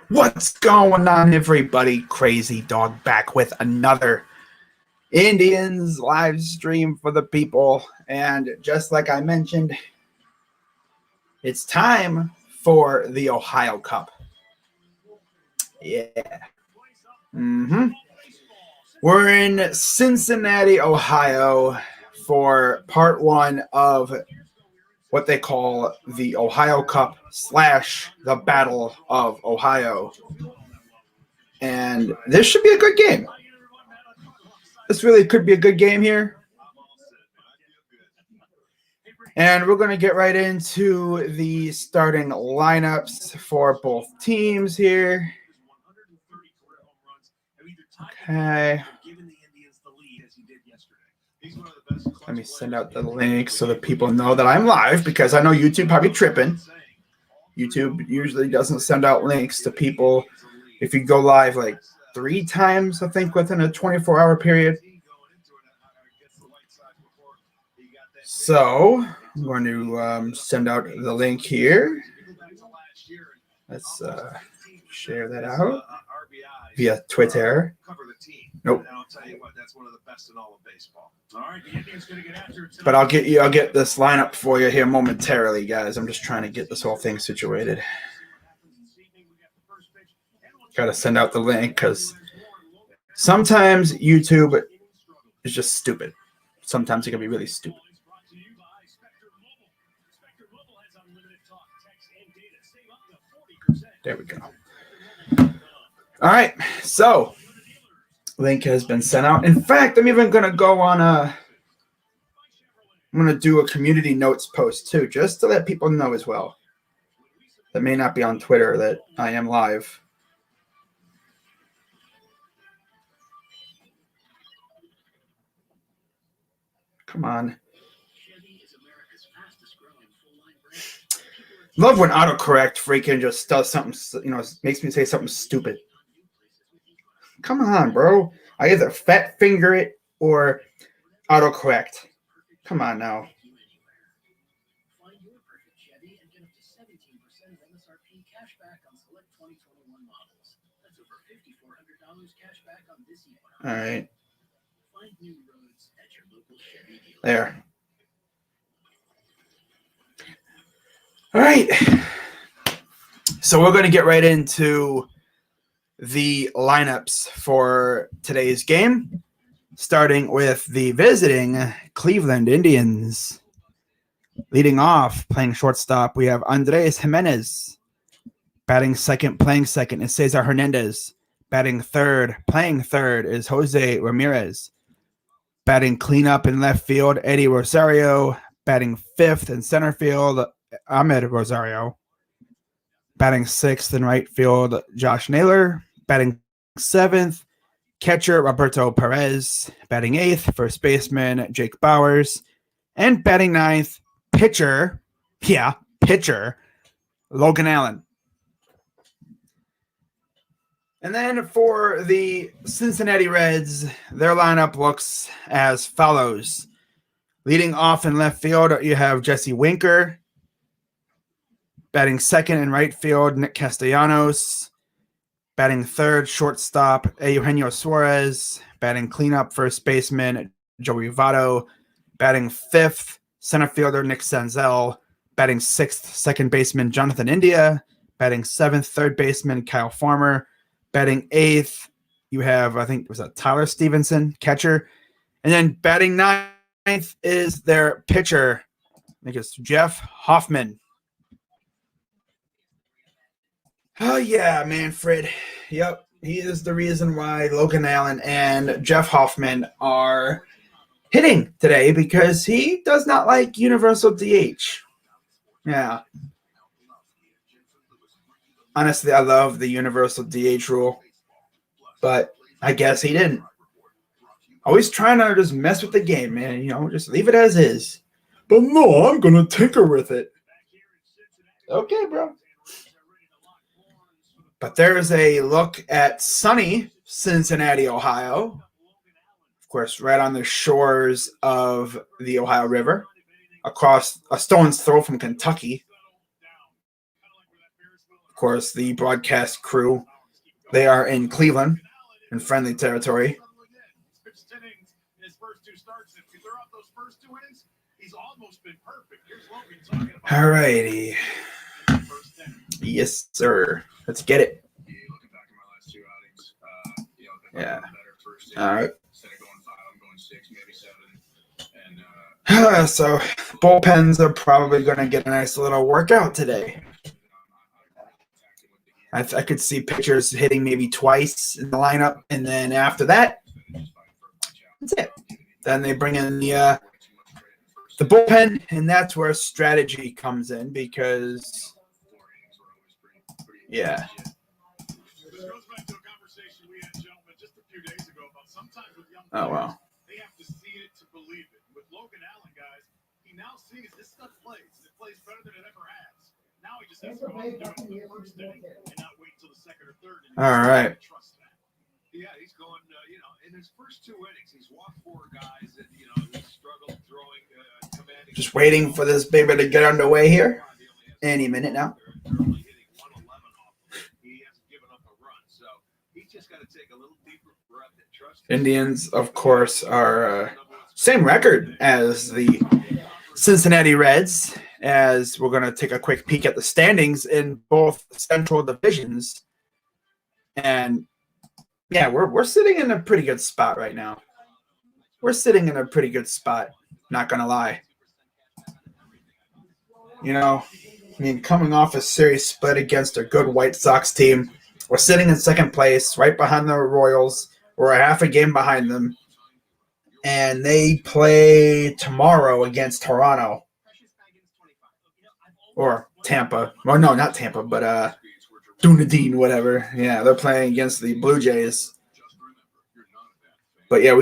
What's going on, everybody? Crazy Dog back with another Indians live stream for the people. And just like I mentioned, it's time for the Ohio Cup. Yeah. We're in Cincinnati, Ohio for part one of what they call the Ohio Cup / the Battle of Ohio. And this should be a good game. This really could be a good game here. And we're going to get right into the starting lineups for both teams here. Okay. Let me send out the link so that people know that I'm live, because I know YouTube probably tripping. YouTube usually doesn't send out links to people if you go live like 3 times, I think, within a 24-hour period. So I'm going to send out the link here. Let's share that out via Twitter. Nope. But I'll get this lineup for you here momentarily, guys. I'm just trying to get this whole thing situated. Got to send out the link because sometimes YouTube is just stupid. Sometimes it can be really stupid. There we go. All right, so link has been sent out. In fact, I'm even going to go on I'm going to do a community notes post too, just to let people know as well that may not be on Twitter that I am live. Come on. Love when autocorrect freaking just does something, makes me say something stupid. Come on, bro. I either fat finger it or autocorrect. Come on now. All right. There. All right. So we're going to get right into the lineups for today's game, starting with the visiting Cleveland Indians. Leading off, playing shortstop, we have Andres Jimenez. Batting second, playing second is Cesar Hernandez. Batting third, playing third is Jose Ramirez. Batting cleanup in left field, Eddie Rosario. Batting fifth in center field, Ahmed Rosario. Batting sixth in right field, Josh Naylor. Batting seventh, catcher Roberto Perez. Batting eighth, first baseman Jake Bowers. And batting ninth, pitcher, Logan Allen. And then for the Cincinnati Reds, their lineup looks as follows. Leading off in left field, you have Jesse Winker. Batting second in right field, Nick Castellanos. Batting third, shortstop, Eugenio Suarez. Batting cleanup, first baseman, Joey Votto. Batting fifth, center fielder, Nick Senzel. Batting sixth, second baseman, Jonathan India. Batting seventh, third baseman, Kyle Farmer. Batting eighth, you have, I think, was that Tyler Stevenson, catcher. And then batting ninth is their pitcher, I think it's Jeff Hoffman. Oh, yeah, Manfred. Yep, he is the reason why Logan Allen and Jeff Hoffman are hitting today, because he does not like universal DH. Yeah. Honestly, I love the universal DH rule, but I guess he didn't. Always trying to just mess with the game, man. Just leave it as is. But no, I'm going to tinker with it. Okay, bro. But there's a look at sunny Cincinnati, Ohio. Of course, right on the shores of the Ohio River, across a stone's throw from Kentucky. Of course, the broadcast crew, they are in Cleveland, in friendly territory. All righty. Yes, sir. Let's get it. Yeah. All right. So bullpens are probably going to get a nice little workout today. I could see pitchers hitting maybe twice in the lineup, and then after that, that's it. Then they bring in the bullpen, and that's where strategy comes in because, yeah. Oh, wow. They have to see it to believe it. With Logan Allen, guys, he now sees this stuff plays. It plays better than it ever has. Now he just has to go out and do it in the first inning and not wait until the second or third. All right. Trust that. Yeah, he's going, in his first 2 innings, he's walked 4 guys and, he struggled throwing, commanding. Just waiting for this baby to get underway here. Any minute now. They're only hitting 111 off. He hasn't given up a run, so he's just got to take a little deeper breath and trust. Indians, of course, are same record as the Cincinnati Reds, as we're going to take a quick peek at the standings in both central divisions. And yeah, we're sitting in a pretty good spot right now. We're sitting in a pretty good spot, not going to lie. Coming off a series split against a good White Sox team, we're sitting in second place, right behind the Royals. We're a half a game behind them. And they play tomorrow against Toronto. Or Tampa. Well, no, not Tampa, but Dunedin, whatever. Yeah, they're playing against the Blue Jays. But yeah,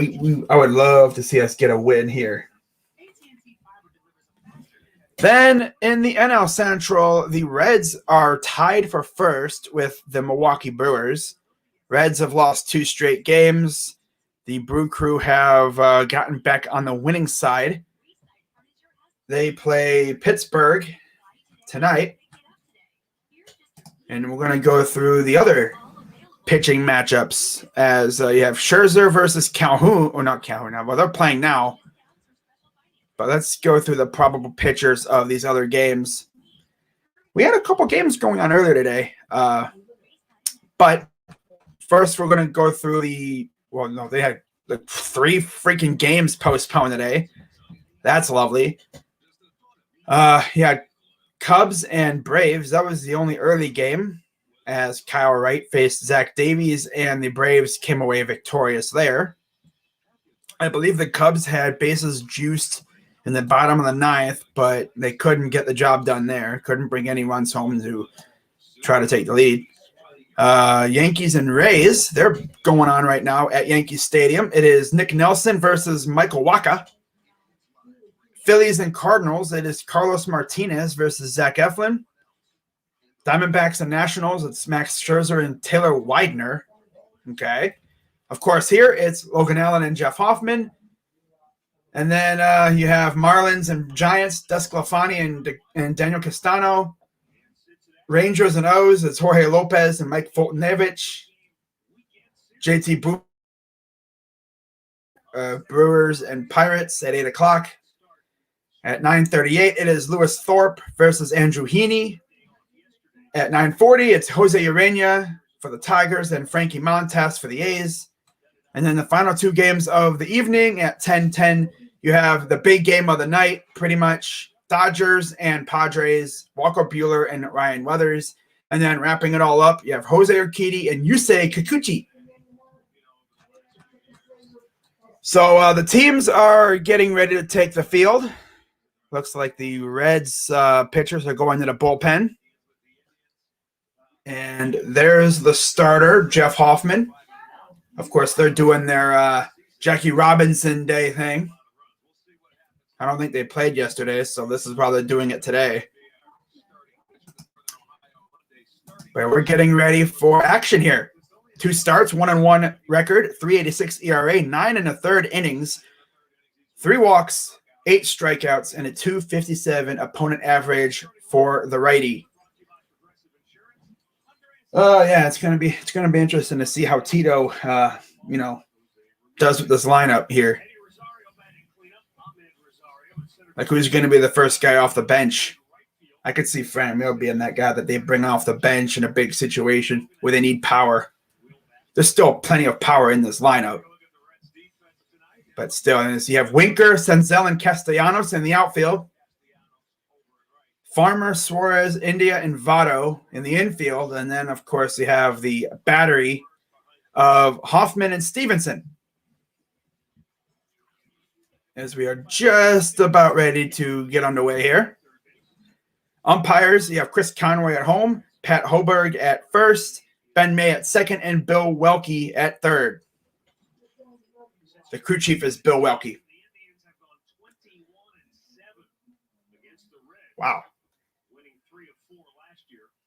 I would love to see us get a win here. Then in the NL Central, the Reds are tied for first with the Milwaukee Brewers. Reds have lost 2 straight games. The Brew Crew have gotten back on the winning side. They play Pittsburgh tonight. And we're going to go through the other pitching matchups as you have Scherzer versus Calhoun. Or not Calhoun now. Well, they're playing now. But let's go through the probable pitchers of these other games. We had a couple games going on earlier today. But first, we're going to go through they had 3 freaking games postponed today. That's lovely. Cubs and Braves. That was the only early game as Kyle Wright faced Zach Davies, and the Braves came away victorious there. I believe the Cubs had bases juiced in the bottom of the 9th, but they couldn't get the job done there. Couldn't bring any runs home to try to take the lead. Yankees and Rays, they're going on right now at Yankee Stadium. It is Nick Nelson versus Michael Wacha. Phillies and Cardinals, it is Carlos Martinez versus Zach Eflin. Diamondbacks and Nationals, it's Max Scherzer and Taylor Widener. Okay. Of course, here it's Logan Allen and Jeff Hoffman. And then you have Marlins and Giants, Desclafani and Daniel Castano. Rangers and O's, it's Jorge Lopez and Mike Fultonevich. JT Brewers and Pirates at 8 o'clock. At 9:38, it is Lewis Thorpe versus Andrew Heaney. At 9:40, it's Jose Urena for the Tigers and Frankie Montas for the A's. And then the final 2 games of the evening at 10:10, you have the big game of the night, pretty much Dodgers and Padres, Walker Buehler and Ryan Weathers. And then wrapping it all up, you have Jose Urquidy and Yusei Kikuchi. So the teams are getting ready to take the field. Looks like the Reds pitchers are going to the bullpen. And there's the starter, Jeff Hoffman. Of course, they're doing their Jackie Robinson Day thing. I don't think they played yesterday, so this is probably doing it today. But we're getting ready for action here. 2 starts, 1-1 record, 3.86 ERA, 9 1/3 innings, 3 walks, 8 strikeouts, and a 2.57 opponent average for the righty. Oh yeah, it's gonna be interesting to see how Tito, does with this lineup here. Like, who's going to be the first guy off the bench? I could see Fran Mill being that guy that they bring off the bench in a big situation where they need power. There's still plenty of power in this lineup. But still, you have Winker, Senzel, and Castellanos in the outfield. Farmer, Suarez, India, and Votto in the infield. And then, of course, you have the battery of Hoffman and Stevenson. As we are just about ready to get underway here. Umpires, you have Chris Conroy at home, Pat Hoberg at first, Ben May at second, and Bill Welke at third. The crew chief is Bill Welke. Wow.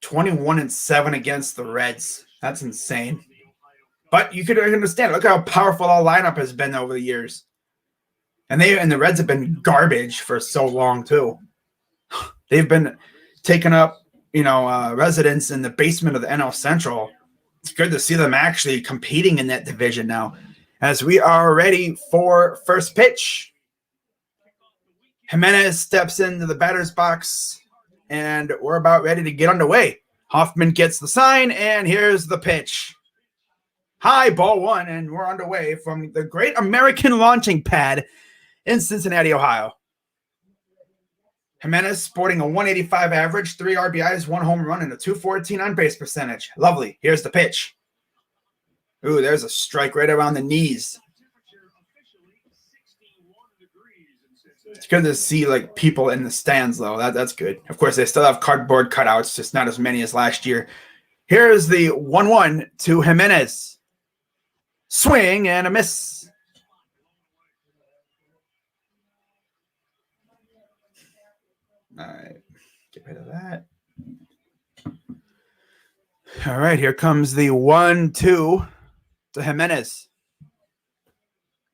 21-7 against the Reds. That's insane. But you could understand. Look how powerful our lineup has been over the years. And the Reds have been garbage for so long too. They've been taking up, residence in the basement of the NL Central. It's good to see them actually competing in that division now. As we are ready for first pitch, Jimenez steps into the batter's box, and we're about ready to get underway. Hoffman gets the sign, and here's the pitch. High, ball 1, and we're underway from the Great American Launching Pad in Cincinnati, Ohio. Jimenez sporting a 185 average, 3 RBIs, 1 home run, and a 214 on base percentage. Lovely. Here's the pitch. Ooh, there's a strike right around the knees. It's good to see people in the stands, though. That's good. Of course, they still have cardboard cutouts, just not as many as last year. Here's the 1-1 to Jimenez. Swing and a miss. All right, get rid of that. All right, here comes the 1-2 to Jimenez.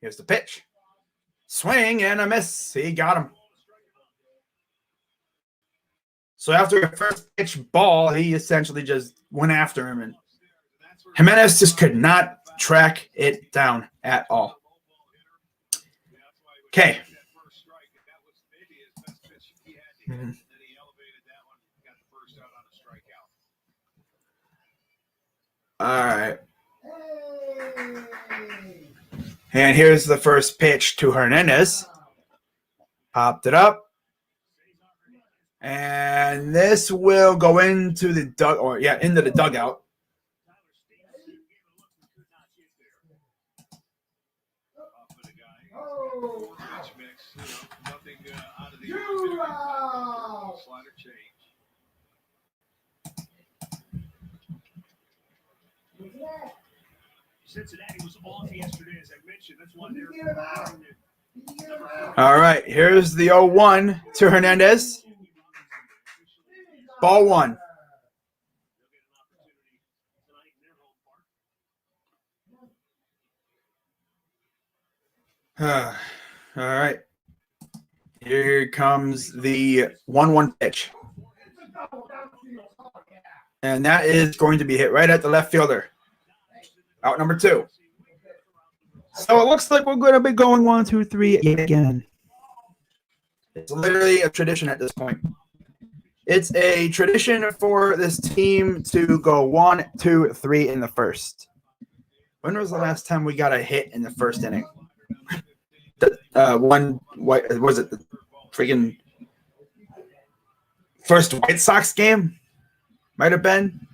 Here's the pitch. Swing and a miss. He got him. So after a first pitch ball, he essentially just went after him, and Jimenez just could not track it down at all. Okay. All right. And here's the first pitch to Hernandez. Popped it up. And this will go into the into the dugout. Cincinnati was off yesterday, as I mentioned. That's why they're. All right, here's the 0-1 to Hernandez. Ball 1. All right. Here comes the 1-1 pitch. And that is going to be hit right at the left fielder. Out number 2. So it looks like we're going to be going 1, 2, 3 yet again. It's literally a tradition at this point. It's a tradition for this team to go 1, 2, 3 in the first. When was the last time we got a hit in the first inning? Was it the freaking first White Sox game? Might have been.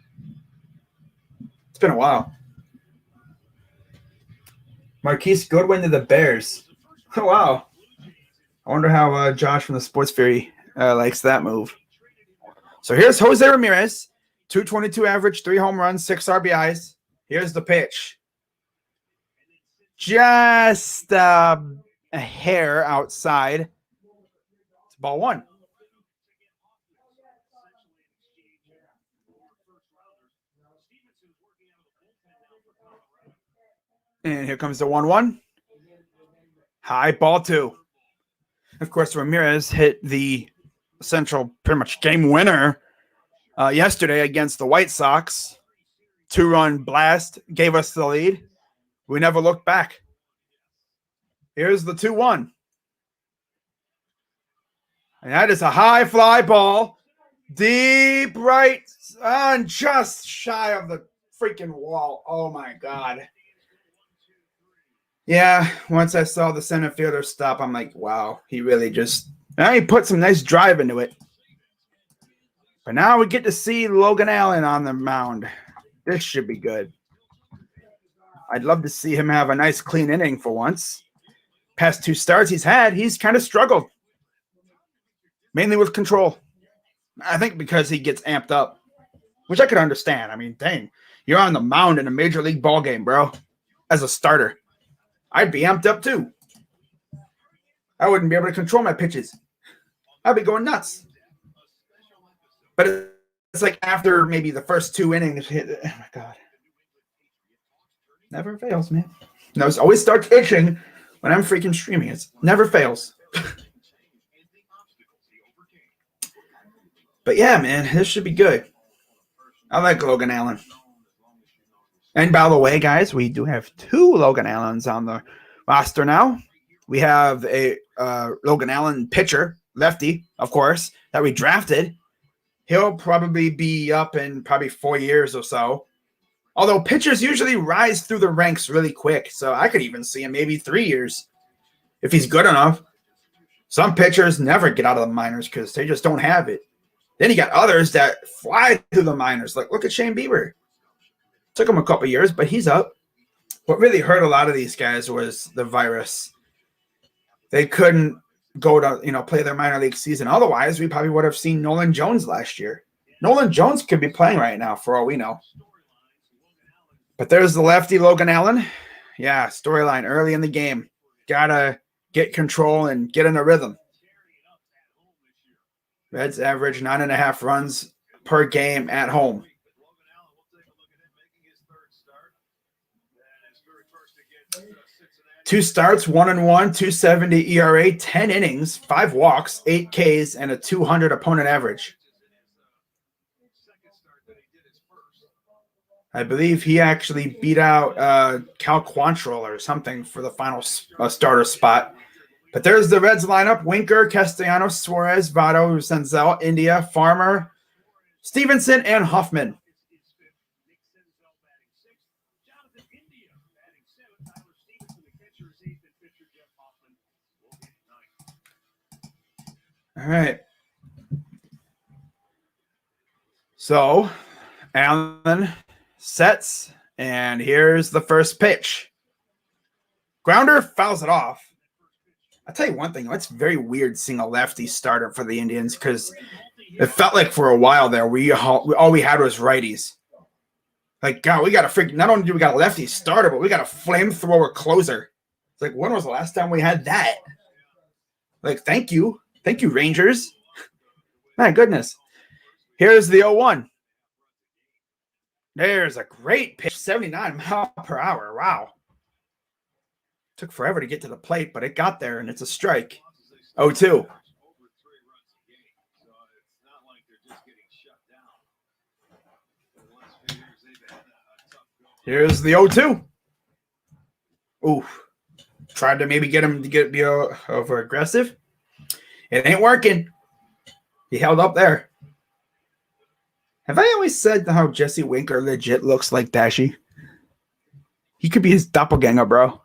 It's been a while. Marquise Goodwin to the Bears. Oh, wow. I wonder how Josh from the Sports Fury likes that move. So here's Jose Ramirez. 222 average, 3 home runs, 6 RBIs. Here's the pitch. Just a hair outside. It's ball 1. And here comes the 1-1. High ball 2. Of course, Ramirez hit the essential pretty much game winner yesterday against the White Sox. 2-run blast gave us the lead. We never looked back. Here's the 2-1. And that is a high fly ball. Deep right and just shy of the freaking wall. Oh, my God. Yeah, once I saw the center fielder stop, I'm like, wow, he really just – he put some nice drive into it. But now we get to see Logan Allen on the mound. This should be good. I'd love to see him have a nice clean inning for once. Past 2 starts he's had, he's kind of struggled. Mainly with control. I think because he gets amped up, which I could understand. I mean, dang, you're on the mound in a major league ball game, bro, as a starter. I'd be amped up too. I wouldn't be able to control my pitches. I'd be going nuts. But it's like after maybe the first 2 innings, oh my God. Never fails, man. No, it always starts itching when I'm freaking streaming. It never fails. But yeah, man, this should be good. I like Logan Allen. And by the way, guys, we do have 2 Logan Allens on the roster now. We have a Logan Allen pitcher, lefty, of course, that we drafted. He'll probably be up in probably 4 years or so. Although pitchers usually rise through the ranks really quick, so I could even see him maybe 3 years if he's good enough. Some pitchers never get out of the minors because they just don't have it. Then you got others that fly through the minors. Like, look at Shane Bieber. Took him a couple years, but he's up. What really hurt a lot of these guys was the virus. They couldn't go to, play their minor league season. Otherwise, we probably would have seen Nolan Jones last year. Nolan Jones could be playing right now for all we know. But there's the lefty Logan Allen. Yeah, storyline early in the game. Gotta get control and get in a rhythm. Reds average 9.5 runs per game at home. 2 starts, 1-1, 2.70 ERA, 10 innings, 5 walks, 8 Ks, and a 200 opponent average. I believe he actually beat out Cal Quantrill or something for the final starter spot. But there's the Reds lineup: Winker, Castellanos, Suarez, Votto, Senzel, India, Farmer, Stevenson, and Hoffman. All right. So, Allen sets, and here's the first pitch. Grounder fouls it off. I'll tell you one thing. It's very weird seeing a lefty starter for the Indians because it felt like for a while there all we had was righties. Like, God, we got a freaking – not only do we got a lefty starter, but we got a flamethrower closer. It's like, when was the last time we had that? Like, thank you. Thank you, Rangers. My goodness. Here's the 0-1. There's a great pitch, 79 miles per hour. Wow. Took forever to get to the plate, but it got there, and it's a strike. 0-2. Here's the 0-2. Oof. Tried to maybe get him to be over aggressive. It ain't working. He held up there. Have I always said how Jesse Winker legit looks like Dashy? He could be his doppelganger, bro.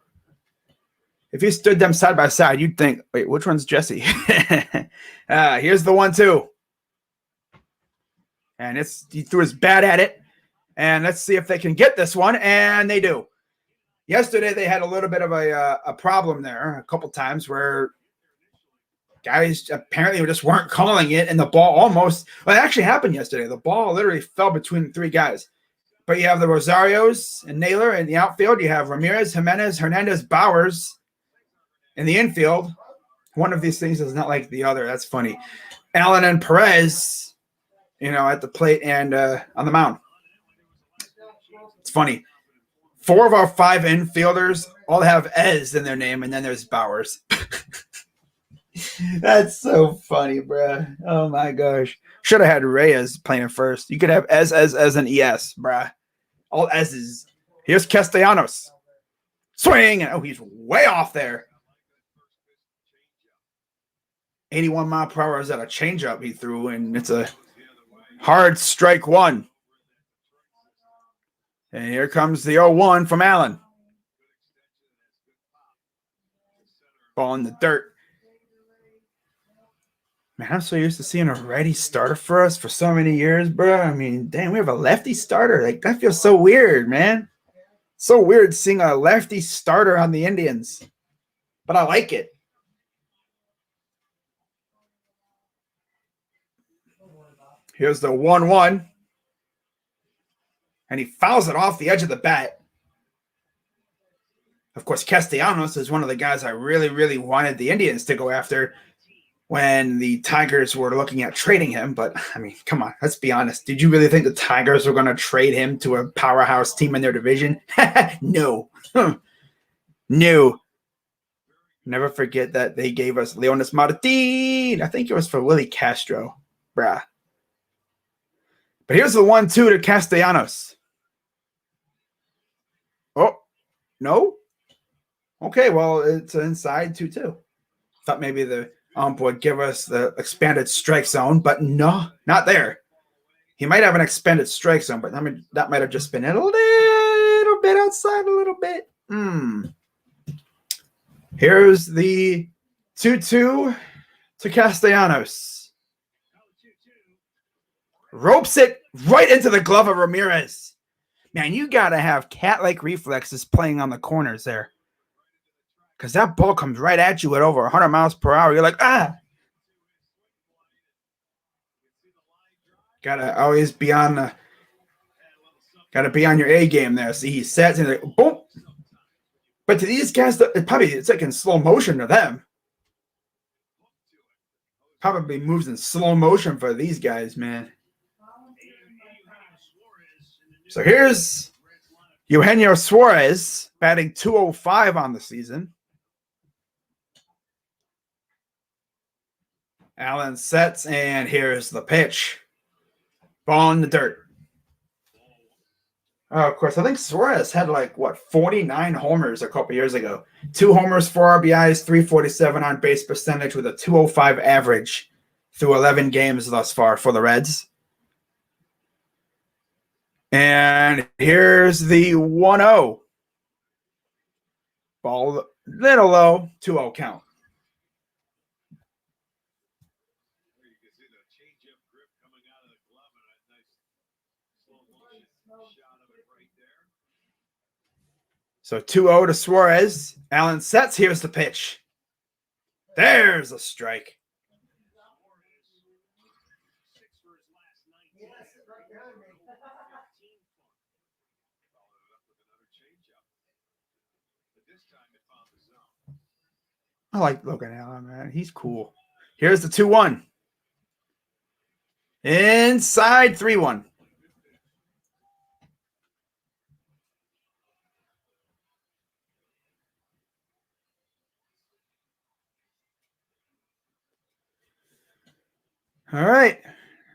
If you stood them side by side, you'd think, wait, which one's Jesse? Here's the 1-2. And he threw his bat at it. And let's see if they can get this one. And they do. Yesterday, they had a little bit of a problem there a couple times where guys apparently just weren't calling it, and the ball almost – well, it actually happened yesterday. The ball literally fell between 3 guys. But you have the Rosarios and Naylor in the outfield. You have Ramirez, Jimenez, Hernandez, Bowers in the infield. One of these things is not like the other. That's funny. Allen and Perez, at the plate and on the mound. It's funny. 4 of our 5 infielders all have Ez in their name, and then there's Bowers. That's so funny, bruh. Oh my gosh. Should have had Reyes playing first. You could have Ez, and ES, bruh. All S's. Here's Castellanos. Swing! Oh, he's way off there. 81 mile per hour is that a changeup he threw, and it's a hard strike one. And here comes the 0-1 from Allen. Ball in the dirt. Man, I'm so used to seeing a righty starter for us for so many years, bro. I mean, damn, we have a lefty starter. Like, that feels so weird, man. So weird seeing a lefty starter on the Indians. But I like it. Here's the 1-1. And he fouls it off the edge of the bat. Of course, Castellanos is one of the guys I really, really wanted the Indians to go after when the Tigers were looking at trading him. But, I mean, come on, let's be honest. Did you really think the Tigers were going to trade him to a powerhouse team in their division? No. No. Never forget that they gave us Leonis Martin. I think it was for Willie Castro. Bruh. But here's the 1-2 to Castellanos. Oh, no? Okay, well, it's inside 2-2. Thought maybe the ump would give us the expanded strike zone, but no, not there. He might have an expanded strike zone, but that might have just been a little bit outside a little bit. Here's the 2-2 to Castellanos. Ropes it right into the glove of Ramirez. Man, you got to have cat-like reflexes playing on the corners there. Because that ball comes right at you at over 100 miles per hour. You're like, ah. Got to always be on the – got to be on your A game there. See, he sets and like, boom. But to these guys, it's like in slow motion to them. Probably moves in slow motion for these guys, man. So here's Eugenio Suarez batting 205 on the season. Allen sets, and here's the pitch. Ball in the dirt. Of course, I think Suarez had 49 homers a couple years ago. 2 homers, 4 RBIs, 347 on base percentage with a 205 average through 11 games thus far for the Reds. And here's the 1-0. Ball little low, 2-0 count. So 2-0 to Suarez. Allen sets. Here's the pitch. There's a strike. I like Logan Allen, man. He's cool. Here's the 2-1. Inside 3-1. All right.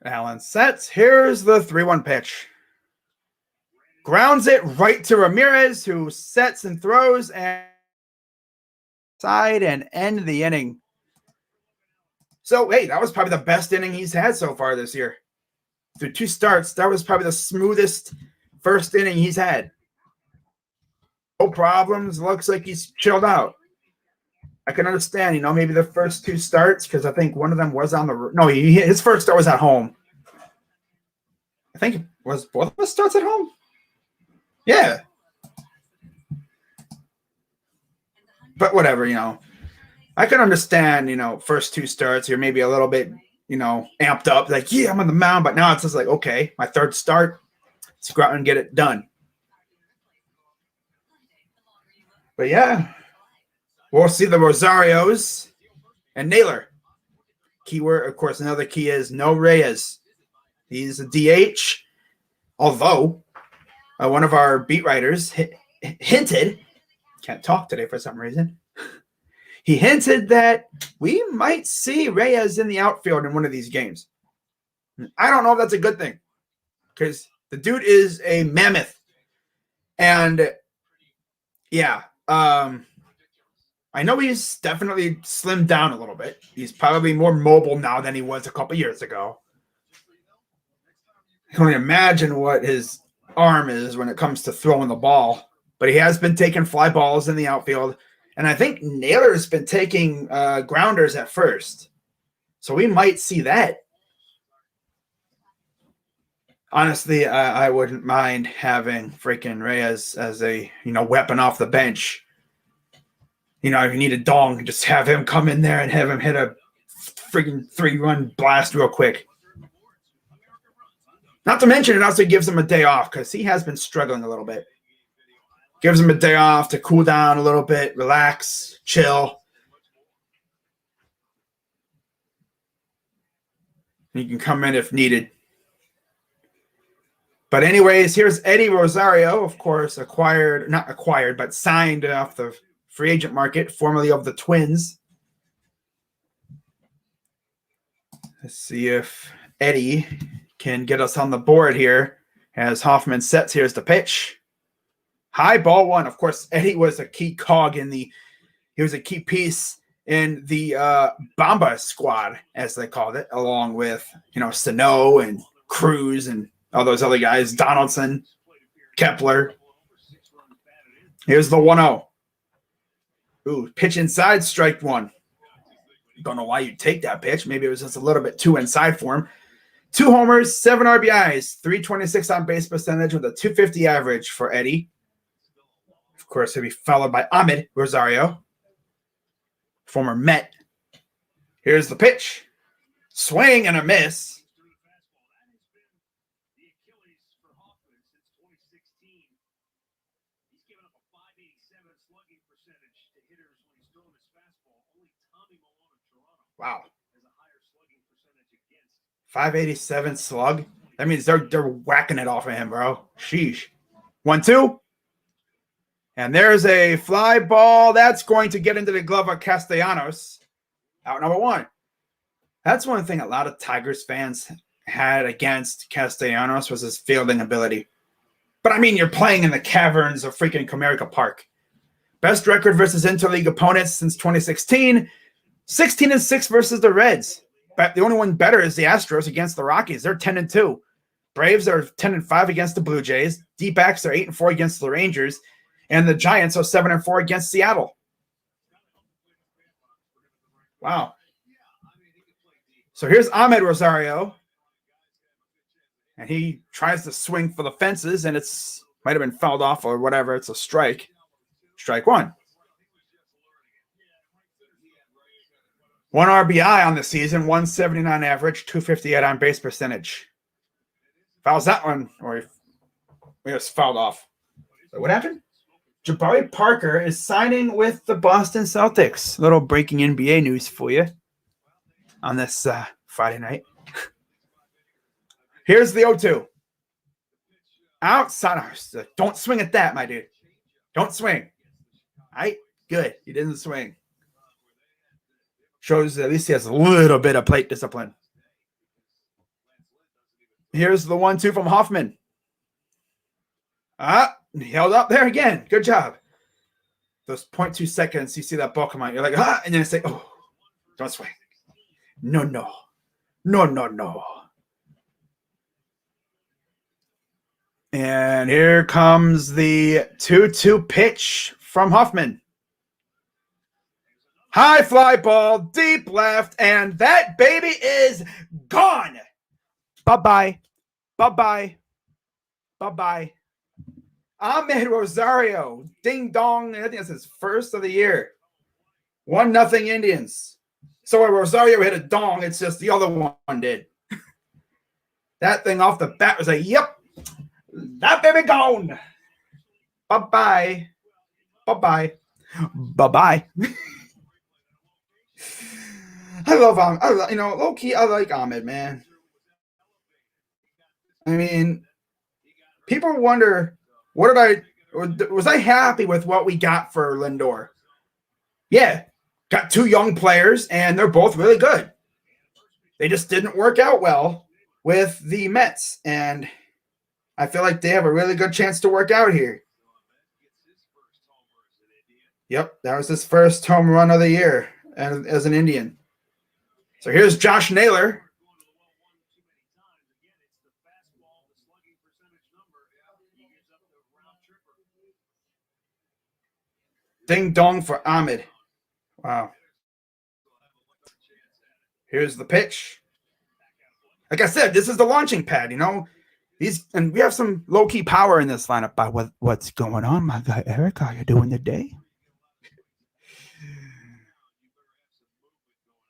Allen sets. Here's the 3-1 pitch. Grounds it right to Ramirez, who sets and throws and side and end the inning. So, hey, that was probably the best inning he's had so far this year. Through 2 starts, that was probably the smoothest first inning he's had. No problems. Looks like he's chilled out. I can understand, maybe the first 2 starts, because I think one of them was on the – no, his first start was at home. I think it was both of his starts at home? Yeah. But whatever, I can understand, first 2 starts, you're maybe a little bit, amped up. Like, yeah, I'm on the mound. But now it's just like, okay, my 3rd start, let's go out and get it done. But, yeah, we'll see the Rosarios and Naylor. Keyword, of course, another key is no Reyes. He's a DH, although one of our beat writers hinted, can't talk today for some reason. He hinted that we might see Reyes in the outfield in one of these games. I don't know if that's a good thing because the dude is a mammoth. And yeah, I know he's definitely slimmed down a little bit. He's probably more mobile now than he was a couple years ago. I can only imagine what his arm is when it comes to throwing the ball. But he has been taking fly balls in the outfield. And I think Naylor's been taking grounders at first. So we might see that. Honestly, I wouldn't mind having freaking Reyes as a, weapon off the bench. If you need a dong, just have him come in there and have him hit a freaking 3-run blast real quick. Not to mention, it also gives him a day off because he has been struggling a little bit. Gives him a day off to cool down a little bit, relax, chill. He can come in if needed. But anyways, here's Eddie Rosario, of course, not acquired, but signed off the free agent market, formerly of the Twins. Let's see if Eddie can get us on the board here as Hoffman sets. Here's the pitch. High ball one. Of course, Eddie was a key cog he was a key piece in the Bamba squad, as they called it, along with, Sano and Cruz and all those other guys, Donaldson, Kepler. Here's the 1-0. Ooh, pitch inside, strike one. Don't know why you'd take that pitch. Maybe it was just a little bit too inside for him. 2 homers, 7 RBIs, 326 on base percentage with a 250 average for Eddie. Of course, he'll be followed by Ahmed Rosario, former Met. Here's the pitch. Swing and a miss. Wow. 587 slug. That means they're whacking it off of him, bro. Sheesh. 1-2. And there's a fly ball. That's going to get into the glove of Castellanos. Out number 1. That's one thing a lot of Tigers fans had against Castellanos was his fielding ability. But I mean, you're playing in the caverns of freaking Comerica Park. Best record versus interleague opponents since 2016. 16-6 versus the Reds. But the only one better is the Astros against the Rockies. They're 10-2. Braves are 10-5 against the Blue Jays. D-backs are 8-4 against the Rangers. And the Giants are 7-4 against Seattle. Wow. So here's Ahmed Rosario. And he tries to swing for the fences, and it's might have been fouled off or whatever. It's a strike. Strike one. 1 RBI on the season, 179 average, 258 on base percentage. Fouls that one, or he was fouled off. So what happened? Jabari Parker is signing with the Boston Celtics. Little breaking NBA news for you on this Friday night. Here's the 0-2. Outside. Don't swing at that, my dude. Don't swing. All right? Good. He didn't swing. Shows at least he has a little bit of plate discipline. Here's the 1-2 from Hoffman. He held up there again. Good job. Those 0.2 seconds, you see that ball come out. You're like, and then it's like, oh, don't swing. No. And here comes the 2-2 pitch from Hoffman. High fly ball, deep left, and that baby is gone. Bye-bye. Bye-bye. Bye-bye. Ahmed Rosario, ding dong. I think that's his first of the year. 1-0 Indians. So when Rosario hit a dong, it's just the other one did. That thing off the bat was like, yep, that baby gone. Bye-bye. Bye-bye. Bye-bye. I love Ahmed. Low-key, I like Ahmed, man. I mean, people wonder, what Was I happy with what we got for Lindor? Yeah, got 2 young players, and they're both really good. They just didn't work out well with the Mets, and I feel like they have a really good chance to work out here. Yep, that was his first home run of the year as an Indian. So here's Josh Naylor. Ding dong for Ahmed. Wow. Here's the pitch. Like I said, this is the launching pad, you know. And we have some low-key power in this lineup. By what's going on, my guy Eric? How you doing today?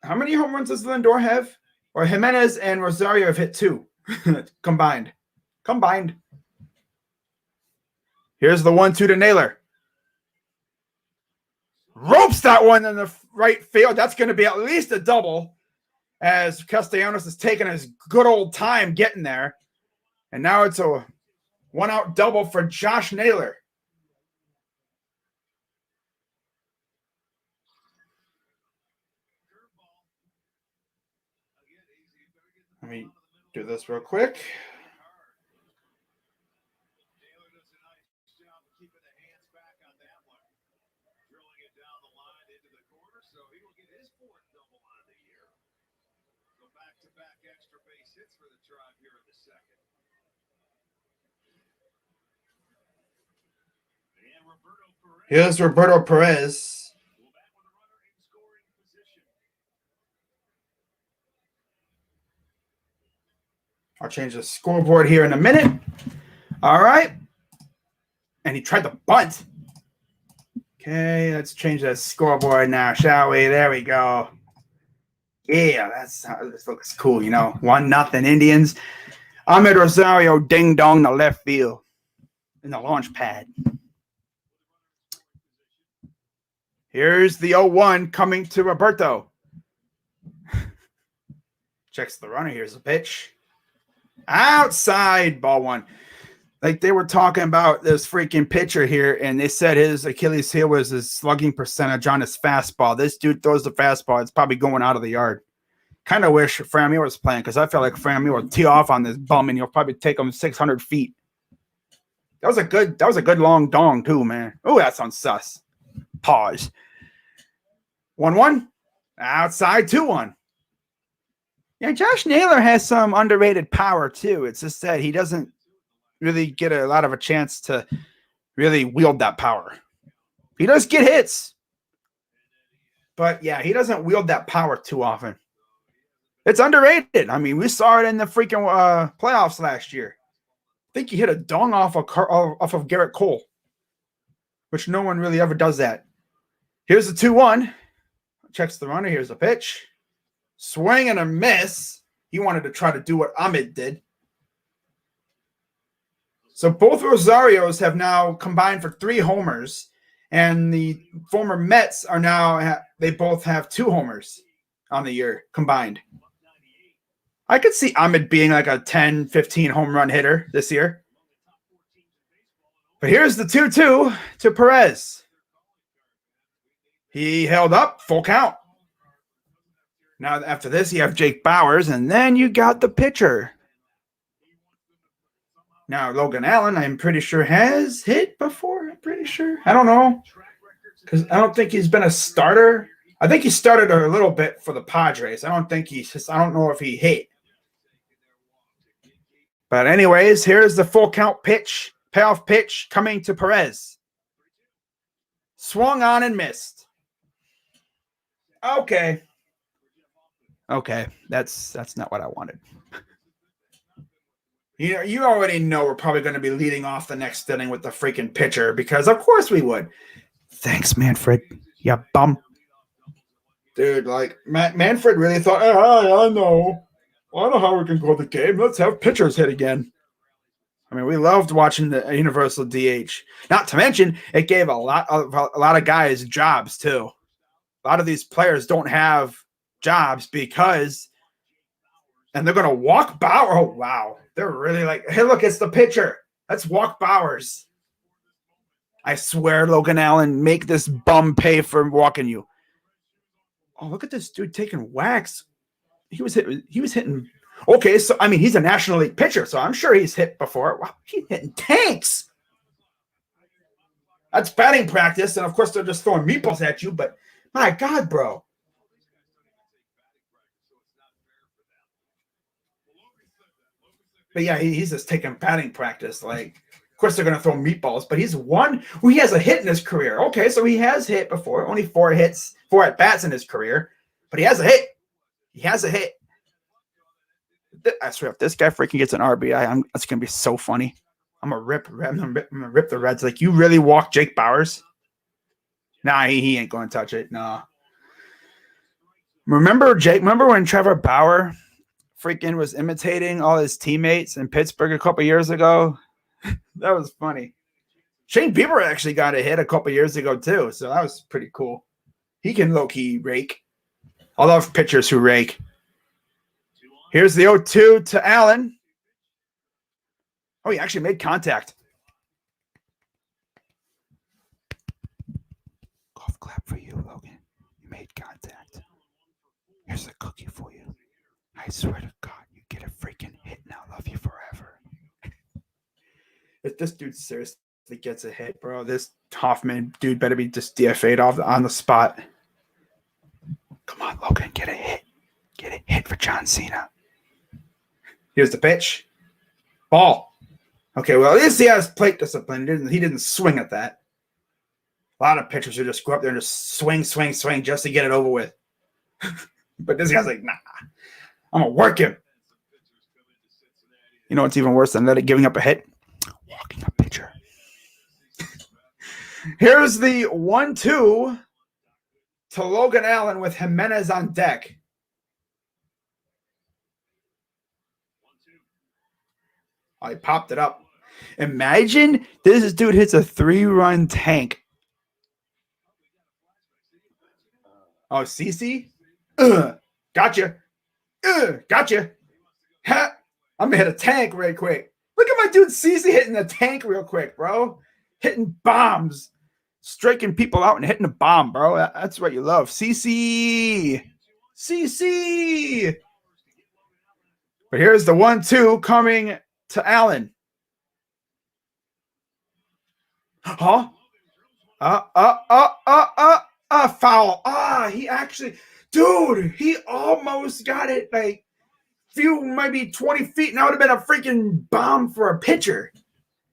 How many home runs does Lindor have? Or Jimenez and Rosario have hit 2 combined. Here's the 1-2 to Naylor. Ropes that one in the right field. That's going to be at least a double, as Castellanos has taken his good old time getting there. And now it's a 1-out double for Josh Naylor. Let me do this real quick. Here's Roberto Perez. I'll change the scoreboard here in a minute. All right. And he tried to bunt. Okay, let's change the scoreboard now, shall we? There we go. Yeah, this looks cool, you know. 1-0 Indians. Ahmed Rosario ding dong to left field in the launch pad. Here's the 0-1 coming to Roberto. Checks the runner. Here's the pitch. Outside, ball 1. Like they were talking about this freaking pitcher here, and they said his Achilles heel was his slugging percentage on his fastball. This dude throws the fastball. It's probably going out of the yard. Kind of wish Franmil was playing, because I feel like Franmil would tee off on this bum, and he'll probably take him 600 feet. That was a good long dong too, man. Oh, that sounds sus. Pause. 1-1. Outside 2-1. Yeah, Josh Naylor has some underrated power too. It's just that he doesn't really get a lot of a chance to really wield that power. He does get hits, but yeah, he doesn't wield that power too often. It's underrated. I mean, we saw it in the freaking playoffs last year. I think he hit a dong off of Garrett Cole, which no one really ever does that. Here's the 2-1. Checks the runner. Here's the pitch. Swing and a miss. He wanted to try to do what Ahmed did. So both Rosarios have now combined for 3 homers, and the former Mets are now, they both have 2 homers on the year combined. I could see Ahmed being like a 10, 15 home run hitter this year. But here's the 2-2 to Perez. He held up, full count. Now after this, you have Jake Bauers, and then you got the pitcher. Now, Logan Allen, I'm pretty sure, has hit before. I'm pretty sure. I don't know, because I don't think he's been a starter. I think he started a little bit for the Padres. I don't know if he hit. But anyways, here's the full count pitch, payoff pitch coming to Perez. Swung on and missed. Okay, that's not what I wanted. You already know we're probably going to be leading off the next inning with the freaking pitcher, because of course we would. Thanks, Manfred. Yeah, bum. Dude, like, Manfred really thought, I know how we can go the game. Let's have pitchers hit again. I mean, we loved watching the universal DH. Not to mention, it gave a lot of guys jobs, too. A lot of these players don't have jobs because, and they're going to walk Bauer. Oh, wow. They're really like, hey, look, it's the pitcher. Let's walk Bowers. I swear, Logan Allen, make this bum pay for walking you. Oh, look at this dude taking whacks. He was hitting. Okay, so I mean, he's a National League pitcher, so I'm sure he's hit before. Wow, he's hitting tanks. That's batting practice, and of course they're just throwing meatballs at you. But my God, bro. But yeah, he's just taking batting practice. Like, of course they're gonna throw meatballs, but he's one. Well, he has a hit in his career. Okay, so he has hit before. Only 4 hits, 4 at bats in his career, but he has a hit. He has a hit. I swear, if this guy freaking gets an RBI, it's gonna be so funny. I'm gonna rip the Reds. Like, you really walk Jake Bauers? Nah, he ain't gonna touch it. Nah. Remember when Trevor Bauer freaking was imitating all his teammates in Pittsburgh a couple years ago? That was funny. Shane Bieber actually got a hit a couple years ago too, so that was pretty cool. He can low-key rake. I love pitchers who rake. Here's the 0-2 to Allen. Oh, he actually made contact. Golf clap for you, Logan. You made contact. Here's a cookie for you. I swear to God, you get a freaking hit and I'll love you forever. If this dude seriously gets a hit, bro, this Hoffman dude better be just DFA'd off on the spot. Come on, Logan, get a hit. Get a hit for John Cena. Here's the pitch. Ball. Okay, well, at least he has plate discipline. He didn't swing at that. A lot of pitchers who just go up there and just swing just to get it over with. But this guy's like, nah, I'm going to work him. You know what's even worse than giving up a hit? Walking a pitcher. Here's the 1-2 to Logan Allen with Jimenez on deck. Oh, he popped it up. Imagine this dude hits a 3-run tank. Oh, CC? Gotcha. Gotcha. Ha! I'm going to hit a tank real quick. Look at my dude CC hitting the tank real quick, bro. Hitting bombs. Striking people out and hitting a bomb, bro. That's what you love. CC. CC. But here's the 1-2 coming to Allen. Huh? Foul. He actually, dude, he almost got it like maybe 20 feet. And that would have been a freaking bomb for a pitcher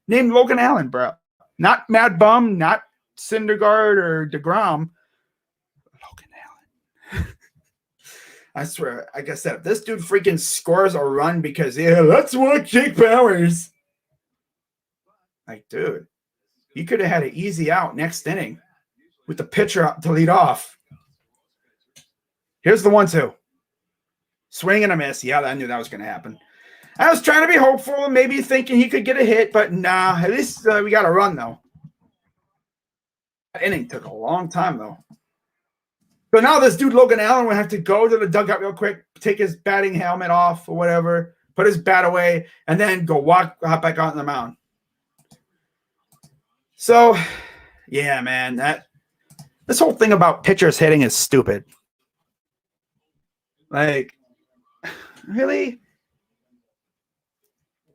named Logan Allen, bro. Not Mad Bum, not Syndergaard or DeGrom. Logan Allen. I swear, like I said, if this dude freaking scores a run because, let's watch Jake Bauers. Like, dude, he could have had an easy out next inning with the pitcher up to lead off. Here's the 1-2. Swing and a miss. Yeah, I knew that was going to happen. I was trying to be hopeful and maybe thinking he could get a hit, but nah, at least we got a run, though. That inning took a long time, though. So now this dude, Logan Allen, will have to go to the dugout real quick, take his batting helmet off or whatever, put his bat away, and then hop back out on the mound. So, yeah, man, this whole thing about pitchers hitting is stupid. Like, really?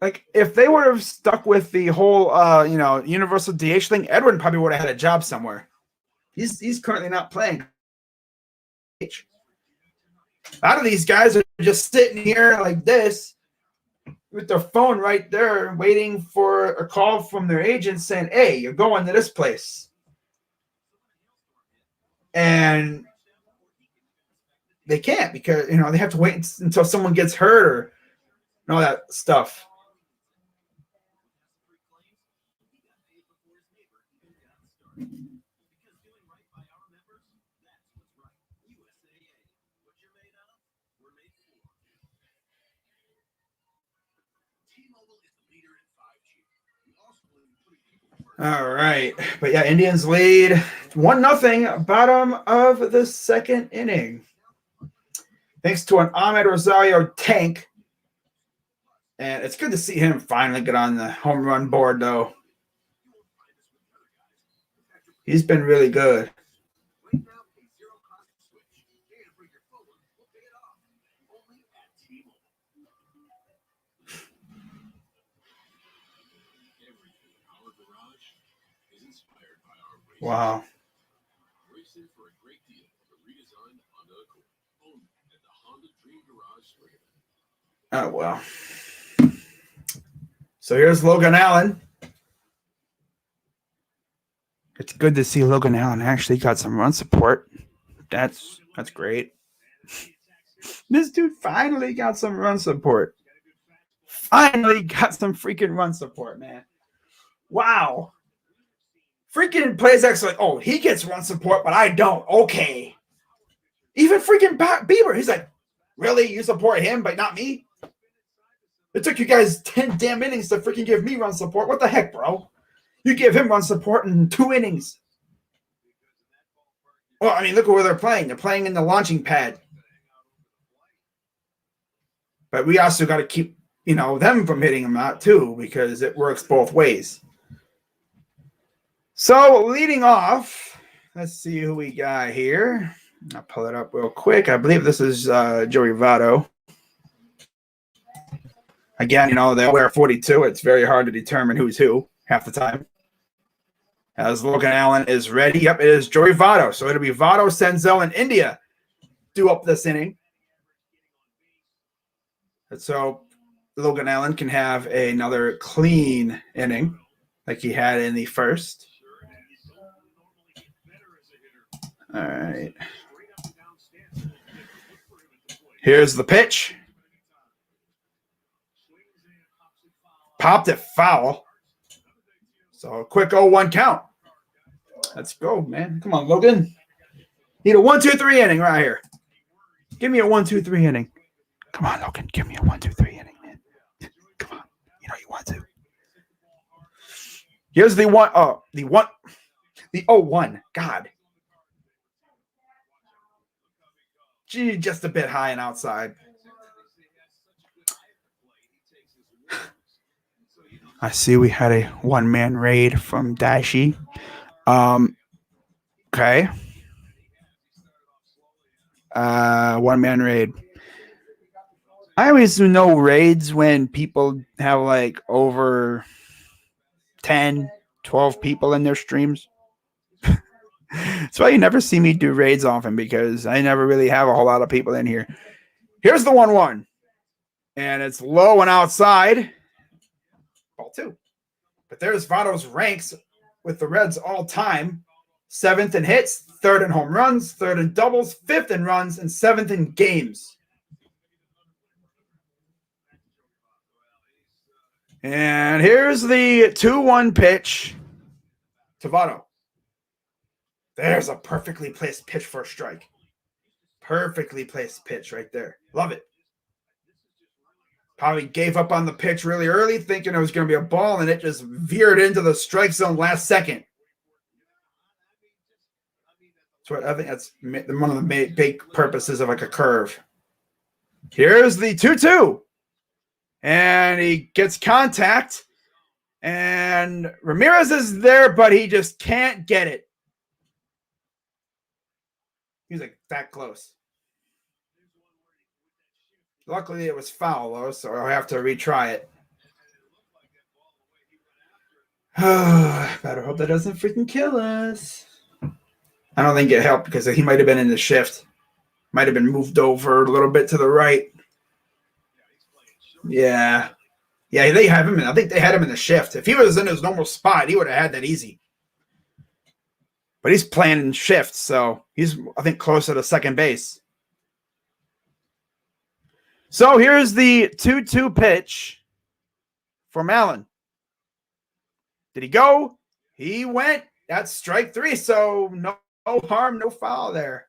Like, if they would have stuck with the whole, universal DH thing, Edwin probably would have had a job somewhere. He's currently not playing. A lot of these guys are just sitting here like this with their phone right there waiting for a call from their agent saying, hey, you're going to this place. And they can't because, they have to wait until someone gets hurt or all that stuff. All right. But yeah, Indians lead 1-0, bottom of the second inning. Thanks to an Ahmed Rosario tank. And it's good to see him finally get on the home run board, though. He's been really good. Wow. Oh, well. So here's Logan Allen. It's good to see Logan Allen actually got some run support. That's great. This dude finally got some run support. Finally got some freaking run support, man. Wow. Freaking plays excellent. Oh, he gets run support, but I don't. Okay. Even freaking Bieber, he's like, really? You support him, but not me? It took you guys 10 damn innings to freaking give me run support. What the heck, bro? You give him run support in 2 innings. Well, I mean, look at where they're playing. They're playing in the launching pad. But we also got to keep, them from hitting him out too, because it works both ways. So leading off, let's see who we got here. I'll pull it up real quick. I believe this is Joey Votto. Again, they wear 42. It's very hard to determine who's who half the time. As Logan Allen is ready. Yep, it is Joey Votto. So it'll be Votto, Senzel, and India due up this inning. And so Logan Allen can have another clean inning like he had in the first. All right. Here's the pitch. Popped it foul. So a quick 0-1 count. Let's go, man. Come on, Logan. Need a 1-2-3 inning right here. Give me a 1-2-3 inning. Come on, Logan. Give me a 1-2-3 inning, man. Come on. You want to. Here's the 0-1. God. Gee, just a bit high and outside. I see we had a one-man raid from Dashi. Okay. One-man raid. I always know raids when people have like over 10, 12 people in their streams. That's why you never see me do raids often, because I never really have a whole lot of people in here. Here's the 1-1. And it's low and outside. Ball 2. But there's Votto's ranks with the Reds all time. 7th in hits, 3rd in home runs, 3rd in doubles, 5th in runs, and 7th in games. And here's the 2-1 pitch to Votto. There's a perfectly placed pitch for a strike. Perfectly placed pitch right there. Love it. Probably gave up on the pitch really early, thinking it was going to be a ball, and it just veered into the strike zone last second. So I think that's one of the big purposes of like a curve. Here's the 2-2. And he gets contact. And Ramirez is there, but he just can't get it. He's like that close. Luckily, it was foul, though, so I'll have to retry it. Better hope that doesn't freaking kill us. I don't think it helped because he might have been in the shift. Might have been moved over a little bit to the right. Yeah. Yeah, they have him. I think they had him in the shift. If he was in his normal spot, he would have had that easy. But he's playing in shift, so he's, I think, closer to second base. So here's the 2-2 pitch from Allen. Did he go? He went. That's strike 3, so no harm, no foul there.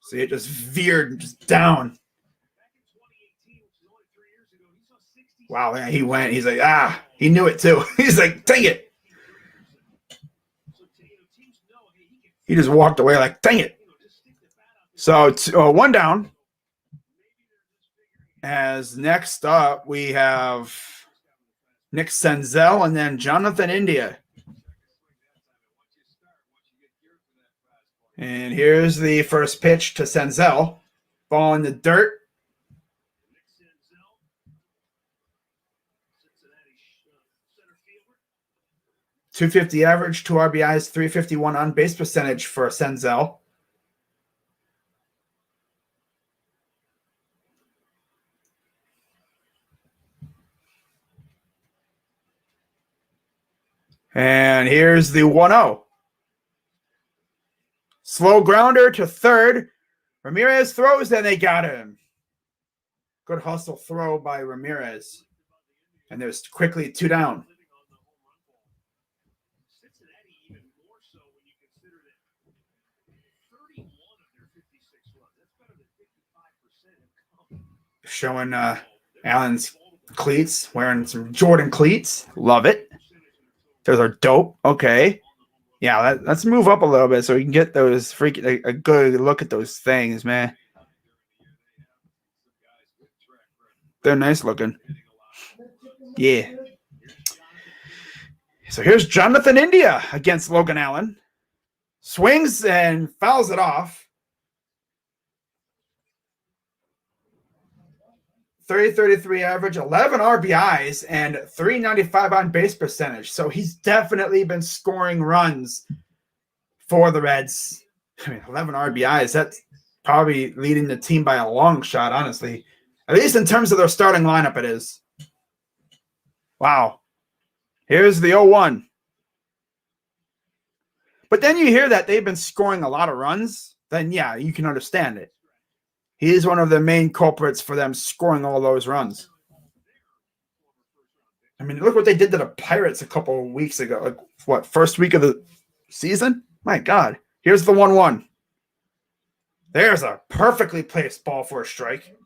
See, it just veered just down. Wow, man, he went. He's like, he knew it too. He's like, dang it. He just walked away like, dang it. So 1 down. As next up, we have Nick Senzel, and then Jonathan India. And here's the first pitch to Senzel. Ball in the dirt. .250 average, 2 RBIs, 351 on base percentage for Senzel. And here's the 1-0. Slow grounder to third. Ramirez throws, and they got him. Good hustle throw by Ramirez. And there's quickly 2 down. Cincinnati even more so when you consider that 31 of their 56 runs. That's better than 55% have come. Showing Allen's cleats, wearing some Jordan cleats. Love it. Those are dope. Okay. Yeah, let's move up a little bit so we can get those freaking a good look at those things, man. They're nice looking. Yeah. So here's Jonathan India against Logan Allen. Swings and fouls it off. 30-33 average, 11 RBIs, and 395 on base percentage. So he's definitely been scoring runs for the Reds. I mean, 11 RBIs, that's probably leading the team by a long shot, honestly. At least in terms of their starting lineup, it is. Wow. Here's the 0-1. But then you hear that they've been scoring a lot of runs, then yeah, you can understand it. He is one of the main culprits for them scoring all those runs. I mean, look what they did to the Pirates a couple of weeks ago. Like, what, first week of the season? My God. Here's the 1-1. There's a perfectly placed ball for a strike.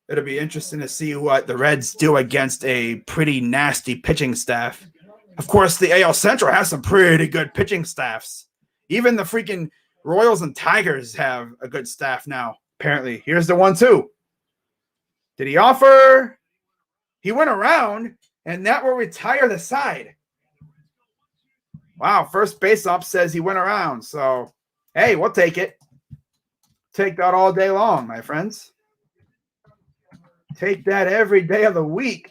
It'll be interesting to see what the Reds do against a pretty nasty pitching staff. Of course, the AL Central has some pretty good pitching staffs. Even the freaking Royals and Tigers have a good staff now, apparently. Here's the 1-2. Did he offer? He went around, and that will retire the side. Wow, first base up says he went around. So, hey, we'll take it. Take that all day long, my friends. Take that every day of the week.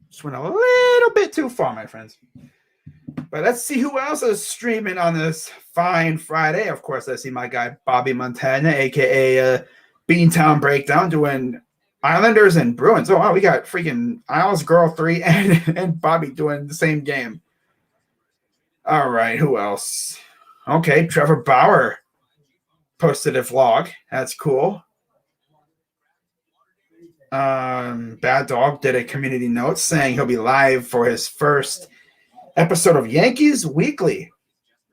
Just went a little bit too far, my friends. But let's see who else is streaming on this fine Friday. Of course, I see my guy Bobby Montana, a.k.a. Beantown Breakdown, doing Islanders and Bruins. Oh, wow, we got freaking Isles Girl 3 and Bobby doing the same game. All right, who else? Okay, Trevor Bauer posted a vlog. That's cool. Bad Dog did a community note saying he'll be live for his first episode of Yankees Weekly.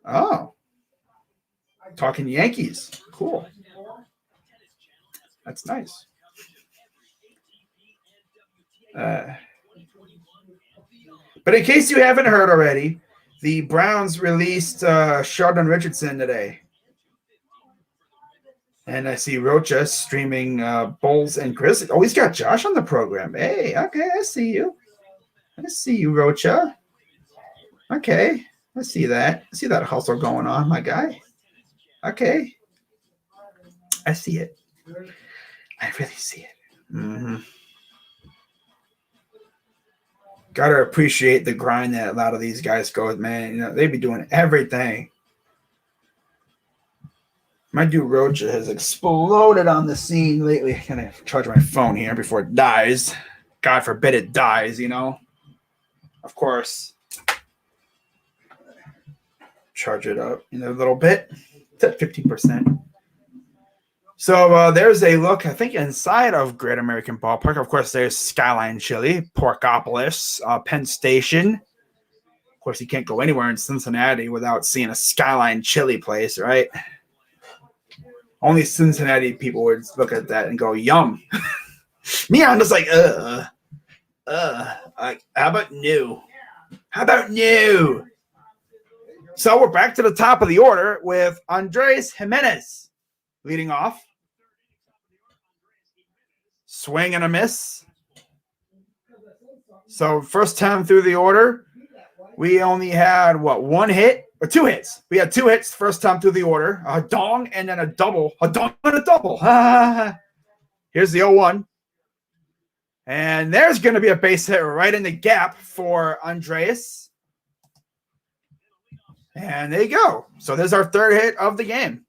Oh. Talking Yankees. Cool. That's nice. But in case you haven't heard already, the Browns released Sheldon Richardson today. And I see Rocha streaming Bulls and Grizzlies. Oh, he's got Josh on the program. Hey, okay, I see you. I see you, Rocha. Okay, I see that. I see that hustle going on, my guy. Okay. I see it. I really see it. Mm-hmm. Gotta appreciate the grind that a lot of these guys go with, man. You know, they be doing everything. My dude Rocha has exploded on the scene lately. I'm gonna charge my phone here before it dies. God forbid it dies, you know. Of course. Charge it up in a little bit. It's at 15%. So there's a look, I think, inside of Great American Ballpark. Of course, there's Skyline Chili, Porkopolis, Penn Station. Of course, you can't go anywhere in Cincinnati without seeing a Skyline Chili place, right? Only Cincinnati people would look at that and go, yum. Me, I'm just like, like, how about new? How about new? So we're back to the top of the order with Andres Jimenez leading off. Swing and a miss. So first time through the order, we only had, one hit? Or 2 hits. We had 2 hits first time through the order. A dong and then a double. A dong and a double. Here's the 0-1. And there's going to be a base hit right in the gap for Andreas. And there you go. So there's our 3rd hit of the game.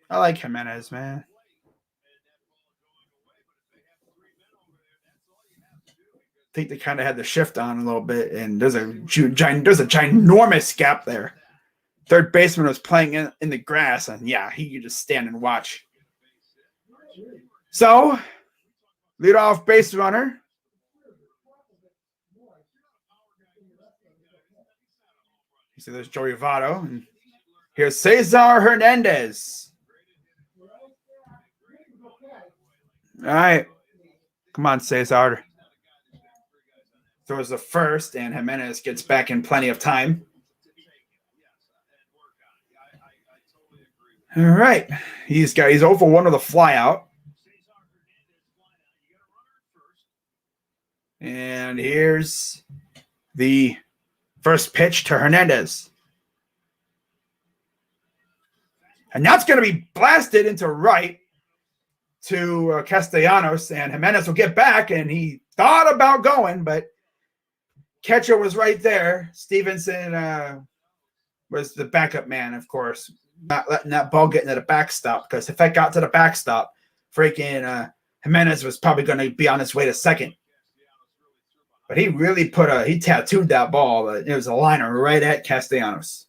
I like Jimenez, man. I think they kind of had the shift on a little bit, and there's a ginormous gap there. Third baseman was playing in the grass, and yeah, he could just stand and watch. So, leadoff base runner. You see there's Joey Votto, and here's Cesar Hernandez. All right. Come on, Cesar. Throws the first, and Jimenez gets back in plenty of time. All right. He's 0 for 1 with a flyout. And here's the first pitch to Hernandez. And now it's going to be blasted into right to Castellanos, and Jimenez will get back, and he thought about going, but catcher was right there. Stevenson was the backup man, of course, not letting that ball get into the backstop, because if it got to the backstop, freaking Jimenez was probably going to be on his way to second. But he really he tattooed that ball. It was a liner right at Castellanos.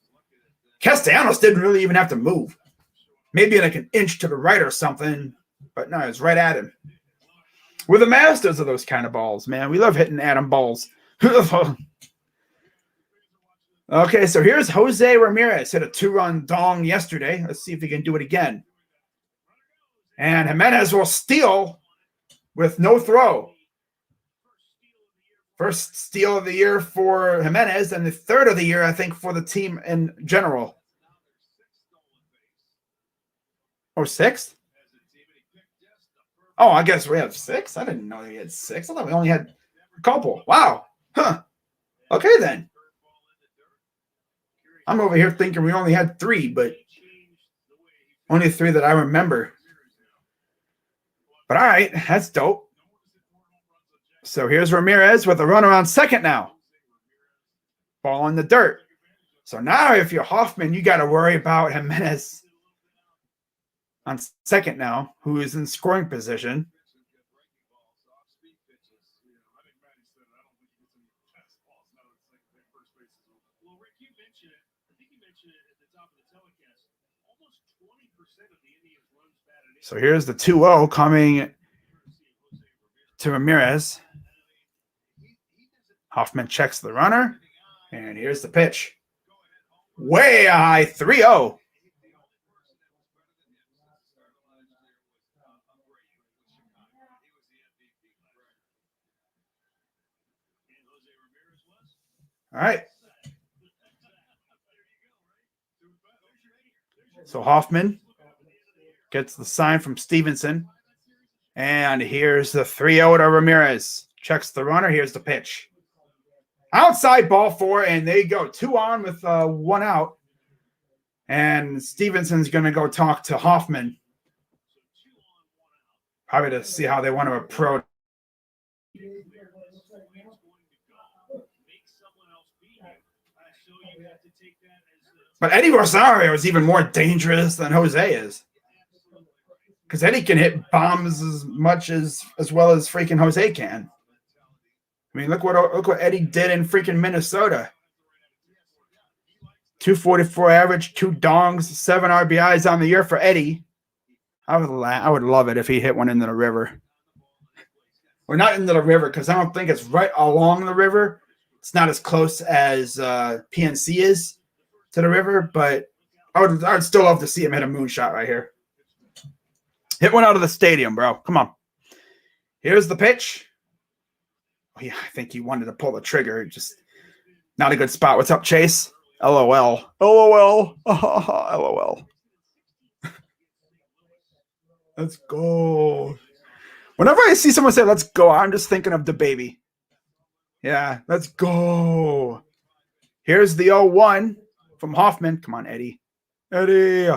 Castellanos didn't really even have to move. Maybe like an inch to the right or something, but no, it was right at him. We're the masters of those kind of balls, man. We love hitting at him balls. Okay, so here's Jose Ramirez. Hit a 2-run dong yesterday. Let's see if he can do it again. And Jimenez will steal with no throw. First steal of the year for Jimenez, and the 3rd of the year, I think, for the team in general. Oh, 6th? Oh, I guess we have 6? I didn't know we had 6. I thought we only had a couple. Wow. Huh. Okay, then. I'm over here thinking we only had 3, but only 3 that I remember. But all right, that's dope. So here's Ramirez with a runner on second now. Ball in the dirt. So now if you're Hoffman, you got to worry about Jimenez on second now, who is in scoring position. So here's the 2-0 coming to Ramirez. Hoffman checks the runner, and here's the pitch. Way high, 3-0. All right. So Hoffman gets the sign from Stevenson. And here's the 3-0 to Ramirez. Checks the runner. Here's the pitch. Outside ball 4, and there you go. 2 on with 1 out. And Stevenson's going to go talk to Hoffman. Probably to see how they want to approach. But Eddie Rosario is even more dangerous than Jose is. Because Eddie can hit bombs as well as freaking Jose can. I mean, look what Eddie did in freaking Minnesota. 244 average, 2 dongs, 7 RBIs on the year for Eddie. I would love it if he hit one into the river. Or not into the river, because I don't think it's right along the river. It's not as close as PNC is to the river, but I'd still love to see him hit a moonshot right here. Hit one out of the stadium, bro. Come on. Here's the pitch. Oh, yeah, I think he wanted to pull the trigger. Just not a good spot. What's up, Chase? LOL. LOL. LOL. Let's go. Whenever I see someone say let's go, I'm just thinking of the baby. Yeah, let's go. Here's the 0-1 from Hoffman. Come on, Eddie. Eddie.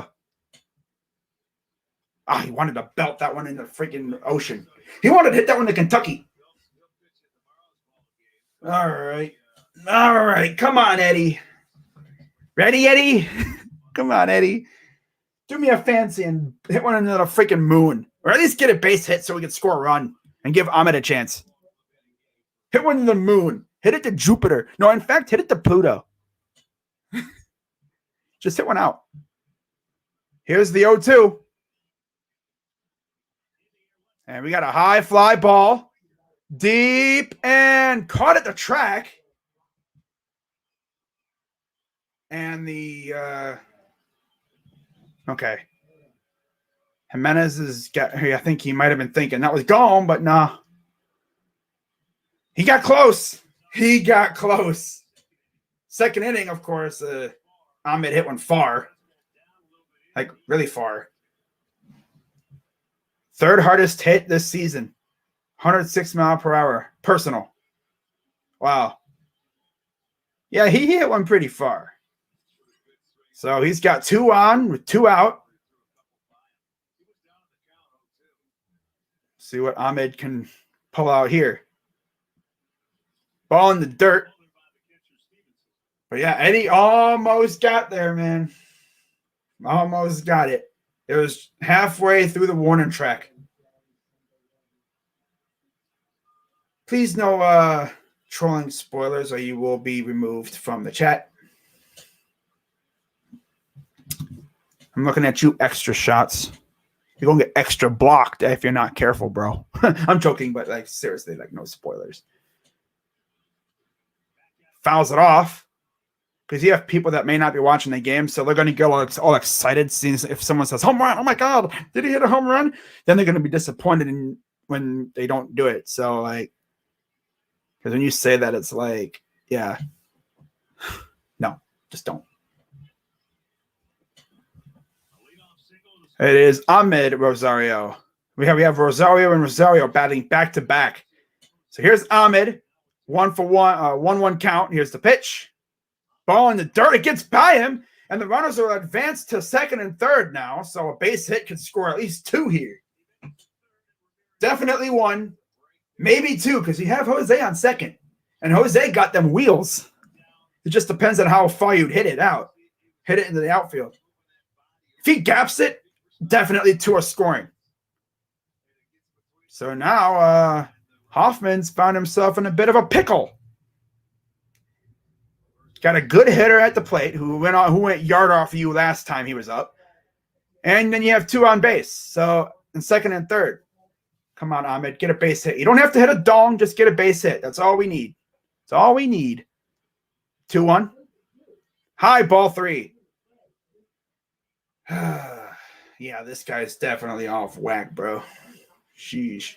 He wanted to belt that one in the freaking ocean. He wanted to hit that one to Kentucky. All right. All right. Come on, Eddie. Ready, Eddie? Come on, Eddie. Do me a fancy and hit one into the freaking moon. Or at least get a base hit so we can score a run and give Ahmed a chance. Hit one to the moon. Hit it to Jupiter. No, in fact, hit it to Pluto. Just hit one out. Here's the 0-2. And we got a high fly ball. Deep and caught at the track. And the okay. Jimenez is I think he might have been thinking that was gone, but nah. He got close. He got close. Second inning, of course, Ahmed hit one far. Like really far. Third hardest hit this season. 106 mile per hour. Personal. Wow. Yeah, he hit one pretty far. So he's got 2 on with 2 out. See what Ahmed can pull out here. Ball in the dirt. But yeah, Eddie almost got there, man. Almost got it. It was halfway through the warning track. Please no trolling spoilers or you will be removed from the chat. I'm looking at you, extra shots. You're going to get extra blocked if you're not careful, bro. I'm joking, but like seriously, like no spoilers. Fouls it off because you have people that may not be watching the game, so they're going to go all excited seeing if someone says home run. Oh my God, did he hit a home run? Then they're going to be disappointed when they don't do it. So like, because when you say that, it's like, yeah, no, just don't. It is Ahmed Rosario. We have Rosario and Rosario batting back to back. So here's Ahmed, 1-1, 1-1 count. Here's the pitch. Ball in the dirt. It gets by him, and the runners are advanced to second and third now. So a base hit could score at least 2 here. Definitely 1, maybe 2, because you have Jose on second, and Jose got them wheels. It just depends on how far you'd hit it out. Hit it into the outfield. If he gaps it, definitely 2 are scoring. So now Hoffman's found himself in a bit of a pickle. Got a good hitter at the plate who went yard off you last time he was up. And then you have 2 on base. So in second and third. Come on, Ahmed, get a base hit. You don't have to hit a dong, just get a base hit. That's all we need. That's all we need. 2-1. High ball 3. Yeah, this guy's definitely off whack, bro. Sheesh.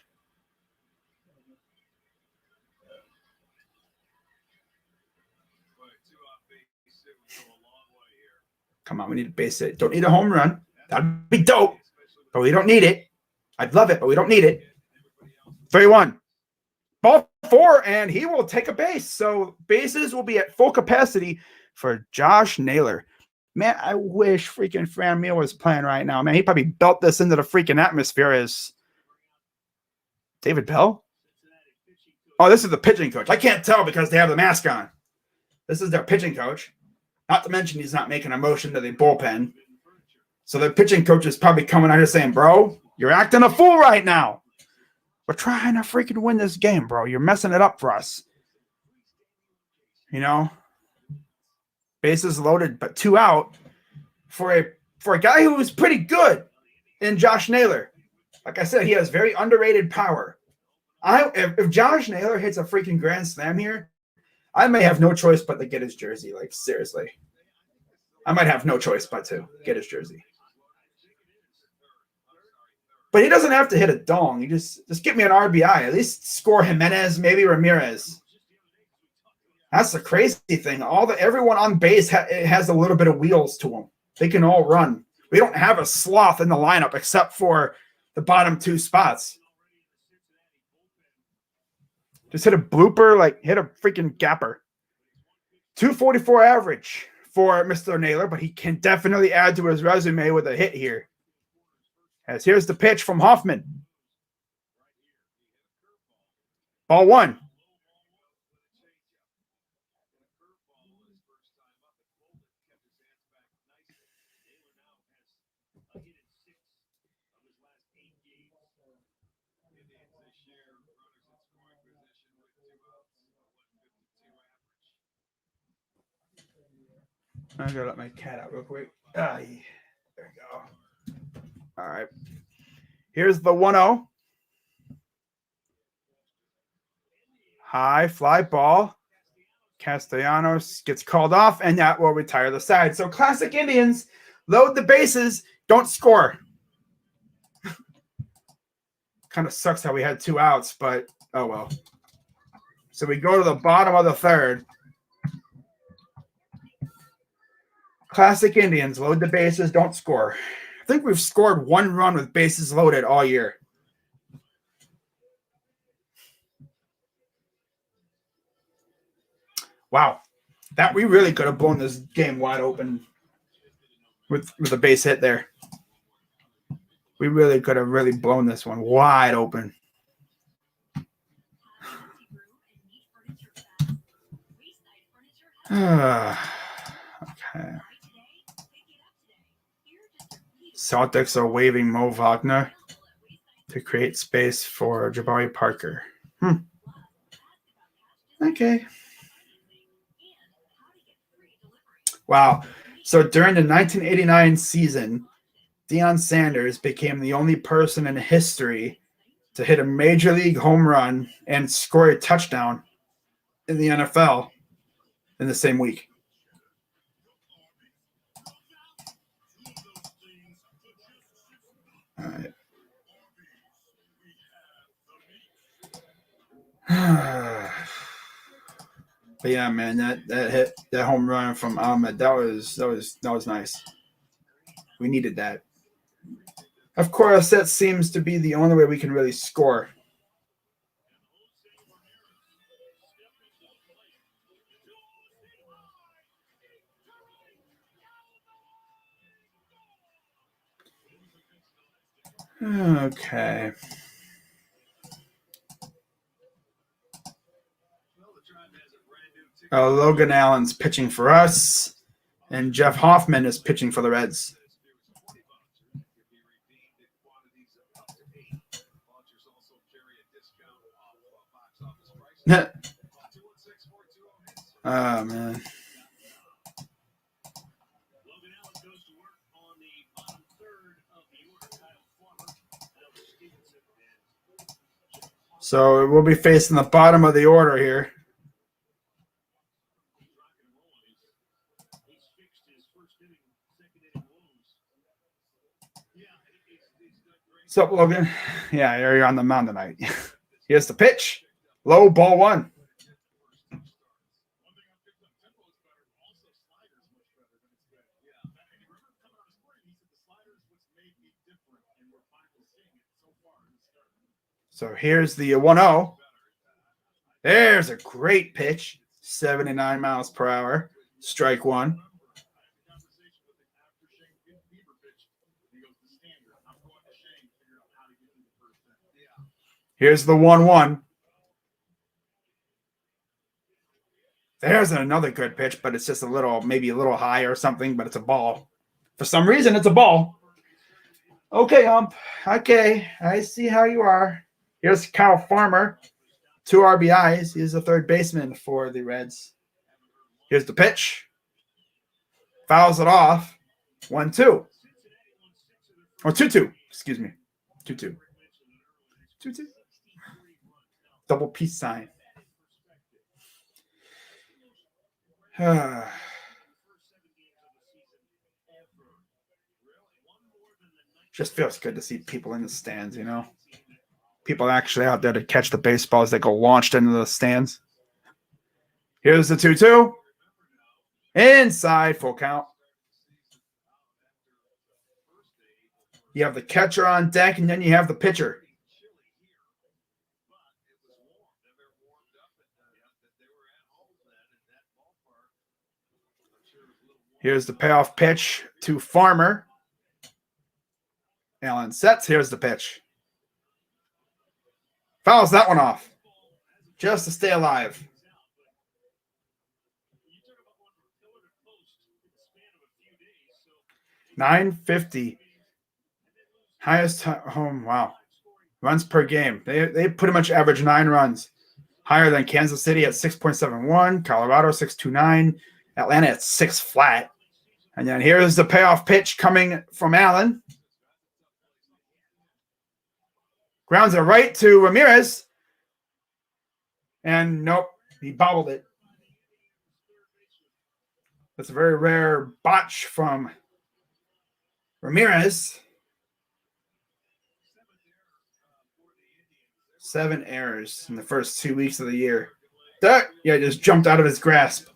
Come on, we need a base hit. Don't need a home run. That'd be dope, but we don't need it. I'd love it, but we don't need it. 3-1. Ball 4, and he will take a base. So bases will be at full capacity for Josh Naylor. Man, I wish freaking Franmil was playing right now. Man, he probably belt this into the freaking atmosphere as David Bell. Oh, this is the pitching coach. I can't tell because they have the mask on. This is their pitching coach. Not to mention he's not making a motion to the bullpen. So the pitching coach is probably coming out here saying, bro, you're acting a fool right now. We're trying to freaking win this game, bro. You're messing it up for us. You know? Bases loaded, but 2 out for a guy who was pretty good in Josh Naylor. Like I said, he has very underrated power. If Josh Naylor hits a freaking grand slam here, I may have no choice but to get his jersey. Like, seriously. I might have no choice but to get his jersey. But he doesn't have to hit a dong. You just get me an RBI. At least score Jimenez, maybe Ramirez. That's the crazy thing. Everyone on base has a little bit of wheels to them. They can all run. We don't have a sloth in the lineup except for the bottom two spots. Just hit a blooper, like hit a freaking gapper. 244 average for Mr. Naylor, but he can definitely add to his resume with a hit here. As here's the pitch from Hoffman. Ball one. I'm gonna let my cat out real quick. There we go. All right. Here's the 1-0. High fly ball. Castellanos gets called off, and that will retire the side. So classic Indians, load the bases, don't score. Kind of sucks how we had 2 outs, but oh well. So we go to the bottom of the third. Classic Indians, load the bases, don't score. I think we've scored 1 run with bases loaded all year. Wow. That we really could have blown this game wide open with a base hit there. We really could have really blown this one wide open. Okay. Celtics are waving Mo Wagner to create space for Jabari Parker. Okay. Wow. So during the 1989 season, Deion Sanders became the only person in history to hit a major league home run and score a touchdown in the NFL in the same week. All right. But yeah, man, that home run from Ahmed, that was nice. We needed that. Of course, that seems to be the only way we can really score. Okay. Logan Allen's pitching for us, and Jeff Hoffman is pitching for the Reds. Oh, man. So we'll be facing the bottom of the order here. What's up, Logan? Yeah, you're on the mound tonight. Here's the pitch. Low, ball one. So here's the 1-0. There's a great pitch. 79 miles per hour. Strike one. Here's the 1-1. There's another good pitch, but it's just maybe a little high or something, but it's a ball. For some reason, it's a ball. Okay, ump. Okay, I see how you are. Here's Kyle Farmer. 2 RBIs. He's the third baseman for the Reds. Here's the pitch. Fouls it off. 1-2. Or 2-2. Excuse me. 2-2. 2-2. Double peace sign. Just feels good to see people in the stands, you know? People actually out there to catch the baseballs that go launched into the stands. Here's the 2-2. Inside, full count. You have the catcher on deck, and then you have the pitcher. Here's the payoff pitch to Farmer. Allen sets. Here's the pitch. Fouls that one off. Just to stay alive. 950. Highest home. Wow. Runs per game. They pretty much average 9 runs. Higher than Kansas City at 6.71. Colorado 6.29. Atlanta at 6 flat. And then here's the payoff pitch coming from Allen. Grounds it right to Ramirez. And nope, he bobbled it. That's a very rare botch from Ramirez. 7 errors in the first 2 weeks of the year. That, yeah, just jumped out of his grasp.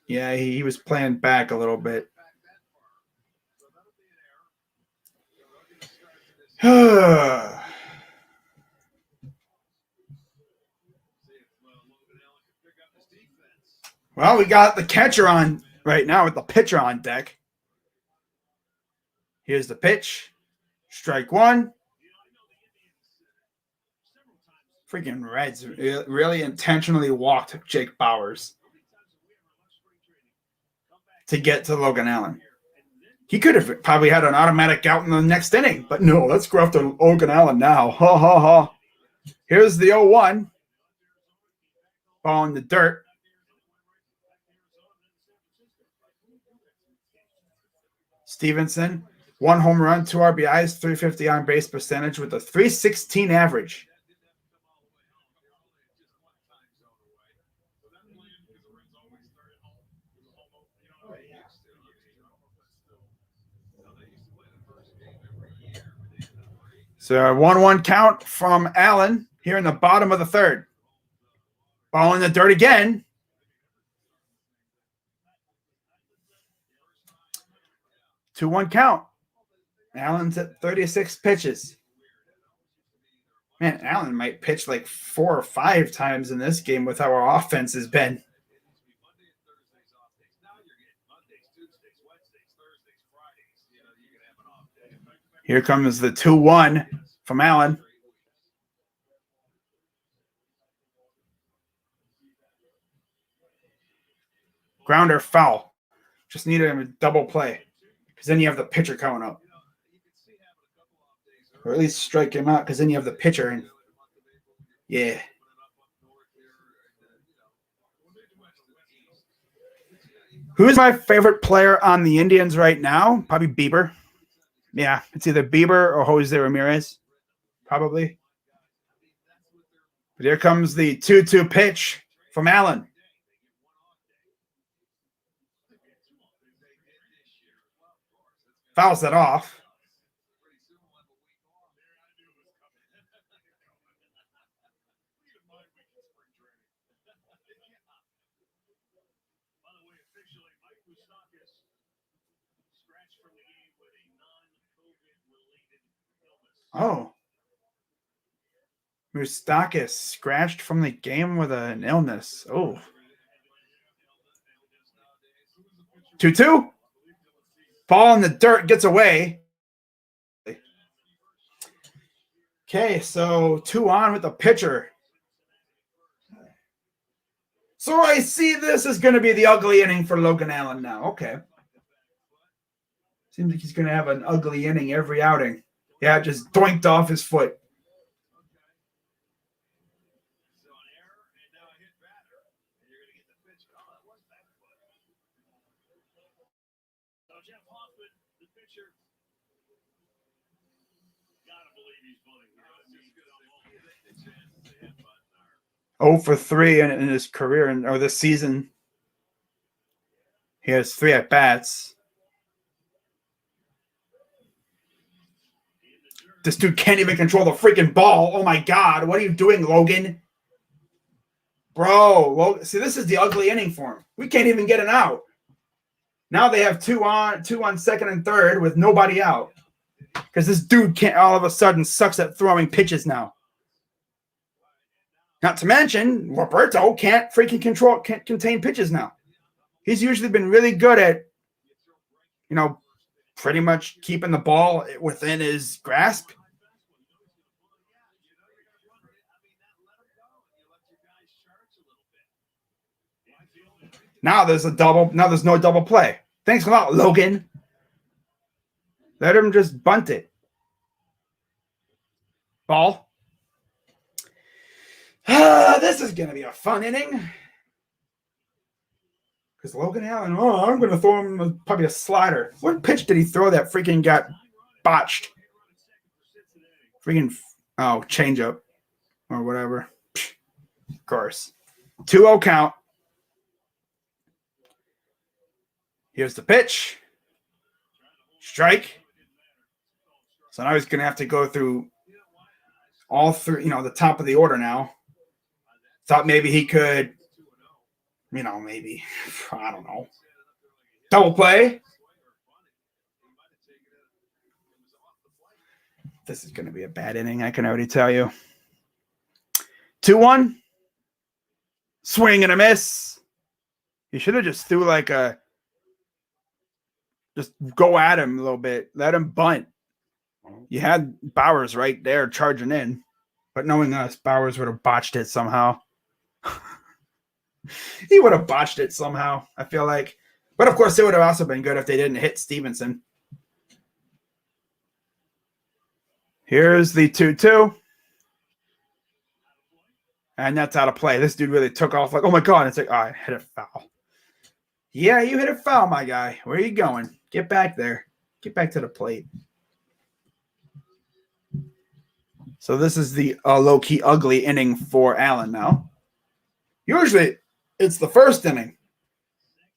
Yeah, he was playing back a little bit. Well, we got the catcher on right now with the pitcher on deck. Here's the pitch. Strike 1. Freaking Reds really intentionally walked Jake Bauers to get to Logan Allen. He could have probably had an automatic out in the next inning, but no, let's go after Logan Allen now. Ha, ha, ha. Here's the 0-1. Ball in the dirt. Stevenson, 1 home run, 2 RBIs, 350 on base percentage with a 316 average. So a 1-1 count from Allen here in the bottom of the third. Ball in the dirt again. Two 1 count. Allen's at 36 pitches. Man, Allen might pitch like 4 or 5 times in this game with how our offense has been. Here comes the 2-1 from Allen. Grounder foul. Just need a double play because then you have the pitcher coming up. Or at least strike him out because then you have the pitcher. And yeah. Who's my favorite player on the Indians right now? Probably Bieber. Yeah, it's either Bieber or Jose Ramirez. Probably. But here comes the 2-2 pitch from Allen. Fouls that off. Oh. Moustakis scratched from the game with an illness. Oh. 2-2. Ball in the dirt, gets away. Okay, so 2 on with the pitcher. So I see this is going to be the ugly inning for Logan Allen now. Okay. Seems like he's going to have an ugly inning every outing. Yeah, just doinked off his foot. Oh for 3 in his career or this season. He has 3 at bats. This dude can't even control the freaking ball. Oh my God. What are you doing, Logan? Bro, well, see, this is the ugly inning for him. We can't even get an out. Now they have two on second and third with nobody out. Because this dude can't all of a sudden sucks at throwing pitches now. Not to mention, Roberto can't contain pitches now. He's usually been really good at, pretty much keeping the ball within his grasp. Now there's no double play. Thanks a lot, Logan. Let him just bunt it. Ball. This is going to be a fun inning. Because Logan Allen, I'm going to throw him probably a slider. What pitch did he throw that freaking got botched? Freaking, changeup or whatever. Of course. 2-0 count. Here's the pitch. Strike. So now he's going to have to go through all three, the top of the order now. Thought maybe he could, maybe, I don't know. Double play. This is going to be a bad inning, I can already tell you. 2-1. Swing and a miss. He should have just threw just go at him a little bit. Let him bunt. You had Bowers right there charging in. But knowing us, Bowers would have botched it somehow. He would have botched it somehow, I feel like. But, of course, it would have also been good if they didn't hit Stevenson. Here's the 2-2. And that's out of play. This dude really took off like, oh, my God. It's like, I hit it foul. Yeah, you hit it foul, my guy. Where are you going? Get back there. Get back to the plate. So this is the low-key ugly inning for Allen now. Usually it's the first inning.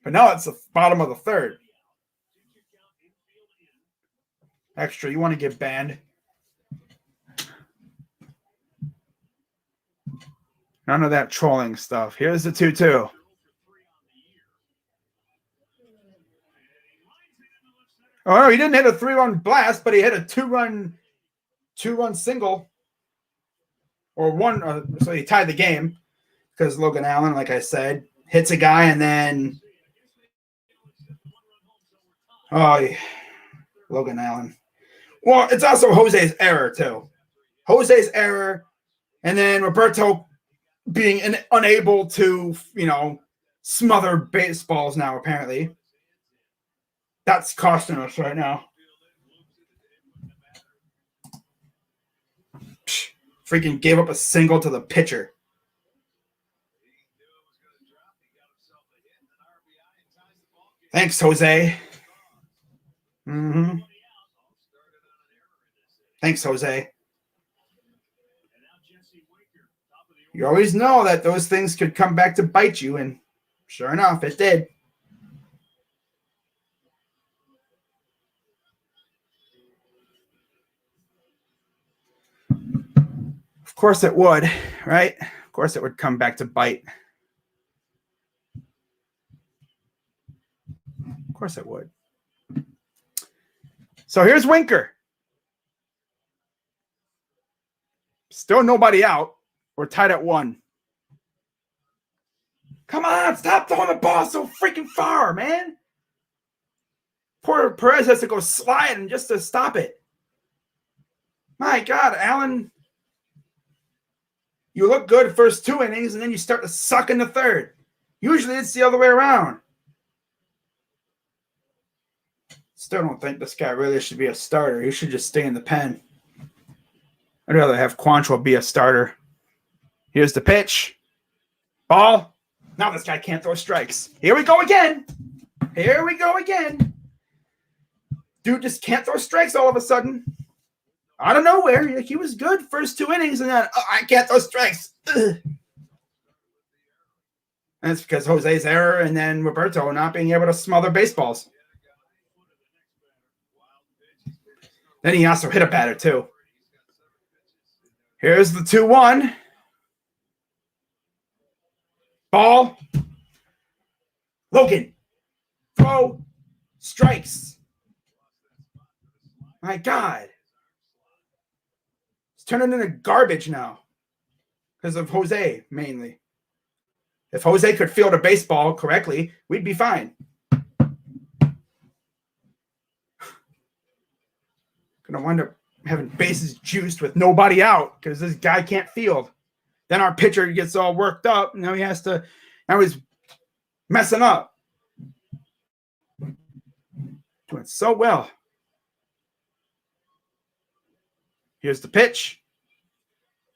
But now it's the bottom of the third. Extra, you want to get banned. None of that trolling stuff. Here's the 2-2. Oh, no, he didn't hit a 3-run blast, but he hit a two-run single. Or one, so he tied the game. Because Logan Allen, like I said, hits a guy and then... Oh, yeah. Logan Allen. Well, it's also Jose's error, too. Jose's error, and then Roberto being unable to, smother baseballs now, apparently. That's costing us right now. Freaking gave up a single to the pitcher. Thanks, Jose. Thanks, Jose. You always know that those things could come back to bite you, and sure enough, it did. Of course it would, right? Of course it would come back to bite. Of course it would. So here's Winker. Still nobody out. We're tied at 1. Come on, stop throwing the ball so freaking far, man. Poor Perez has to go sliding just to stop it. My God, Allen. You look good first 2 innings, and then you start to suck in the third. Usually it's the other way around. Still don't think this guy really should be a starter. He should just stay in the pen. I'd rather have Quantrill be a starter. Here's the pitch. Ball. Now this guy can't throw strikes. Here we go again. Here we go again. Dude just can't throw strikes all of a sudden. Out of nowhere. He was good first 2 innings, and then, I can't throw strikes. Ugh. And it's because Jose's error and then Roberto not being able to smother baseballs. Then he also hit a batter, too. Here's the 2-1. Ball. Logan. Throw. Strikes. My God. It's turning into garbage now. Because of Jose, mainly. If Jose could field a baseball correctly, we'd be fine. Gonna wind up having bases juiced with nobody out because this guy can't field. Then our pitcher gets all worked up. Now he's messing up. Doing so well. Here's the pitch.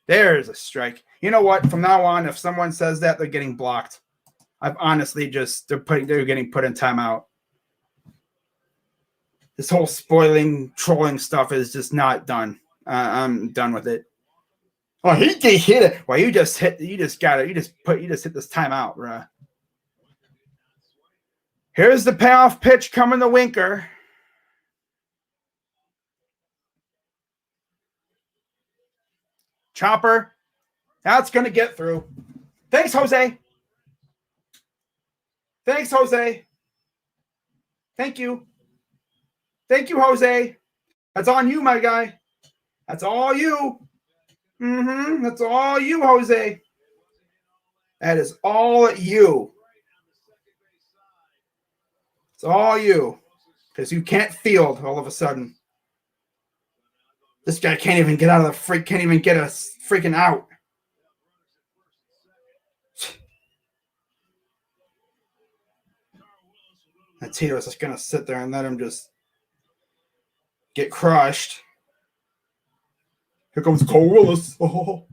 There's a strike. You know what? From now on, if someone says that, they're getting blocked. I've honestly they're getting put in timeout. This whole trolling stuff is just not done. I'm done with it. Oh, he hit it. Well, you just hit this timeout, bruh. Here's the payoff pitch coming the winker. Chopper. That's going to get through. Thanks, Jose. Thanks, Jose. Thank you. Thank you, Jose. That's on you, my guy. That's all you. That's all you, Jose. That is all you. It's all you. Because you can't field all of a sudden. This guy can't even get out of can't even get a freaking out. And Tito's just going to sit there and let him just get crushed. Here comes Cole Willis. Oh.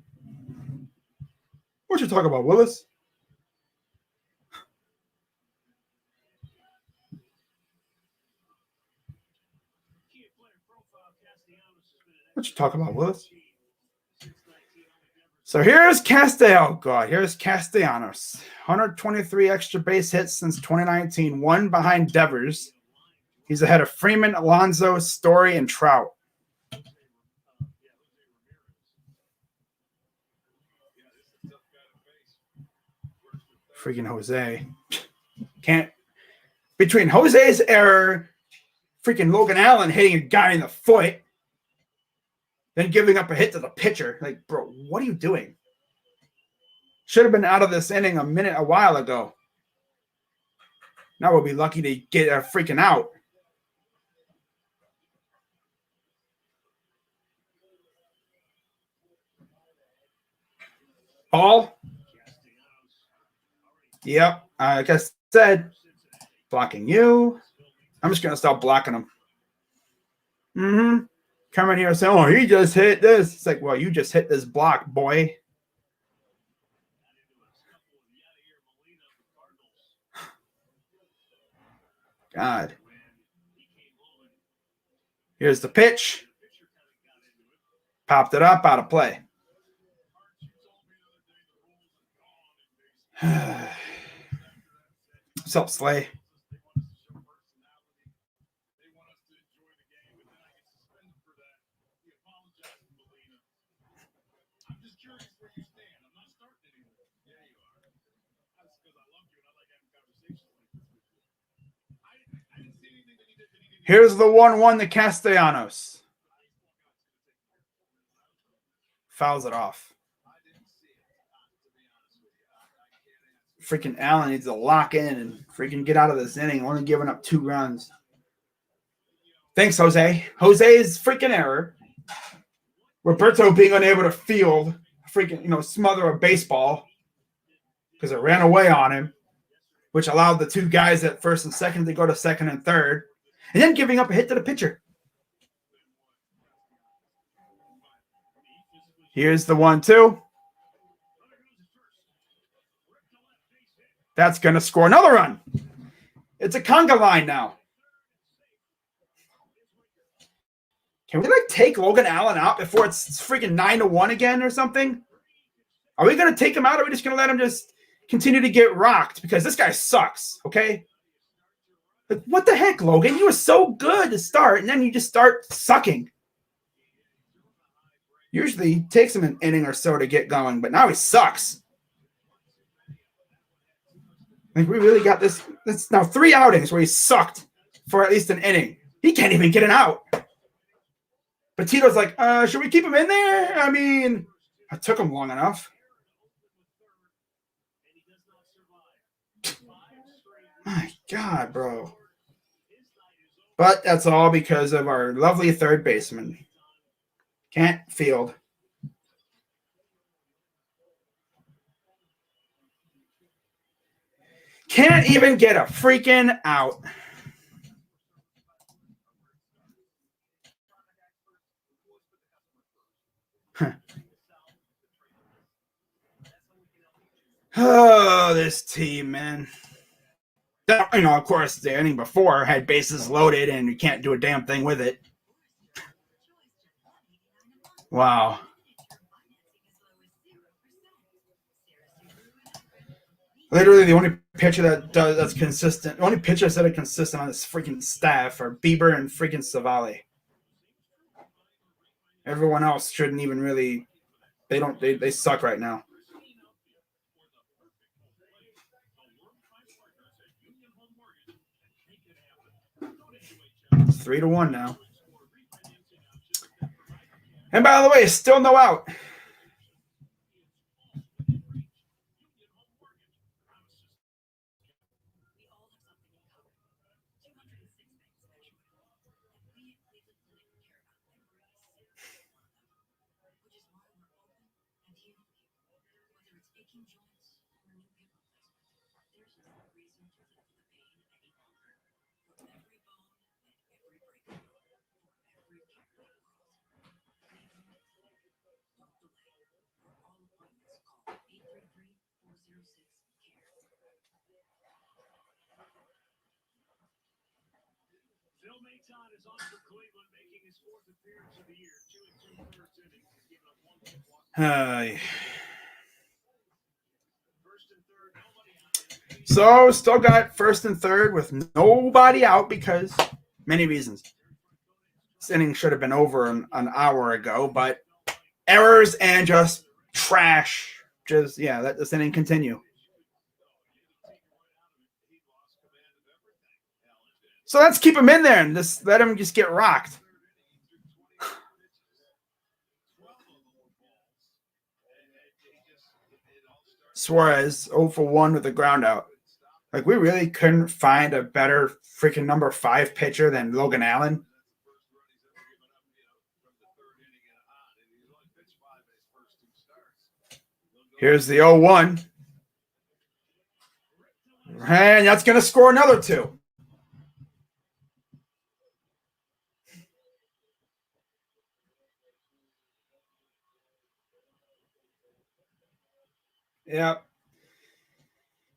What you talking about, Willis? What you talking about, Willis? So here's Here's Castellanos. 123 extra base hits since 2019. One behind Devers. He's ahead of Freeman, Alonso, Story, and Trout. Freaking Jose. Can't. Between Jose's error, freaking Logan Allen hitting a guy in the foot, then giving up a hit to the pitcher. Like, bro, what are you doing? Should have been out of this inning a while ago. Now we'll be lucky to get a freaking out. Ball. Yep. Like I said, blocking you. I'm just going to stop blocking him. Coming here saying, oh, he just hit this. It's like, well, you just hit this block, boy. God. Here's the pitch. Popped it up, out of play. What's up, Slay? Here's the 1-1 to Castellanos. Fouls it off. Freaking Allen needs to lock in and freaking get out of this inning, only giving up 2 runs. Thanks, Jose. Jose's freaking error. Roberto being unable to field, freaking, smother a baseball because it ran away on him, which allowed the 2 guys at first and second to go to second and third, and then giving up a hit to the pitcher. Here's the 1-2. That's going to score another run. It's a conga line now. Can we take Logan Allen out before it's freaking 9-1 again or something? Are we going to take him out, or are we just going to let him just continue to get rocked? Because this guy sucks, okay? Like, what the heck, Logan? You were so good to start, and then you just start sucking. Usually it takes him an inning or so to get going, but now he sucks. Like, we really got this. That's now 3 outings where he sucked for at least an inning. He can't even get an out. But Tito's like, should we keep him in there? I mean, I took him long enough. My God, bro. But that's all because of our lovely third baseman. Can't field. Can't even get a freaking out. Oh, this team, man. You know, of course, the inning before had bases loaded and you can't do a damn thing with it. Wow. Literally, the only pitcher that's consistent, the only pitchers that are consistent on this freaking staff are Bieber and freaking Savali. Everyone else shouldn't even really. They suck right now. It's 3-1 now. And by the way, still no out. Phil Maton is on for Cleveland, making his 4th appearance of the year. 2 2/3 innings. He's given up 1 hit, First and third, nobody out. So still got first and third with nobody out because many reasons. This inning should have been over an hour ago, but errors and just trash. Just let this inning continue. So let's keep him in there and just let him just get rocked. Suarez 0 for 1 with a ground out. Like, we really couldn't find a better freaking number 5 pitcher than Logan Allen. Here's the 0-1. And that's going to score another 2. Yep.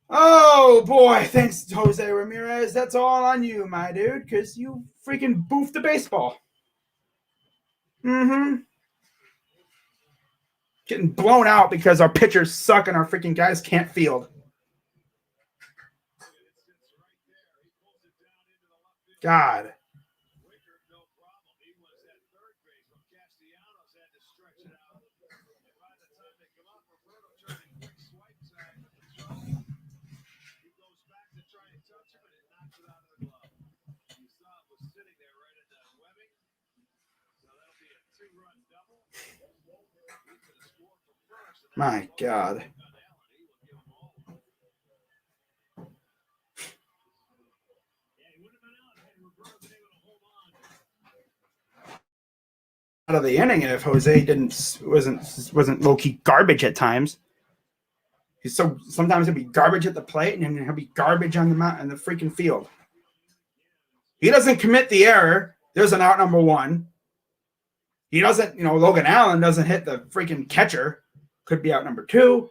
Oh, boy. Thanks, Jose Ramirez. That's all on you, my dude, because you freaking boofed the baseball. Mm-hmm. Getting blown out because our pitchers suck and our freaking guys can't field. God. My God. Out of the inning if Jose wasn't low-key garbage at times. Sometimes he'll be garbage at the plate and then he'll be garbage on the mound in the freaking field. He doesn't commit the error. There's an out number 1. He doesn't, Logan Allen doesn't hit the freaking catcher. Could be out number 2.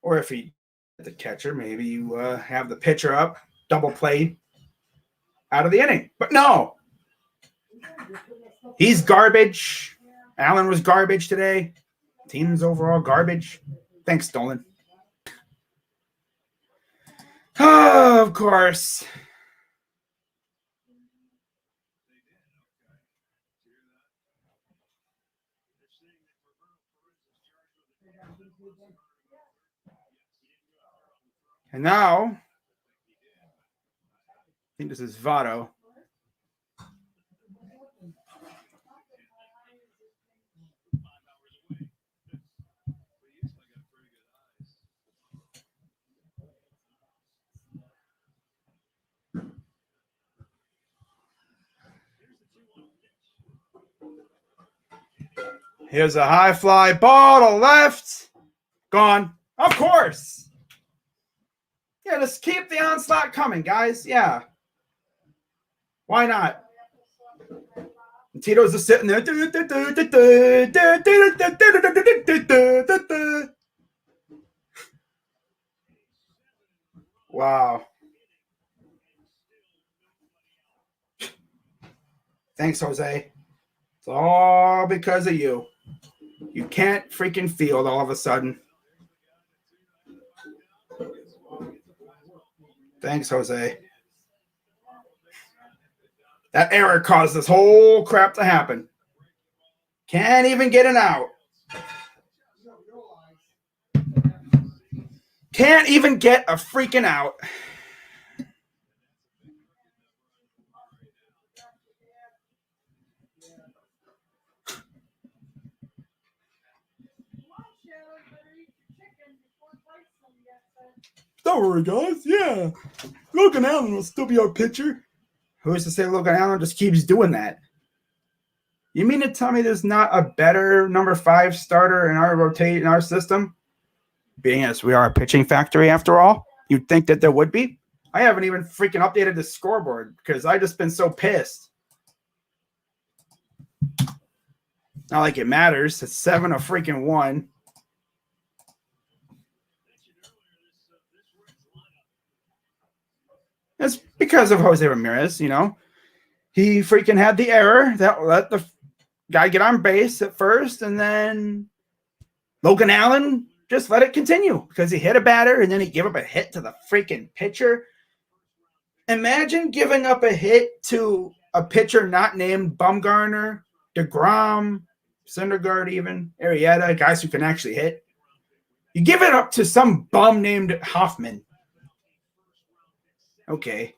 Or if he hit the catcher, maybe you have the pitcher up, double play out of the inning. But no. He's garbage. Allen was garbage today. Team's overall garbage. Thanks, Dolan. Oh, of course. And now think this is Votto. Here's a high fly ball to left. Gone. Of course. Yeah, just keep the onslaught coming, guys. Yeah. Why not? And Tito's just sitting there. Wow. Thanks, Jose. It's all because of you. You can't freaking field all of a sudden. Thanks, Jose. That error caused this whole crap to happen. Can't even get it out. Can't even get a freaking out. Don't worry, guys. Yeah. Logan Allen will still be our pitcher. Who's to say Logan Allen just keeps doing that? You mean to tell me there's not a better number 5 starter in our system? Being as we are a pitching factory after all, you'd think that there would be. I haven't even freaking updated the scoreboard because I've just been so pissed. Not like it matters. It's 7-1. It's because of Jose Ramirez, you know. He freaking had the error that let the guy get on base at first, and then Logan Allen just let it continue because he hit a batter and then he gave up a hit to the freaking pitcher. Imagine giving up a hit to a pitcher not named Bumgarner, DeGrom, Syndergaard, even Arrieta, guys who can actually hit. You give it up to some bum named Hoffman. Okay.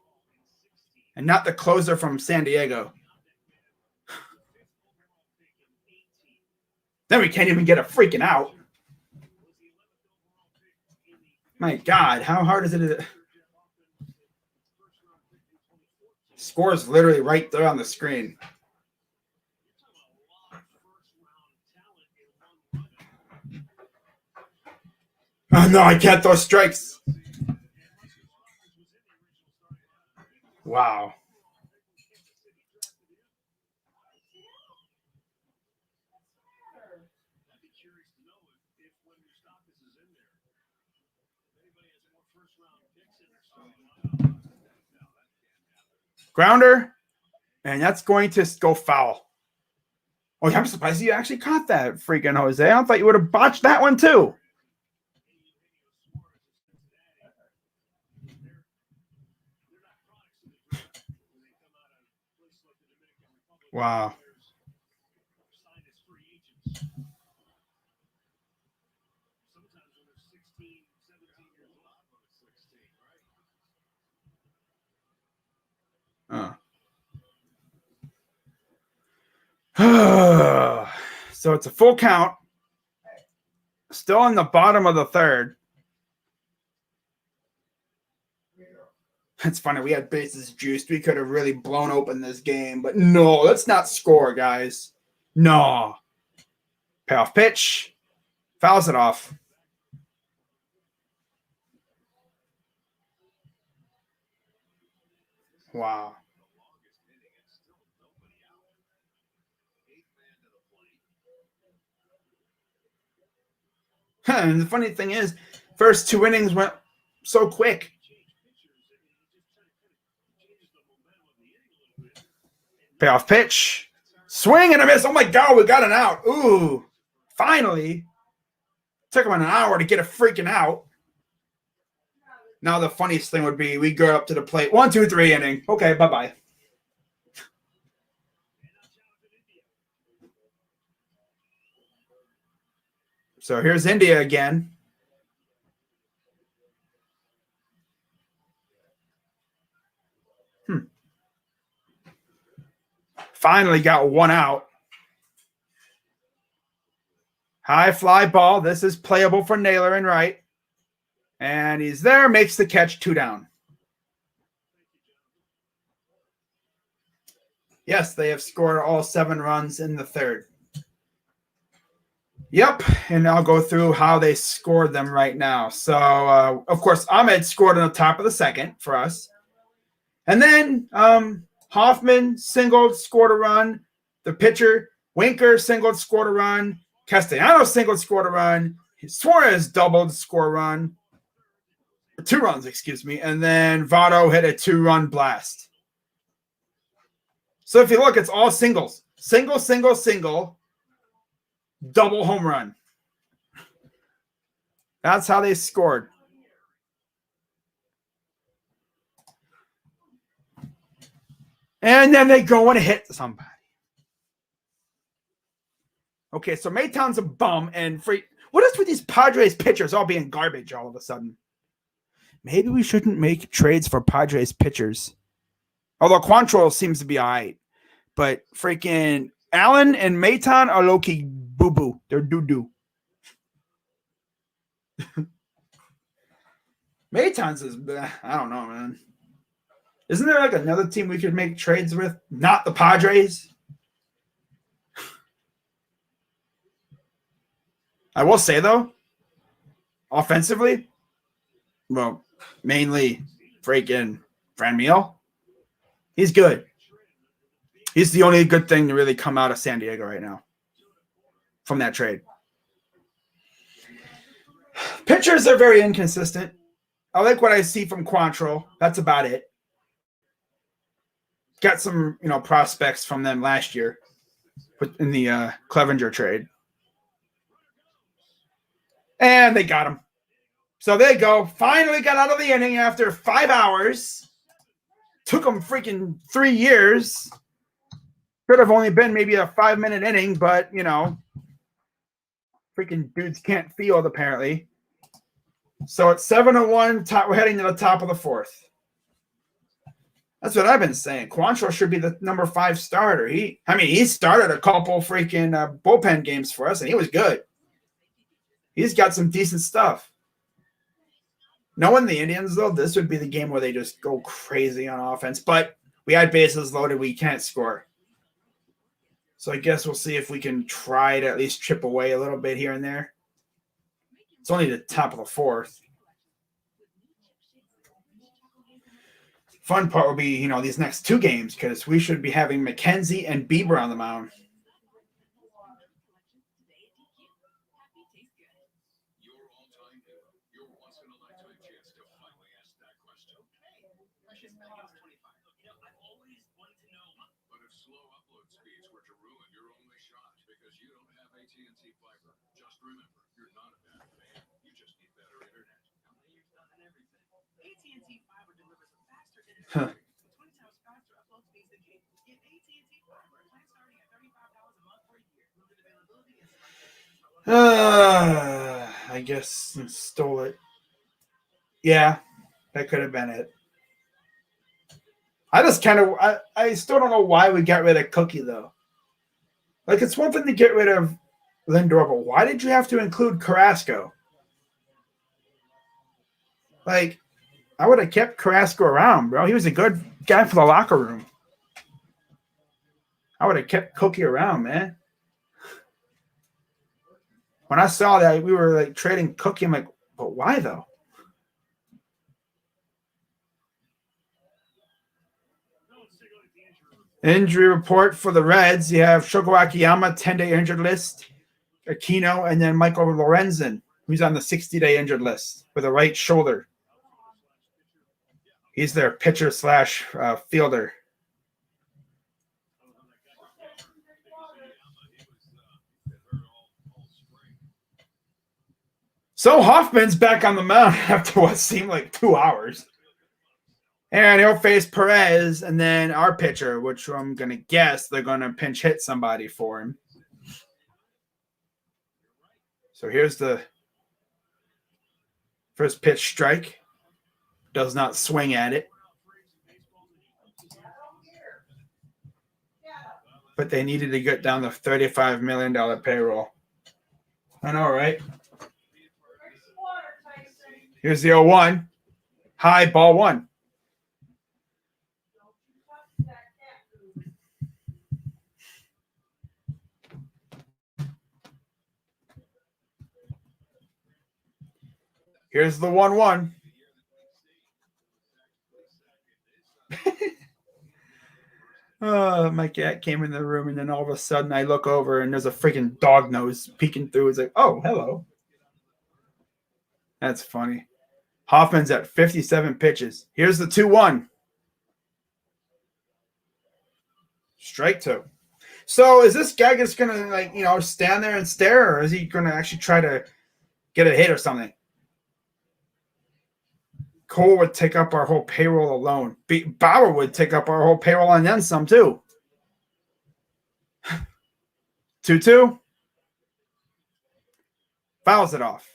And not the closer from San Diego. Then we can't even get a freaking out. My God, how hard is it? Score's literally right there on the screen. Oh, no, I can't throw strikes. Wow. Grounder, and that's going to go foul. Oh, I'm surprised you actually caught that, freaking Jose. I thought you would have botched that one too. Wow. So it's a full count. Still in the bottom of the third. It's funny. We had bases juiced. We could have really blown open this game. But no, let's not score, guys. No. Payoff pitch. Fouls it off. Wow. And the funny thing is, first 2 innings went so quick. Payoff pitch. Swing and a miss. Oh, my God, we got an out. Ooh. Finally. Took him an hour to get a freaking out. Now the funniest thing would be we go up to the plate. 1, 2, 3 inning. Okay, bye-bye. So here's India again. finally got one out. High fly ball. This is playable for Naylor and right. And he's there, makes the catch, 2 down. Yes, they have scored all 7 runs in the third. Yep, and I'll go through how they scored them right now. So, of course, Ahmed scored on the top of the second for us. And then Hoffman singled, scored a run. The pitcher, Winker, singled, scored a run. Castellanos singled, scored a run. Suarez doubled, scored a run. 2 runs, excuse me. And then Votto hit a 2-run blast. So if you look, it's all singles. Single, single, single. Double home run. That's how they scored. And then they go and hit somebody. Okay, so Maytown's a bum and free. What is with these Padres pitchers all being garbage all of a sudden? Maybe we shouldn't make trades for Padres pitchers. Although Quantrill seems to be all right. But freaking Allen and Maytown are low-key boo-boo. They're doo-doo. Maytown's is, I don't know, man. Isn't there like another team we could make trades with? Not the Padres? I will say, though, offensively, well, mainly freaking Franmil. He's good. He's the only good thing to really come out of San Diego right now from that trade. Pitchers are very inconsistent. I like what I see from Quantrill. That's about it. Got some, prospects from them last year in the Clevenger trade. And they got him. So there you go. Finally got out of the inning after 5 hours. Took them freaking 3 years. Could have only been maybe a 5-minute inning, but, freaking dudes can't field apparently. So it's 7-1. We're heading to the top of the 4th. That's what I've been saying. Quantrill should be the number 5 starter. He started a couple freaking bullpen games for us, and he was good. He's got some decent stuff. Knowing the Indians, though, this would be the game where they just go crazy on offense. But we had bases loaded. We can't score. So I guess we'll see if we can try to at least chip away a little bit here and there. It's only the top of the 4th. Fun part will be, these next 2 games because we should be having McKenzie and Bieber on the mound. Huh. I guess I stole it. Yeah, that could have been it. I just I still don't know why we got rid of Cookie, though. Like, it's one thing to get rid of Lindor, but why did you have to include Carrasco? Like, I would have kept Carrasco around, bro. He was a good guy for the locker room. I would have kept Cookie around, man. When I saw that we were like trading Cookie, I'm like, but why though? Injury report for the Reds. You have Shogo Akiyama, 10-day injured list. Aquino, and then Michael Lorenzen, who's on the 60-day injured list with a right shoulder. He's their pitcher / fielder. So Hoffman's back on the mound after what seemed like 2 hours. And he'll face Perez and then our pitcher, which I'm going to guess they're going to pinch hit somebody for him. So here's the first pitch strike. Does not swing at it. But they needed to get down the $35 million payroll. I know, right? Here's the 0-1. High, ball one. Here's the 1-1. My cat came in the room, and then all of a sudden I look over, and there's a freaking dog nose peeking through. It's like, oh, hello. That's funny. Hoffman's at 57 pitches. Here's the 2-1. Strike two. So is this guy just going to, stand there and stare, or is he going to actually try to get a hit or something? Cole would take up our whole payroll alone. Bauer would take up our whole payroll and then some, too. 2-2. Fouls it off.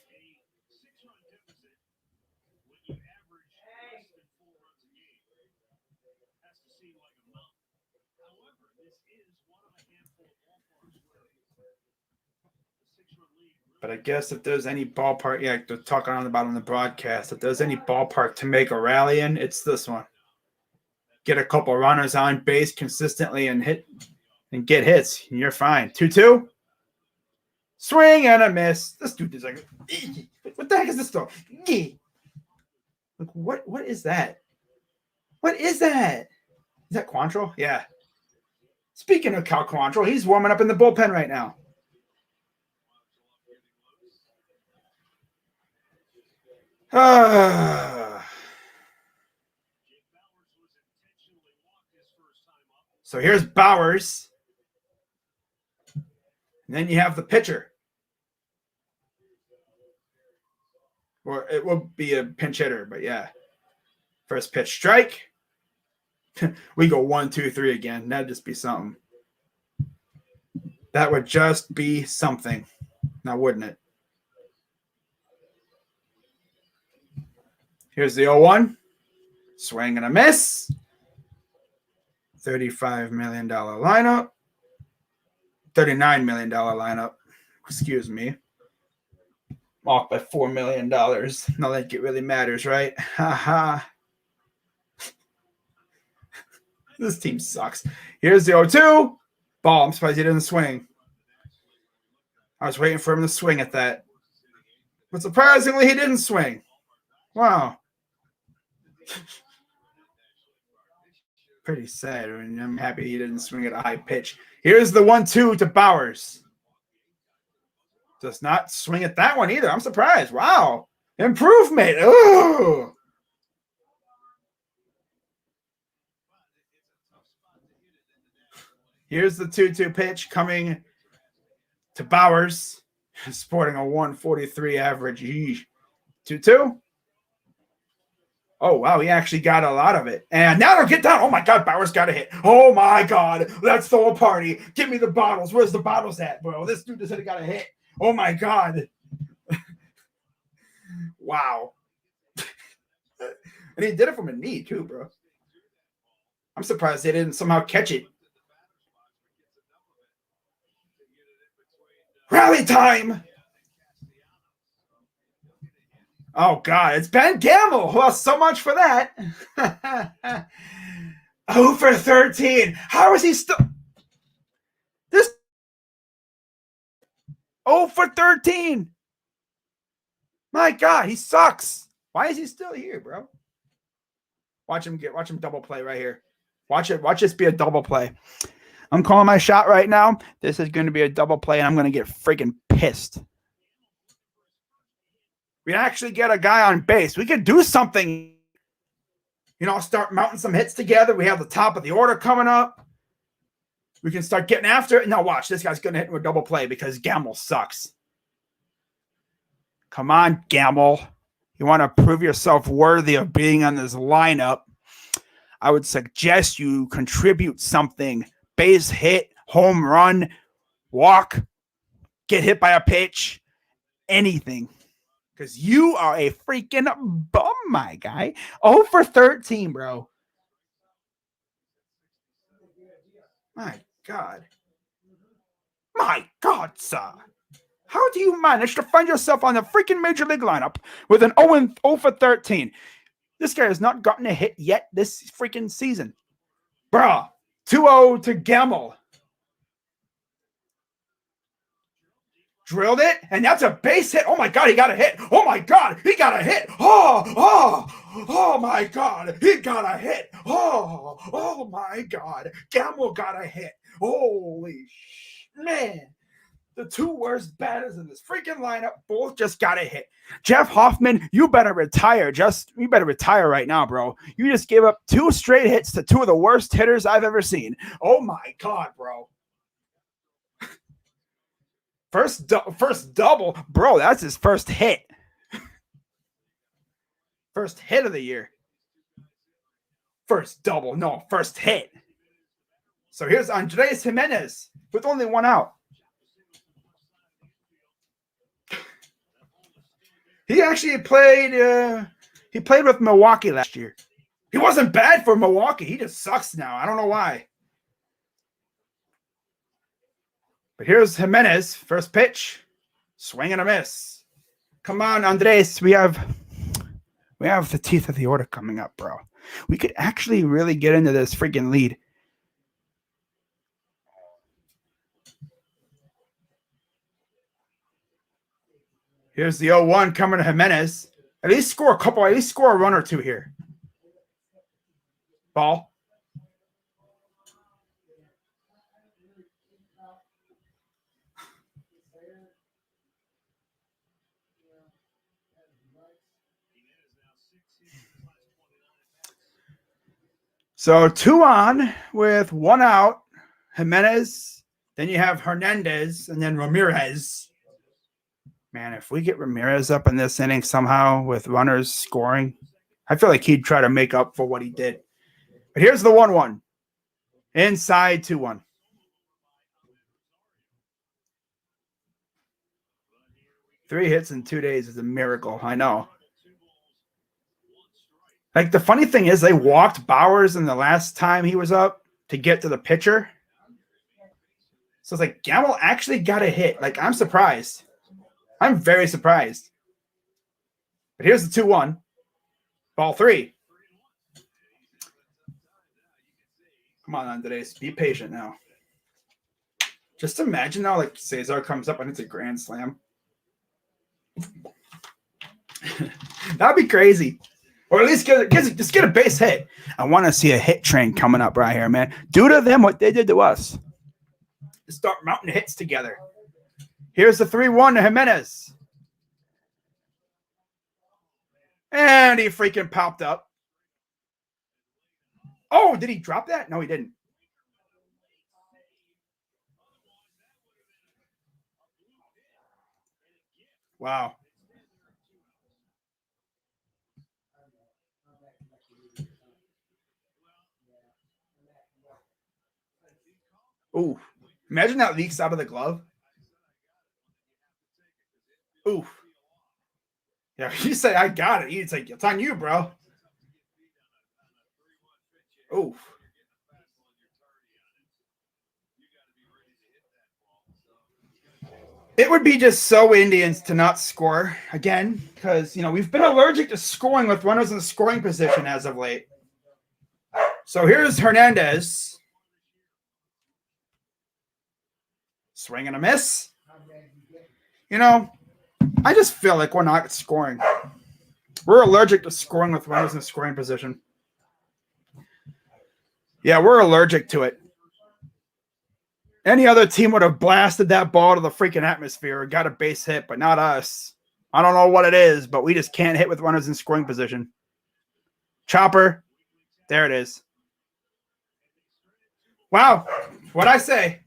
But I guess if there's any ballpark, they're talking about on the broadcast, if there's any ballpark to make a rally in, it's this one. Get a couple runners on base consistently and get hits, and you're fine. 2-2. Swing and a miss. This dude is like, what the heck is this stuff? Like, what is that? What is that? Is that Quantrill? Yeah. Speaking of Cal Quantrill, he's warming up in the bullpen right now. So here's Bowers. And then you have the pitcher. Or it will be a pinch hitter, but yeah. First pitch strike. We go 1-2-3 again. That'd just be something. That would just be something. Now, wouldn't it? Here's the 0-1. Swing and a miss. $35 million lineup. $39 million lineup. Excuse me. Off by $4 million. Not like it really matters, right? Ha. This team sucks. Here's the 0-2. Ball. I'm surprised he didn't swing. I was waiting for him to swing at that. But surprisingly, he didn't swing. Wow. Pretty sad. I mean, I'm happy he didn't swing at a high pitch. Here's the 1-2 to Bowers. Does not swing at that one either. I'm surprised. Wow. Improvement. Ooh. Here's the 2-2 pitch coming to Bowers, sporting a 143 average. 2-2. Oh, wow, he actually got a lot of it. And now they'll get down. Oh, my God, Bowers got a hit. Oh, my God, let's throw a party. Give me the bottles. Where's the bottles at, bro? This dude just got a hit. Oh, my God. Wow. And he did it from a knee, too, bro. I'm surprised they didn't somehow catch it. Rally time. Oh, God, it's Ben Gamble. Well, so much for that. 0 for 13. How is he still? This 0 for 13. My God, he sucks. Why is he still here, bro? Watch him double play right here. Watch this be a double play. I'm calling my shot right now. This is going to be a double play, and I'm going to get freaking pissed. We actually get a guy on base. We could do something, start mounting some hits together. We have the top of the order coming up. We can start getting after it. Now watch, this guy's going to hit with a double play because Gamble sucks. Come on, Gamble. You want to prove yourself worthy of being on this lineup. I would suggest you contribute something. Base hit, home run, walk, get hit by a pitch, anything. Because you are a freaking bum, my guy. 0 for 13, bro. My God. My God, sir. How do you manage to find yourself on the freaking Major League lineup with an 0 for 13? This guy has not gotten a hit yet this freaking season. Bruh. 2-0 to Gamble. Drilled it, and that's a base hit. Oh my God, he got a hit. Oh my God, he got a hit. Oh my God, he got a hit. Oh my God, Gamble got a hit. Holy man. The two worst batters in this freaking lineup both just got a hit. Jeff Hoffman, you better retire. You better retire right now, bro. You just gave up 2 straight hits to 2 of the worst hitters I've ever seen. Oh my God, bro. First double, bro. That's his first hit. First hit of the year. First double, no, first hit. So here's Andres Jimenez with only 1 out. He actually played. He played with Milwaukee last year. He wasn't bad for Milwaukee. He just sucks now. I don't know why. But here's Jimenez, first pitch, swing and a miss. Come on, Andres. We have the teeth of the order coming up, bro. We could actually really get into this freaking lead. Here's the 0-1 coming to Jimenez. At least score a run or 2 here. Ball. So 2 on with 1 out. Jimenez. Then you have Hernandez and then Ramirez. Man, if we get Ramirez up in this inning somehow with runners scoring, I feel like he'd try to make up for what he did. But here's the 1-1. Inside 2-1. Three hits in 2 days is a miracle. I know. Like, the funny thing is they walked Bowers in the last time he was up to get to the pitcher. So it's like Gamble actually got a hit. Like, I'm surprised. I'm very surprised. But here's the 2-1. Ball 3. Come on, Andres. Be patient now. Just imagine now, like, Cesar comes up and it's a grand slam. That'd be crazy. Or at least just get a base hit. I want to see a hit train coming up right here, man. Do to them what they did to us. Start mounting hits together. Here's the 3-1 to Jimenez. And he freaking popped up. Oh, did he drop that? No, he didn't. Wow. Ooh. Imagine that leaks out of the glove. Ooh. Yeah, you say I got it. It's like, it's on you, bro. Ooh. It would be just so Indians to not score again because, we've been allergic to scoring with runners in the scoring position as of late. So here's Hernandez. Swing and a miss. I just feel like we're not scoring. We're allergic to scoring with runners in the scoring position. Yeah, we're allergic to it. Any other team would have blasted that ball to the freaking atmosphere or got a base hit, but not us. I don't know what it is, but we just can't hit with runners in scoring position. Chopper. There it is. Wow. What'd I say?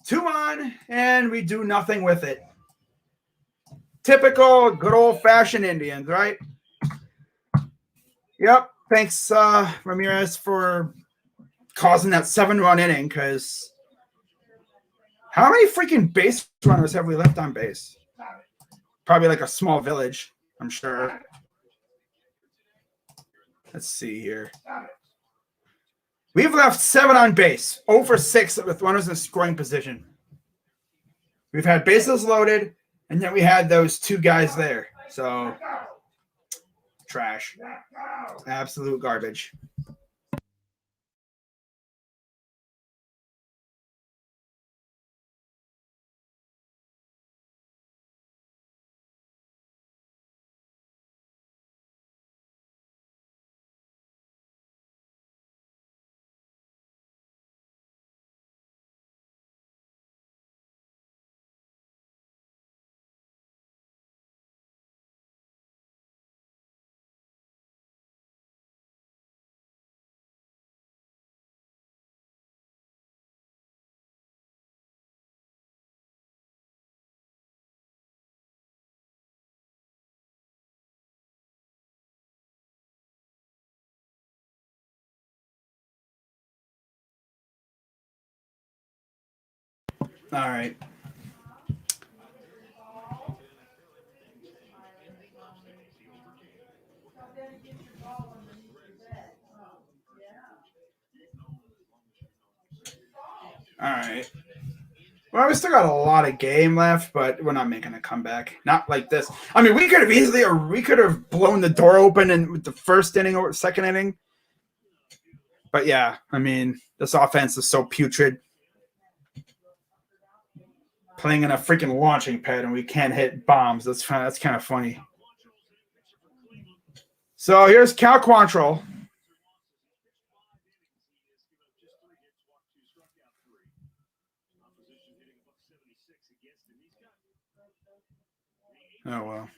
2 on, and we do nothing with it. Typical good old-fashioned Indians, right? Yep. Thanks, Ramirez, for causing that 7-run inning, because how many freaking base runners have we left on base? Probably like a small village, I'm sure. Let's see here. We've left 7 on base, 0 for 6 with runners in scoring position. We've had bases loaded, and then we had those 2 guys there. So, trash. Absolute garbage. All right. All right. Well, we still got a lot of game left, but we're not making a comeback. Not like this. I mean, we could have blown the door open in with the first inning or second inning. But yeah, I mean, this offense is so putrid. Playing in a freaking launching pad and we can't hit bombs. That's kind of funny. So here's Cal Quantrill. Oh, well.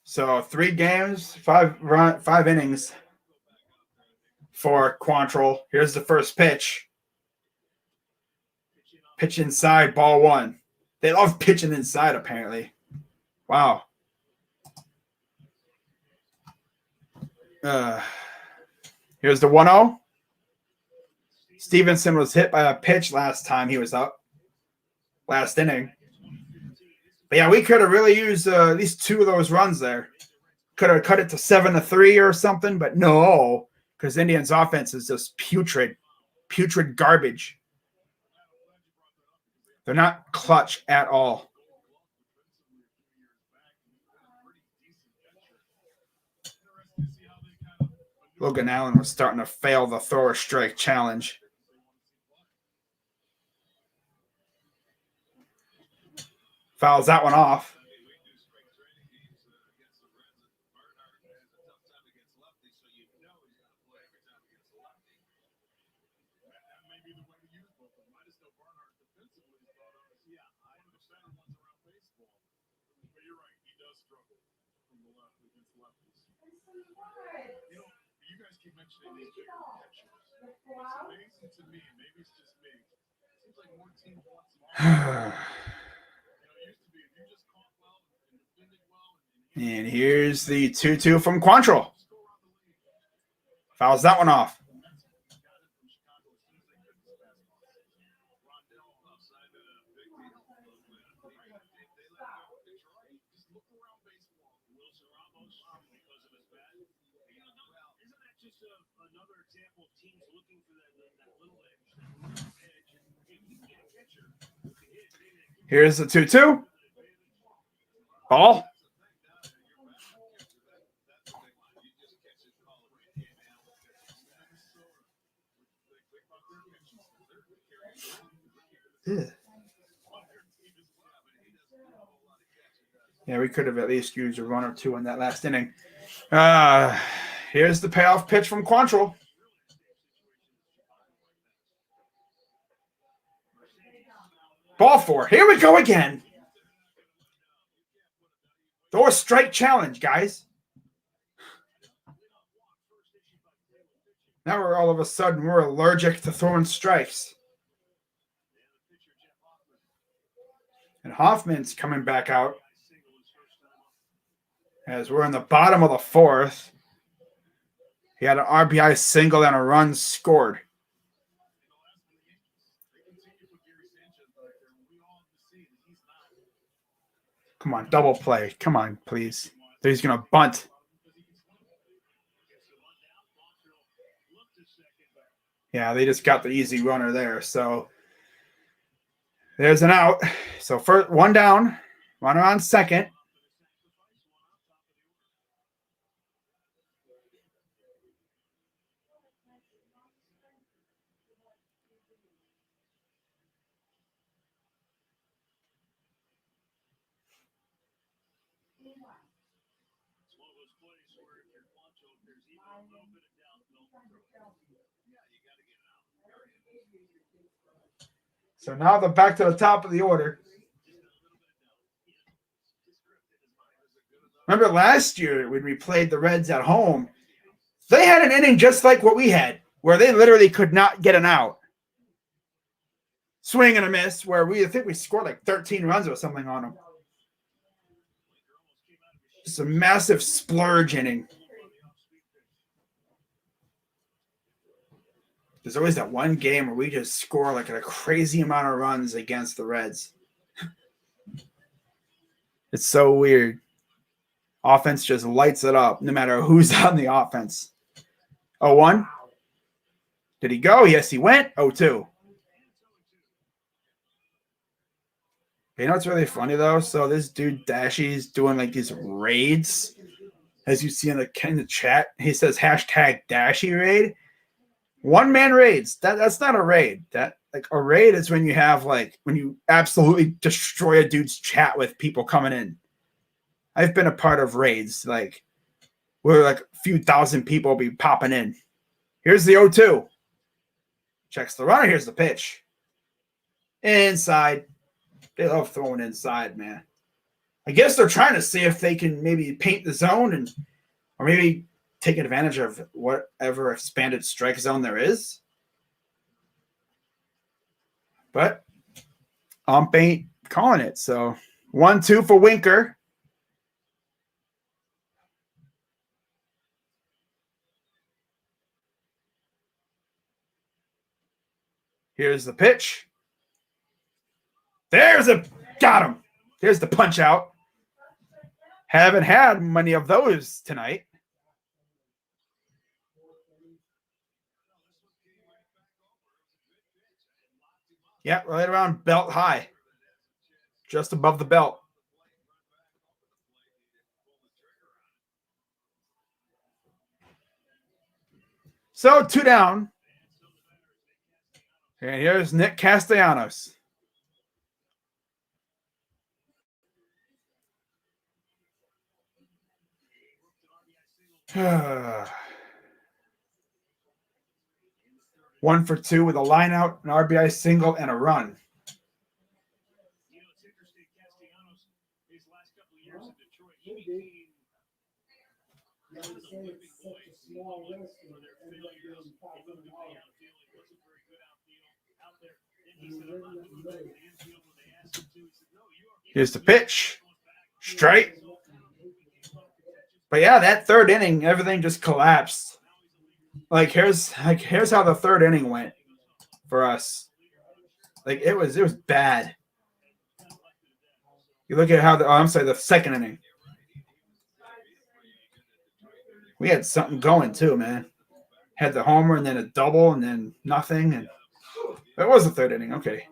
So 3 games, 5 innings for Quantrill. Here's the first pitch. Pitch inside, ball 1. They love pitching inside, apparently. Wow. Here's the 1-0. Stevenson was hit by a pitch last time he was up. Last inning. But yeah, we could have really used at least 2 of those runs there. Could have cut it to 7-3 or something, but no, because Indians' offense is just putrid garbage. They're not clutch at all. Logan Allen was starting to fail the throw or strike challenge. Fouls that one off. And here's the 2-2 from Quantrill. Fouls that one off. Here's the 2-2. Ball. Yeah, we could have at least used a run or 2 in that last inning. Here's the payoff pitch from Quantrill. Ball 4. Here we go again. Throw a strike challenge, guys. Now we're all of a sudden we're allergic to throwing strikes. And Hoffman's coming back out as we're in the bottom of the 4th. He had an RBI single and a run scored. Come on, double play. Come on, please. He's going to bunt. Yeah, they just got the easy runner there. So there's an out. So first, one down, runner on second. So now they're back to the top of the order. Remember last year when we played the Reds at home, they had an inning just like what we had, where they literally could not get an out. Swing and a miss, where I think we scored like 13 runs or something on them. Just a massive splurge inning. There's always that one game where we just score like a crazy amount of runs against the Reds. It's so weird. Offense just lights it up no matter who's on the offense. 0-1. Did he go? Yes, he went. 0-2. You know what's really funny, though? So this dude, Dashy's doing like these raids. As you see in the chat, he says hashtag Dashy raid. One-man raids. That's not a raid. That like a raid is when you have like when you absolutely destroy a dude's chat with people coming in. I've been a part of raids like where like a few thousand people will be popping in. Here's the 0-2. Checks the runner. Here's the pitch. Inside. They love throwing inside, man. I guess they're trying to see if they can maybe paint the zone or maybe take advantage of whatever expanded strike zone there is. But ump ain't calling it. So 1-2 for Winker. Here's the pitch. Got him. There's the punch out. Haven't had many of those tonight. Yeah, right around belt high. Just above the belt. So 2 down. And here's Nick Castellanos. One for 2 with a line out, an RBI single, and a run. You know, it's interesting. Castellanos, his last couple of years in Detroit, he became kind of the living voice for their failures. He moved to the outfield. He wasn't very good out there. Then he said, I'm not moving back to the infield when they asked him to. He said, no, you are. Here's the pitch. Straight. But yeah, that third inning, everything just collapsed. Like here's how the third inning went for us. Like it was bad. You look at how the second inning. We had something going too, man. Had the homer and then a double and then nothing, and it was the third inning. Okay.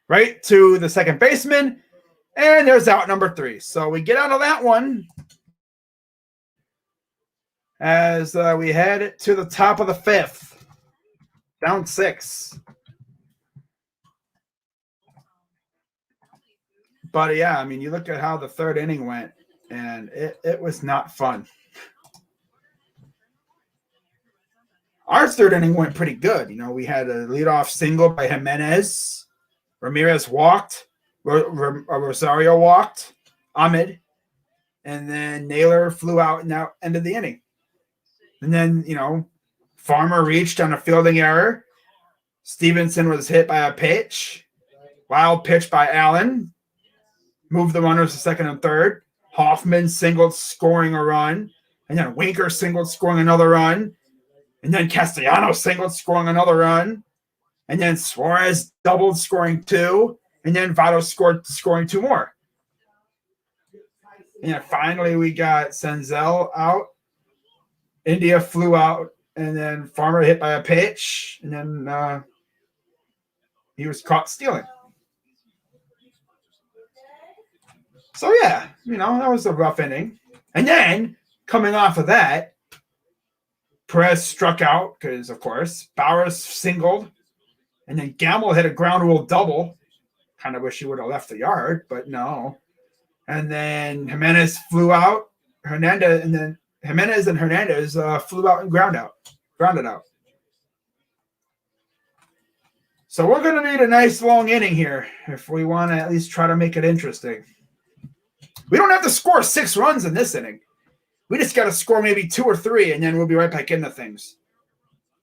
Right to the second baseman, and there's out number 3. So we get out of that one as we head to the top of the 5th. Down 6. But yeah, I mean, you look at how the third inning went, and it was not fun. Our third inning went pretty good. You know, we had a leadoff single by Jimenez. Ramirez walked. Rosario walked. Ahmed. And then Naylor flew out and now ended the inning. And then, you know, Farmer reached on a fielding error. Stevenson was hit by a pitch. Wild pitch by Allen. Moved the runners to second and third. Hoffman singled, scoring a run. And then Winker singled, scoring another run. And then Castellanos singled, scoring another run. And then Suarez doubled, scoring 2. And then Votto scoring 2 more. And then finally we got Senzel out. India flew out. And then Farmer hit by a pitch. And then he was caught stealing. So, yeah, that was a rough inning. And then, coming off of that, Perez struck out because, of course, Bowers singled. And then Gamble hit a ground rule double. Kind of wish he would have left the yard, but no. And then Jimenez flew out. Jimenez and Hernandez flew out and grounded out. So we're going to need a nice long inning here if we want to at least try to make it interesting. We don't have to score 6 runs in this inning. We just got to score maybe 2 or 3, and then we'll be right back into things.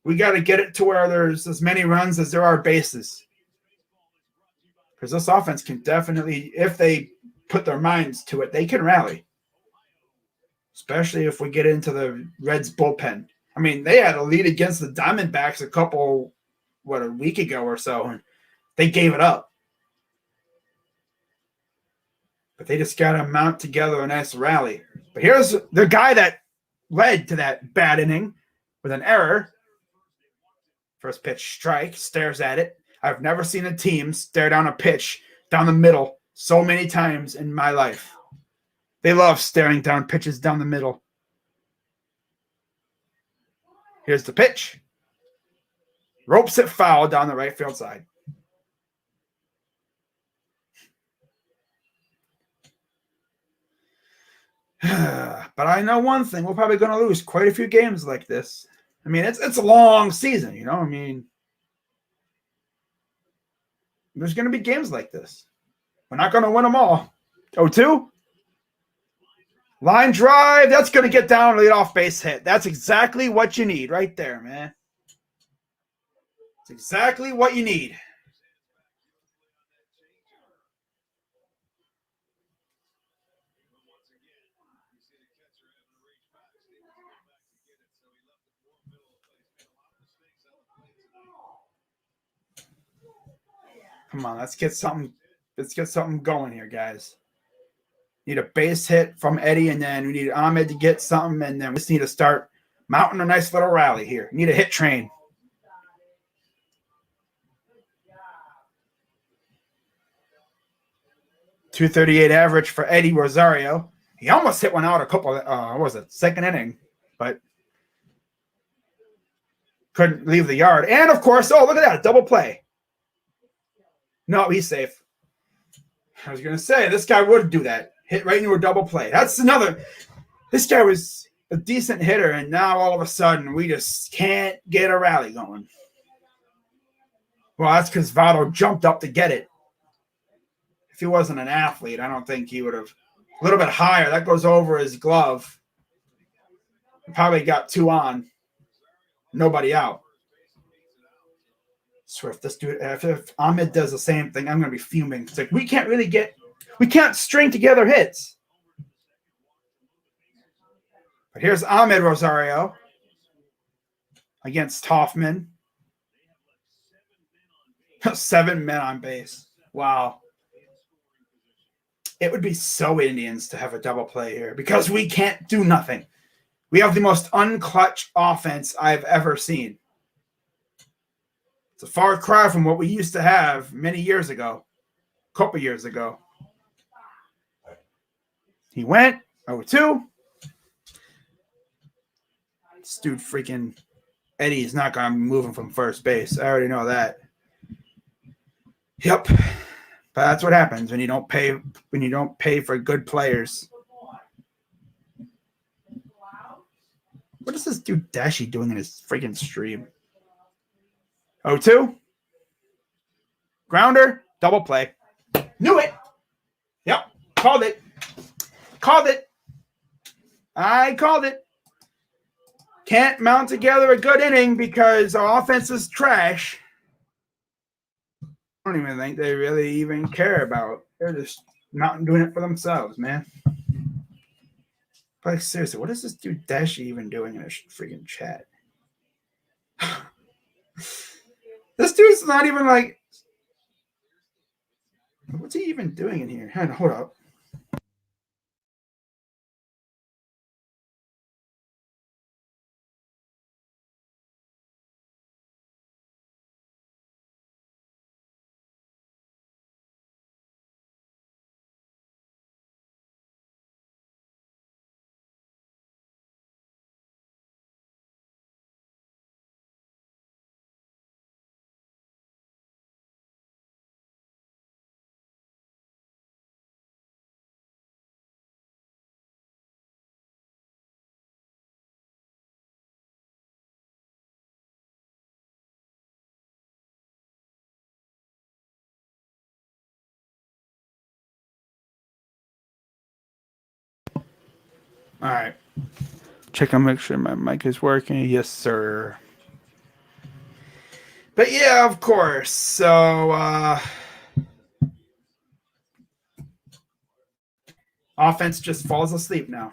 We got to get it to where there's as many runs as there are bases. Because this offense can definitely, if they put their minds to it, they can rally. Especially if we get into the Reds bullpen. I mean, they had a lead against the Diamondbacks a week ago or so, and they gave it up. But they just got to mount together a nice rally. But here's the guy that led to that bad inning with an error. First pitch strike, stares at it. I've never seen a team stare down a pitch down the middle so many times in my life. They love staring down pitches down the middle. Here's the pitch. Ropes it foul down the right field side. But I know one thing. We're probably going to lose quite a few games like this. I mean, it's a long season, I mean, there's going to be games like this. We're not going to win them all. 0-2. Line drive. That's going to get down, lead off base hit. That's exactly what you need right there, man. It's exactly what you need. Come on, let's get something going here, guys. Need a base hit from Eddie, and then we need Ahmed to get something, and then we just need to start mounting a nice little rally here. Need a hit train. .238 average for Eddie Rosario. He almost hit one out a couple second inning, but couldn't leave the yard. And, of course, look at that, double play. No, he's safe. I was going to say, this guy would do that. Hit right into a double play. That's another. This guy was a decent hitter, and now all of a sudden we just can't get a rally going. Well, that's because Votto jumped up to get it. If he wasn't an athlete, I don't think he would have. A little bit higher. That goes over his glove. Probably got 2 on. Nobody out. Swift, this dude, if Ahmed does the same thing, I'm going to be fuming. It's like we can't string together hits. But here's Ahmed Rosario against Hoffman. 7 men on base. Wow. It would be so Indians to have a double play here because we can't do nothing. We have the most unclutch offense I've ever seen. It's a far cry from what we used to have many years ago, a couple years ago. He went 0-2. This dude freaking Eddie's not going to be moving from first base. I already know that. Yep. But that's what happens when you don't pay for good players. What is this dude Dashi doing in his freaking stream? 0-2. Grounder, double play. Knew it. Yep. Called it. I called it. Can't mount together a good inning because our offense is trash. I don't even think they really even care about. They're just not doing it for themselves, man. Like, seriously, what is this dude Dashi even doing in a freaking chat? This dude's not even like. What's he even doing in here? Hold up. All right. Check and make sure my mic is working. Yes, sir. But yeah, of course. So offense just falls asleep now.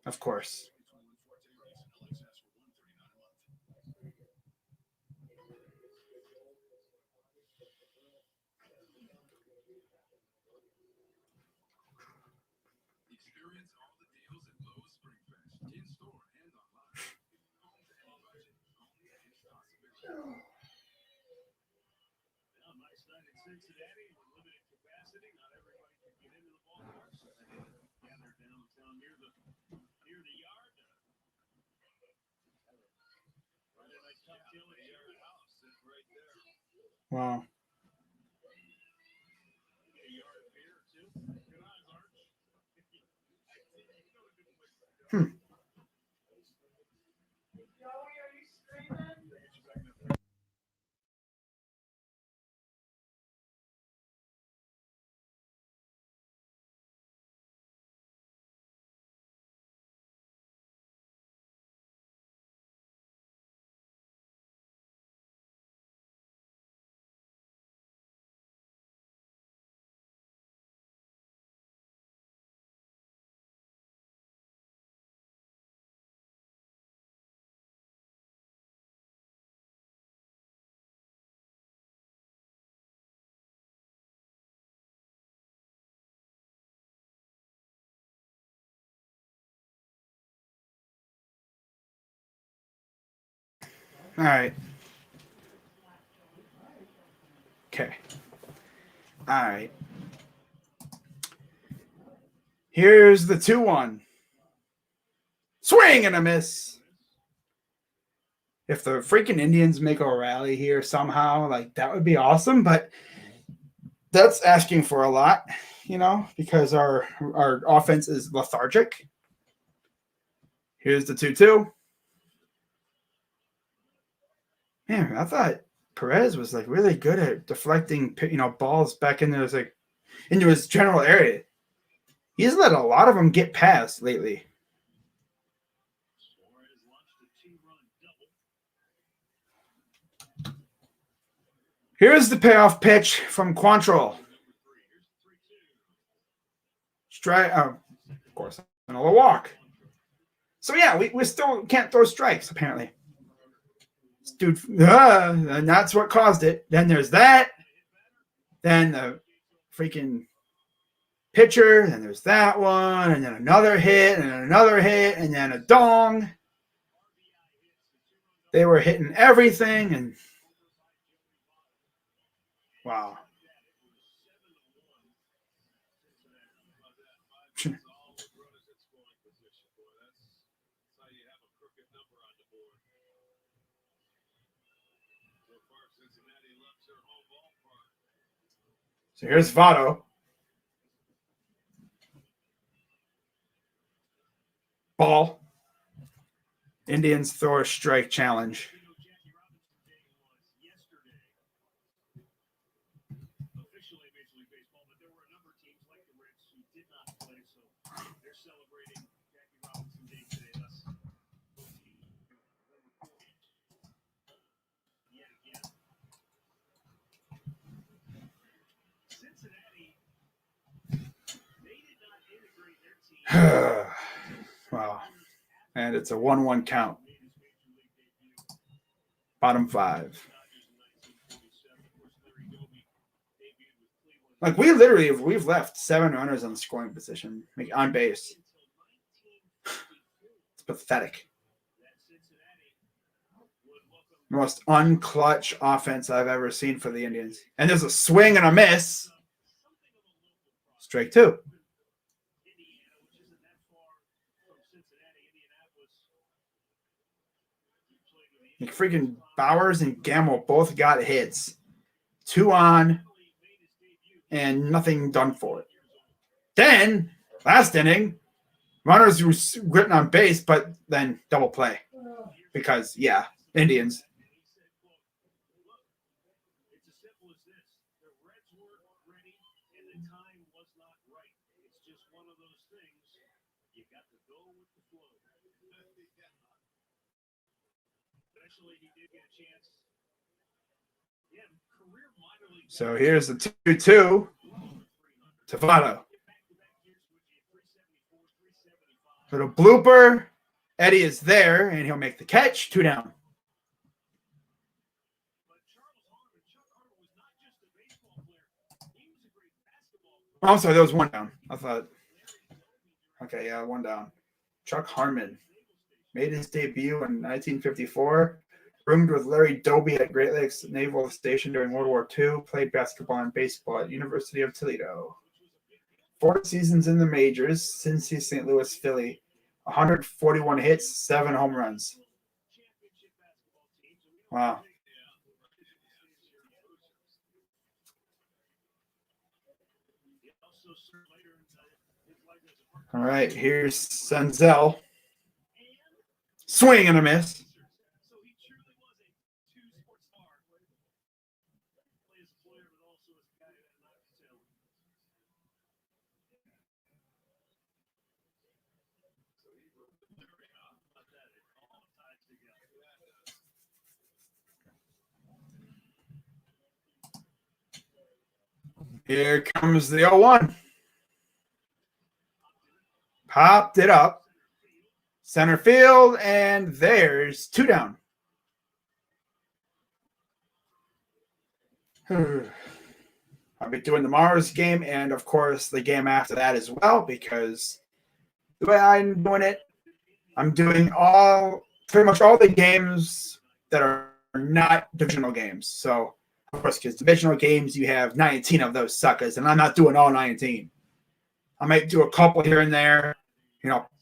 Of course. Now, nice night in Cincinnati with limited capacity. Not everybody can get into the ballpark, so they gather downtown near the yard. Friday night cocktail at Yard House is right there. Wow. Get a yard of beer or two. Good eyes, Arch. All right. Okay. All right. Here's the 2-1. Swing and a miss. If the freaking Indians make a rally here somehow, like that would be awesome. But that's asking for a lot, because our offense is lethargic. Here's the 2-2. Man, I thought Perez was like really good at deflecting, balls back into his general area. He's let a lot of them get past lately. Here's the payoff pitch from Quantrill. Strike, of course, another walk. So yeah, we still can't throw strikes apparently. Dude, and that's what caused it. Then there's that. Then the freaking pitcher. Then there's that one, and then another hit, and another hit, and then a dong. They were hitting everything, and wow. So here's Votto. Ball. Indians throw a strike challenge. Officially Major League Baseball, but there were a number of teams like the Reds who did not play, so they're celebrating Jackie Robinson Day today. Thus, yet again, Cincinnati, they did not integrate their team. Wow. And it's a 1-1 count. Bottom 5. Like we've left 7 runners on the scoring position, like on base. It's pathetic. Most unclutch offense I've ever seen for the Indians. And there's a swing and a miss. Strike 2. Like freaking Bowers and Gamble both got hits. 2 on and nothing done for it. Then, last inning, runners were written on base, but then double play. Because, yeah, Indians. So here's the 2-2 to Votto. Little blooper. Eddie is there, and he'll make the catch. 2 down. Oh, I'm sorry, there was 1 down. I thought. Okay, yeah, 1 down. Chuck Harmon made his debut in 1954. Roomed with Larry Doby at Great Lakes Naval Station during World War II. Played basketball and baseball at University of Toledo. 4 seasons in the majors, Cincy, St. Louis, Philly. 141 hits, 7 home runs. Wow. All right, here's Senzel. Swing and a miss. Here comes the 0-1. Popped it up. Center field, and there's 2 down. I'll be doing tomorrow's game and, of course, the game after that as well, because the way I'm doing it, I'm doing pretty much all the games that are not divisional games. So, of course, because divisional games, you have 19 of those suckers, and I'm not doing all 19. I might do a couple here and there,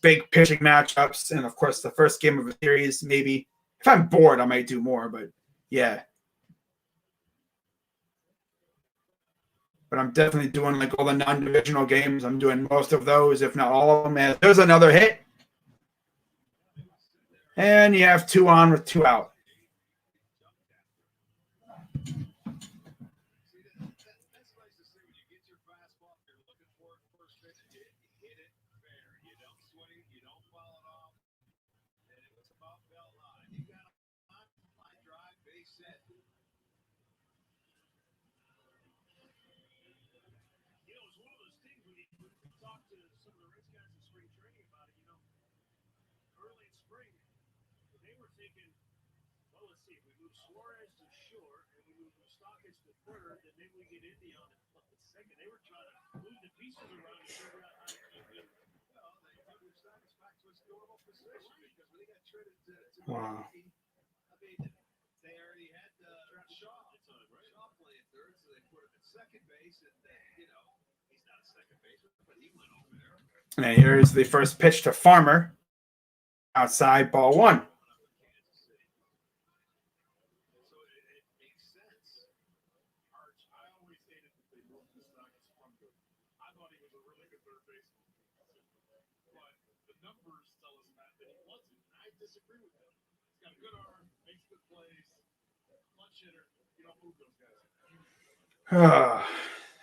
big pitching matchups, and, of course, the first game of a series, maybe. If I'm bored, I might do more, but, yeah. But I'm definitely doing all the non-divisional games. I'm doing most of those, if not all of them. And there's another hit. And you have 2 on with 2 out. Wow. And here's the first pitch to Farmer. Outside, ball 1.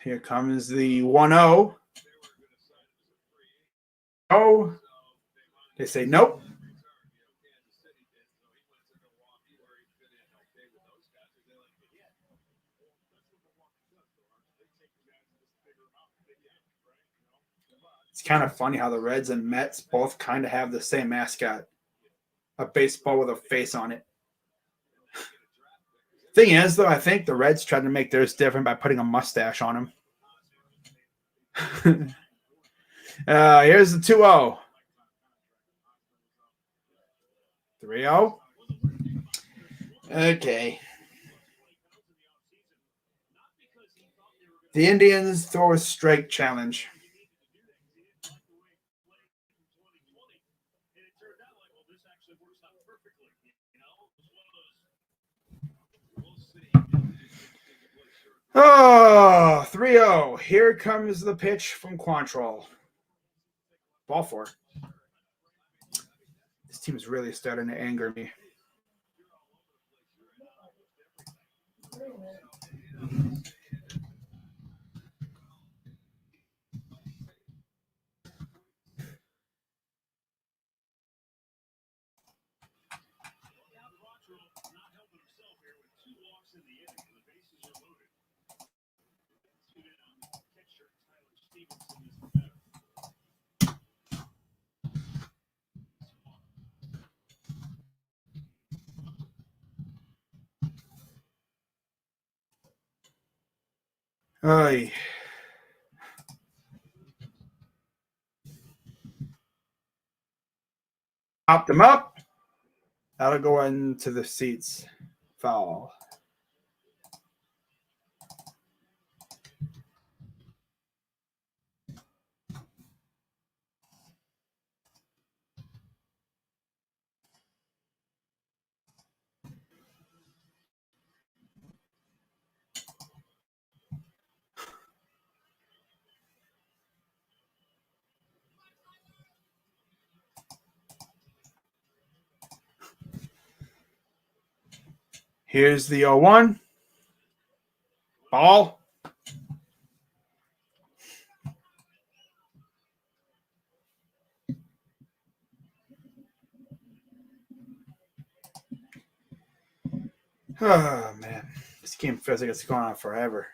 Here comes the 1-0. Oh, they say nope. It's kind of funny how the Reds and Mets both kind of have the same mascot, a baseball with a face on it. Thing is, though, I think the Reds tried to make theirs different by putting a mustache on him. Here's the 2-0. 3-0. Okay. The Indians throw a strike challenge. Oh, 3-0. Here comes the pitch from Quantrill. Ball 4. This team is really starting to anger me. Oy. Popped them up. That'll go into the seats. Foul. Here's the 0-1. Ball. Oh, man. This game feels like it's going on forever.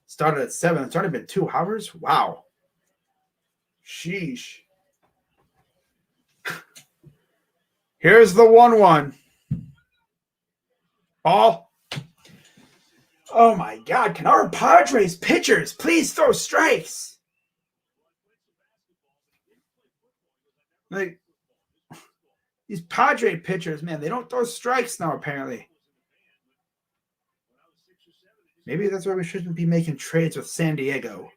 Started at 7. It's already been 2 hours? Wow. Sheesh. Here's the 1-1. Ball. Oh, my God. Can our Padres pitchers please throw strikes? Like, these Padre pitchers, man, they don't throw strikes now, apparently. Maybe that's why we shouldn't be making trades with San Diego.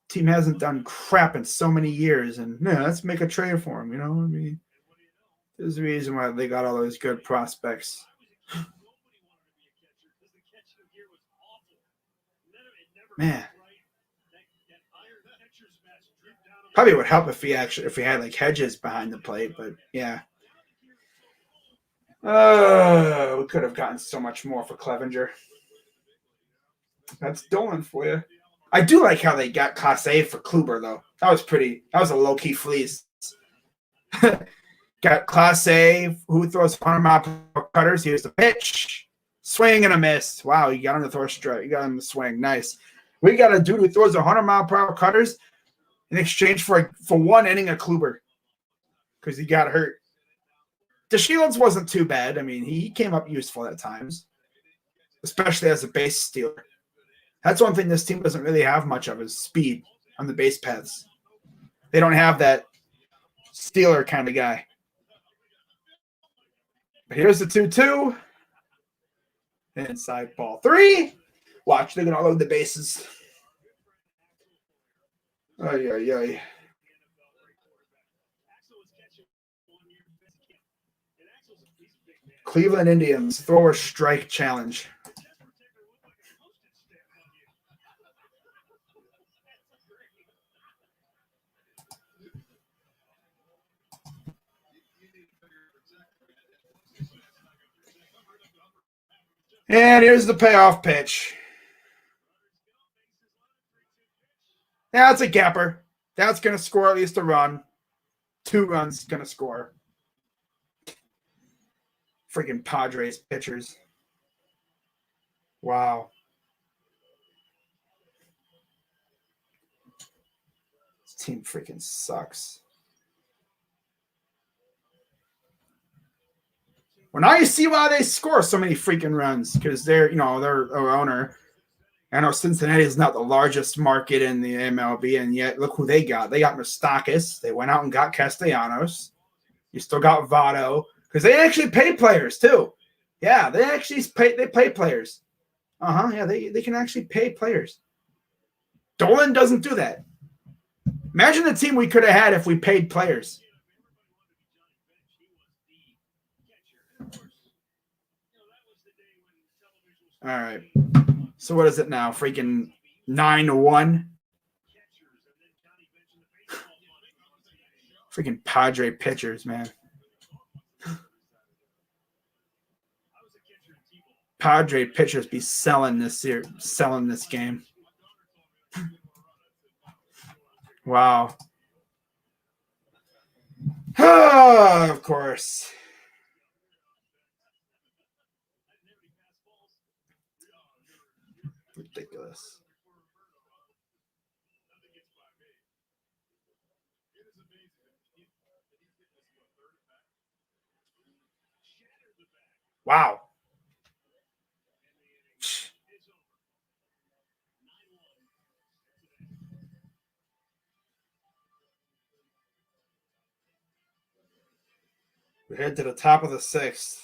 Team hasn't done crap in so many years, and yeah, let's make a trade for him. I mean, there's a reason why they got all those good prospects. Man, probably would help if we had like hedges behind the plate, but yeah. We could have gotten so much more for Clevenger. That's Dolan for you. I do like how they got Class A for Kluber, though. That was a low-key fleece. Got Class A, who throws 100-mile cutters. Here's the pitch. Swing and a miss. Wow, you got him to throw a strike. You got him to swing. Nice. We got a dude who throws 100-mile-per-hour cutters in exchange for 1 inning of Kluber because he got hurt. DeShields wasn't too bad. I mean, he came up useful at times, especially as a base stealer. That's one thing this team doesn't really have much of is speed on the base paths. They don't have that stealer kind of guy. But here's the 2-2. Inside ball 3. Watch, they're going to load the bases. Ay, ay, ay. Cleveland Indians throw a strike challenge. And here's the payoff pitch. That's a gapper. That's going to score at least a run. 2 runs going to score. Freaking Padres pitchers. Wow. This team freaking sucks. Well, now you see why they score so many freaking runs because they're their owner I know Cincinnati is not the largest market in the MLB, and yet look who they got. They got Moustakas. They went out and got Castellanos. You still got Votto because they actually pay players too. Yeah, they actually pay players. Yeah, they can actually pay players. Dolan doesn't do that. Imagine the team we could have had if we paid players. All right. So what is it now? Freaking 9-1. Freaking Padre pitchers, man. Padre pitchers be selling this game. Wow. Oh, of course. Ridiculous. Wow. We head to the top of the 6th.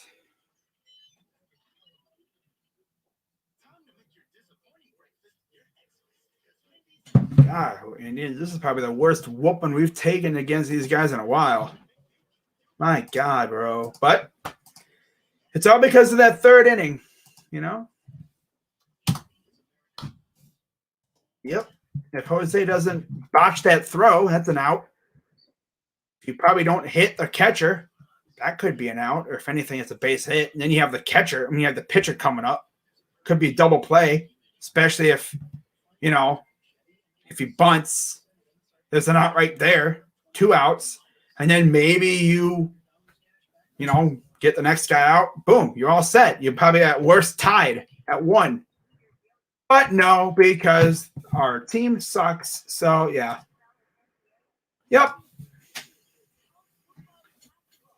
God, Indians, this is probably the worst whooping we've taken against these guys in a while. My God, bro. But it's all because of that 3rd inning, you know? Yep. If Jose doesn't botch that throw, that's an out. If you probably don't hit the catcher, that could be an out. Or if anything, it's a base hit. And then you have the catcher. I mean, you have the pitcher coming up. Could be double play, especially if, if he bunts, there's an out right there, 2 outs. And then maybe you get the next guy out. Boom, you're all set. You're probably at worst tied at 1. But no, because our team sucks. So, yeah. Yep.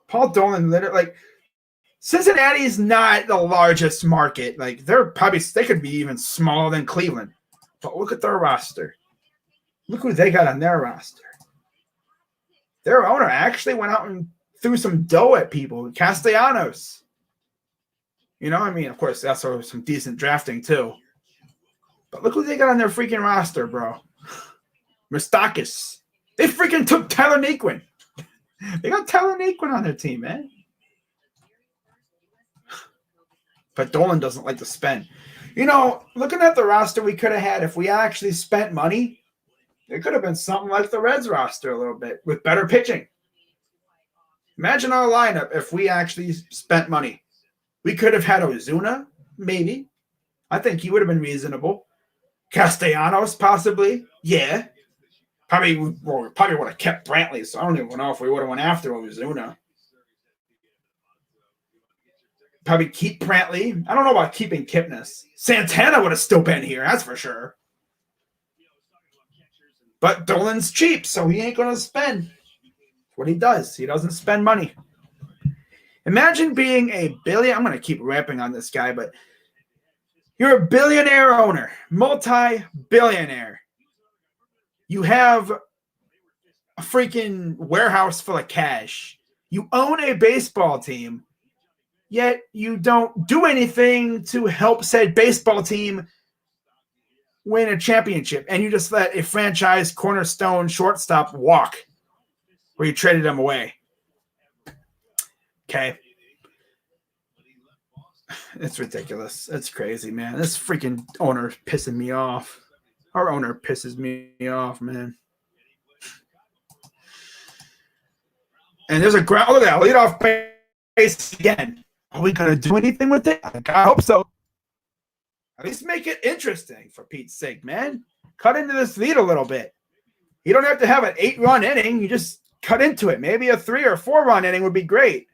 Paul Dolan, literally, Cincinnati is not the largest market. They could be even smaller than Cleveland. But look at their roster. Look who they got on their roster. Their owner actually went out and threw some dough at people. Castellanos. Of course, that's some decent drafting too. But look who they got on their freaking roster, bro. Moustakas. They freaking took Tyler Naquin. They got Tyler Naquin on their team, man. But Dolan doesn't like to spend. Looking at the roster we could have had, if we actually spent money, it could have been something like the Reds roster a little bit with better pitching. Imagine our lineup if we actually spent money. We could have had Ozuna, maybe. I think he would have been reasonable. Castellanos, possibly. Yeah. We probably would have kept Brantley, so I don't even know if we would have went after Ozuna. Probably keep Brantley. I don't know about keeping Kipnis. Santana would have still been here, that's for sure. But Dolan's cheap, so he ain't going to spend. That's what he does. He doesn't spend money. Imagine being a billion. I'm going to keep rapping on this guy, but you're a billionaire owner, multi-billionaire. You have a freaking warehouse full of cash. You own a baseball team, yet you don't do anything to help said baseball team win a championship. And you just let a franchise cornerstone shortstop walk where you traded him away. Okay. It's ridiculous. It's crazy, man. This freaking owner is pissing me off. Our owner pisses me off, man. And there's a ground. Look at that leadoff base again. Are we going to do anything with it? I hope so. At least make it interesting, for Pete's sake, man. Cut into this lead a little bit. You don't have to have an 8-run inning. You just cut into it. Maybe a 3 or 4-run inning would be great.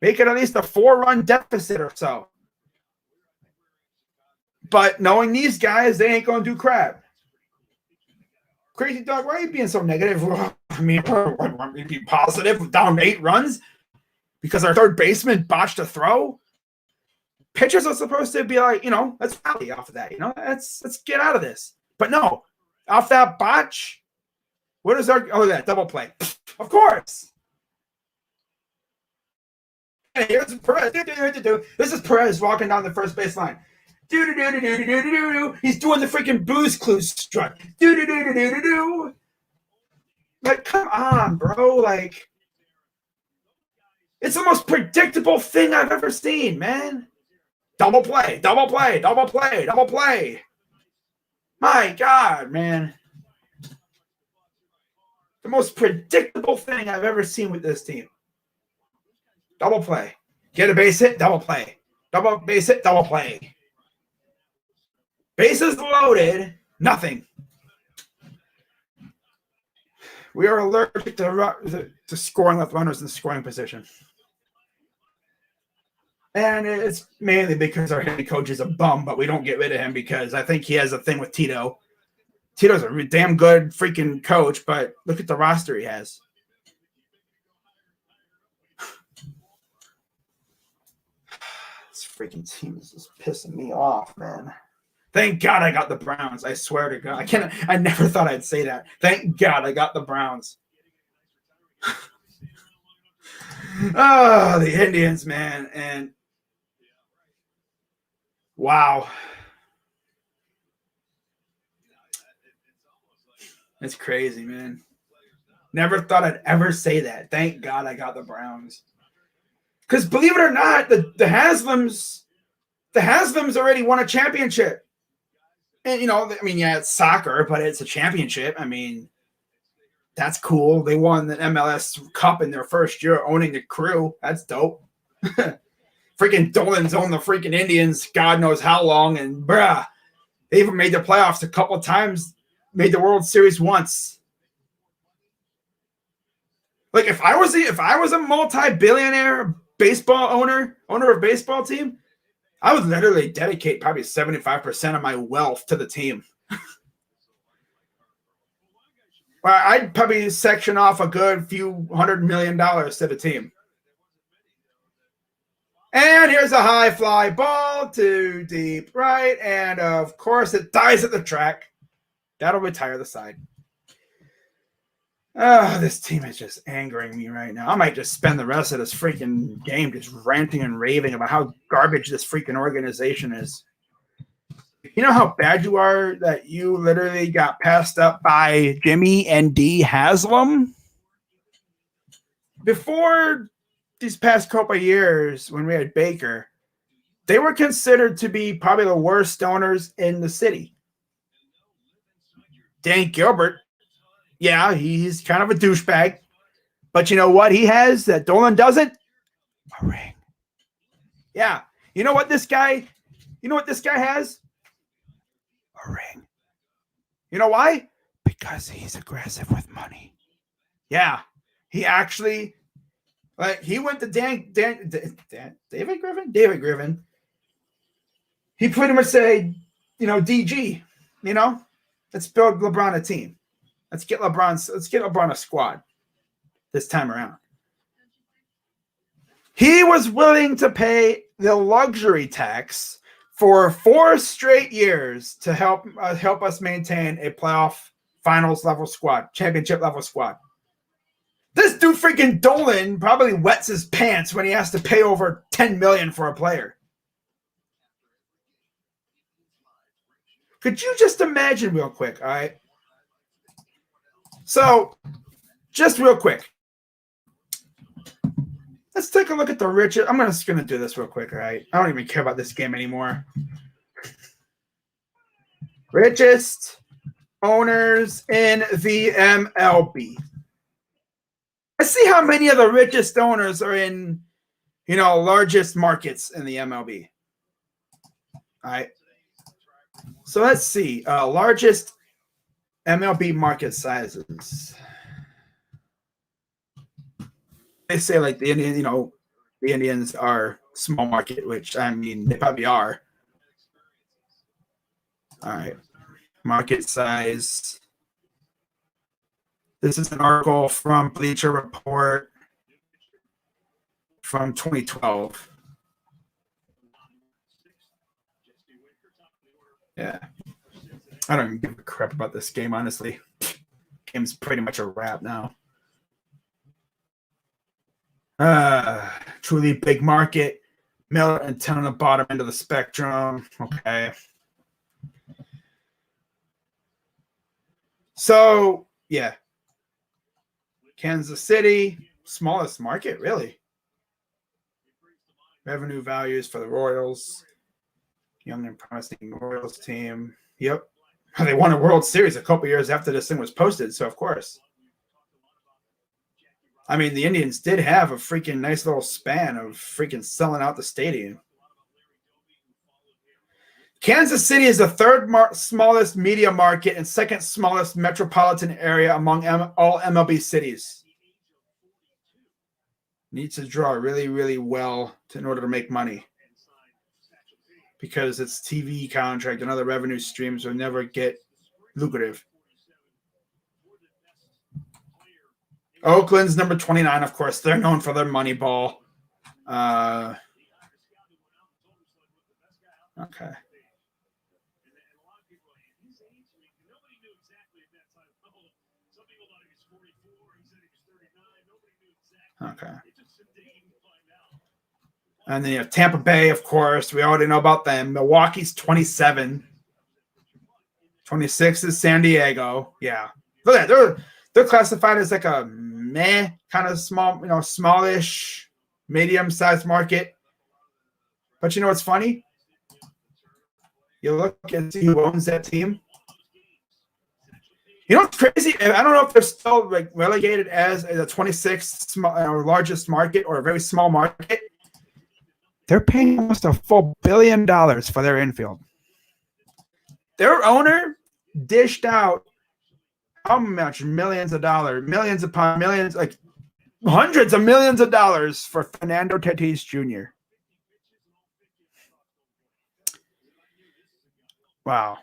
Make it at least a 4-run deficit or so. But knowing these guys, they ain't going to do crap. Crazy Dog, why are you being so negative? I mean, want me to be positive down 8 runs because our third baseman botched a throw? Pitchers are supposed to be like, let's rally off of that. Let's get out of this. But no, off that botch, what is our that double play? Of course. And here's Perez. This is Perez walking down the first base line. He's doing the freaking Booze Clues strut. Like, come on, bro. Like, it's the most predictable thing I've ever seen, man. Double play. My God, man. The most predictable thing I've ever seen with this team. Double play. Get a base hit, double play. Double base hit, double play. Bases loaded, nothing. We are allergic to scoring with runners in scoring position. And it's mainly because our head coach is a bum, but we don't get rid of him because I think he has a thing with Tito. Tito's a damn good freaking coach, but look at the roster he has. This freaking team is just pissing me off, man. Thank God I got the Browns. I swear to God. I never thought I'd say that. Thank God I got the Browns. Oh, the Indians, man. And wow. It's crazy, man. Never thought I'd ever say that. Thank God I got the Browns. Because believe it or not, the Haslams already won a championship. And, it's soccer, but it's a championship. I mean, that's cool. They won the MLS Cup in their first year owning the Crew. That's dope. Freaking Dolan's owned the freaking Indians God knows how long. And, bruh, they even made the playoffs a couple of times. Made the World Series once. Like, if I was a multi-billionaire baseball owner of a baseball team, I would literally dedicate probably 75% of my wealth to the team. Well, I'd probably section off a good few $100 million to the team. And here's a high fly ball to deep right. And, of course, it dies at the track. That'll retire the side. Oh, this team is just angering me right now. I might just spend the rest of this freaking game just ranting and raving about how garbage this freaking organization is. You know how bad you are that you literally got passed up by Jimmy and D Haslam? Before these past couple of years when we had Baker, they were considered to be probably the worst owners in the city. Dan Gilbert, yeah, he's kind of a douchebag. But you know what he has that Dolan doesn't? A ring. Yeah. You know what this guy has? A ring. You know why? Because he's aggressive with money. Yeah. He actually, he went to David Griffin. He pretty much said, DG, let's build LeBron a team. Let's get LeBron a squad this time around. He was willing to pay the luxury tax for 4 straight years to help us maintain a playoff finals level squad, championship level squad. This dude freaking Dolan probably wets his pants when he has to pay over $10 million for a player. Could you just imagine real quick, all right? So, just real quick. Let's take a look at the richest. I'm just going to do this real quick, all right? I don't even care about this game anymore. Richest owners in the MLB. Let's see how many of the richest owners are in, largest markets in the MLB. All right. So let's see. Largest MLB market sizes. They say like the Indians are small market, which I mean they probably are. All right, market size. This is an article from Bleacher Report from 2012. Yeah. I don't even give a crap about this game, honestly. Game's pretty much a wrap now. Truly big market. Miller and 10 on the bottom end of the spectrum. Okay. So, yeah. Kansas City, smallest market, really. Revenue values for the Royals. Young and promising Royals team. Yep. They won a World Series a couple years after this thing was posted, so of course. I mean, the Indians did have a freaking nice little span of freaking selling out the stadium. Kansas City is the third smallest media market and second smallest metropolitan area among all MLB cities. Needs to draw really, really well in order to make money, because its TV contract and other revenue streams will never get lucrative. Oakland's number 29, of course. They're known for their money ball. Okay. Okay. And then you have Tampa Bay, of course. We already know about them. Milwaukee's 27. 26 is San Diego. Yeah. Look at that. They're classified as like a meh kind of small, smallish, medium-sized market. But you know what's funny? You look and see who owns that team. You know what's crazy? I don't know if they're still like relegated as a 26th largest market or a very small market. They're paying almost a full $1 billion for their infield. Their owner dished out how much? Millions of dollars, millions upon millions, like hundreds of millions of dollars for Fernando Tatis Jr. Wow.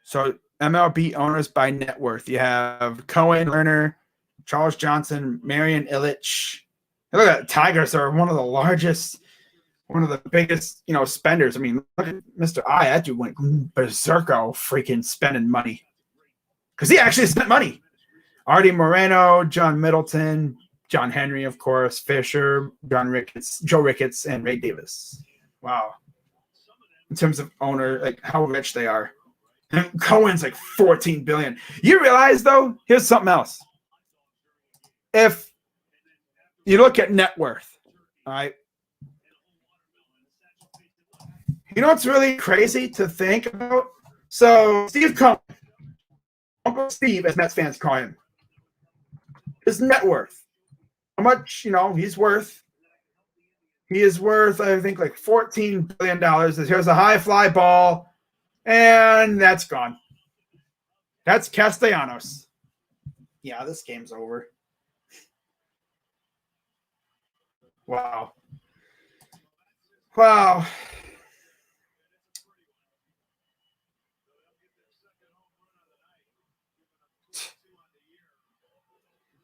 So MLB owners by net worth. You have Cohen, Lerner, Charles Johnson, Marion Ilitch. Look at that. Tigers are one of the largest, one of the biggest, spenders. I mean, look at Mr. I. That dude went berserko freaking spending money. Because he actually spent money. Artie Moreno, John Middleton, John Henry, of course, Fisher, Joe Ricketts, and Ray Davis. Wow. In terms of owner, like how rich they are. And Cohen's like $14 billion. You realize, though, here's something else. If you look at net worth, all right, you know what's really crazy to think about? So Steve Cohen, Uncle Steve, as Mets fans call him, his net worth. How much, he's worth? He is worth, I think, like $14 billion. Here's a high fly ball, and that's gone. That's Castellanos. Yeah, this game's over. Wow. Wow.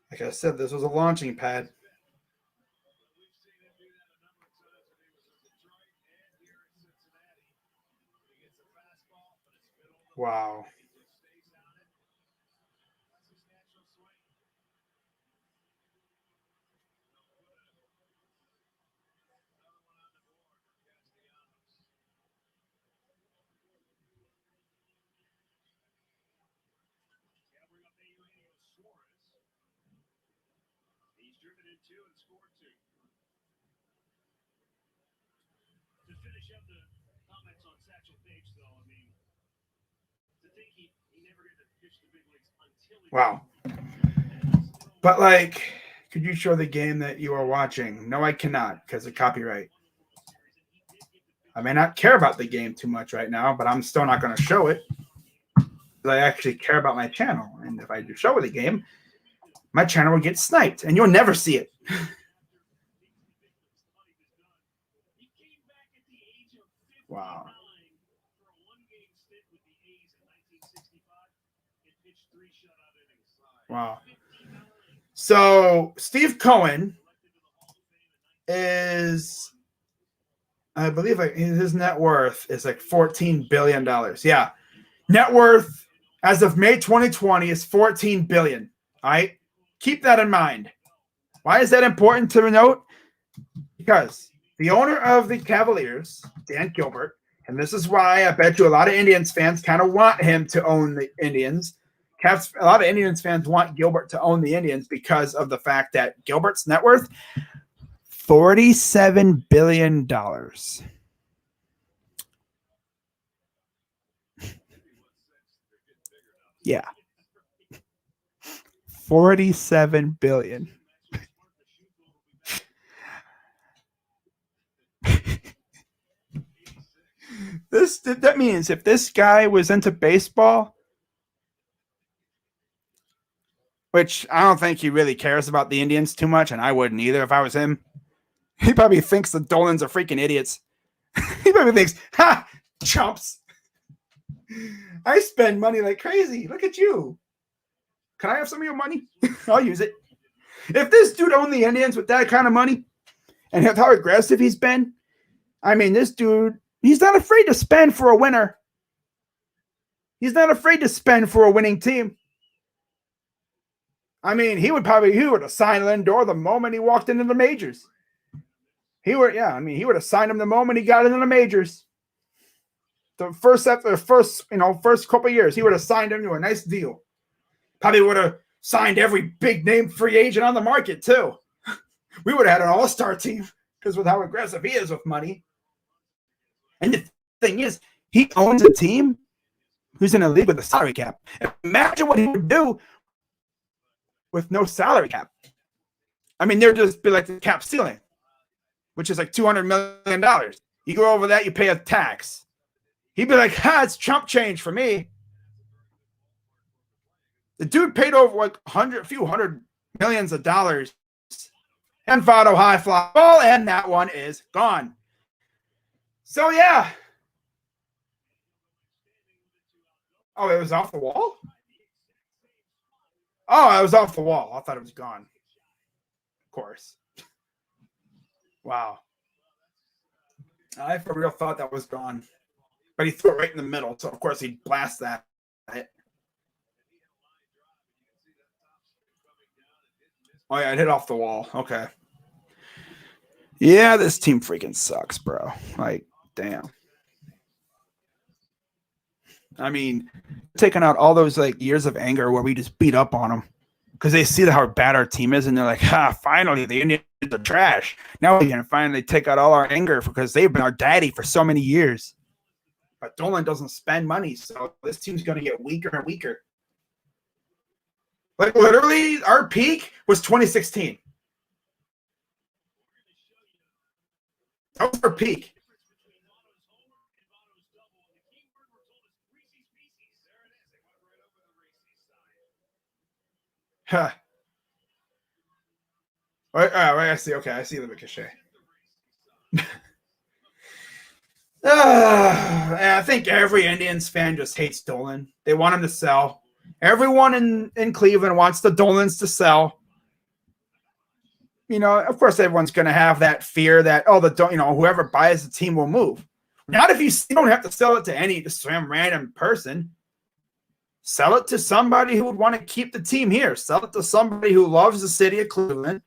Like I said, this was a launching pad. Wow. Wow. But could you show the game that you are watching? No, I cannot because of copyright. I may not care about the game too much right now, but I'm still not going to show it. I actually care about my channel. And if I do show the game, my channel will get sniped and you'll never see it. Wow. Wow. So Steve Cohen is I believe his net worth is like $14 billion. Yeah. Net worth as of May 2020 is $14 billion. All right. Keep that in mind. Why is that important to note? Because the owner of the Cavaliers, Dan Gilbert, and this is why I bet you a lot of Indians fans kind of want him to own the Indians. A lot of Indians fans want Gilbert to own the Indians because of the fact that Gilbert's net worth, $47 billion. Yeah. $47 billion. That means if this guy was into baseball, which I don't think he really cares about the Indians too much, and I wouldn't either if I was him. He probably thinks the Dolans are freaking idiots. He probably thinks, ha, chumps. I spend money like crazy. Look at you. Can I have some of your money? I'll use it. If this dude owned the Indians with that kind of money and how aggressive he's been, I mean, this dude, he's not afraid to spend for a winner. He's not afraid to spend for a winning team. I mean, he would have signed Lindor the moment he walked into the majors. He would have signed him the moment he got into the majors. The first couple of years, he would have signed him to a nice deal. Probably would have signed every big name free agent on the market too. We would have had an all-star team because with how aggressive he is with money. And the thing is, he owns a team who's in a league with a salary cap. Imagine what he would do with no salary cap. I mean, there'd just be like the cap ceiling, which is like $200 million. You go over that, you pay a tax. He'd be like, it's chump change for me. The dude paid over like a few hundred millions of dollars and fought a high fly ball, and that one is gone. So, yeah. Oh, it was off the wall? Oh, it was off the wall. I thought it was gone. Of course. Wow. I for real thought that was gone. But he threw it right in the middle, so of course he'd blast that. Oh, yeah, it hit off the wall. Okay. Yeah, this team freaking sucks, bro. Like, damn. I mean, taking out all those like years of anger where we just beat up on them because they see how bad our team is, and they're like, finally, the Indians are trash. Now we can finally take out all our anger because they've been our daddy for so many years. But Dolan doesn't spend money, so this team's going to get weaker and weaker. Like, literally, our peak was 2016. That was our peak. Huh. Right, I see. Okay, I see the Ricochet. I think every Indians fan just hates Dolan. They want him to sell. Everyone in Cleveland wants the Dolans to sell. You know, of course, everyone's going to have that fear that, whoever buys the team will move. Not if you don't have to sell it to some random person. Sell it to somebody who would want to keep the team here. Sell it to somebody who loves the city of Cleveland,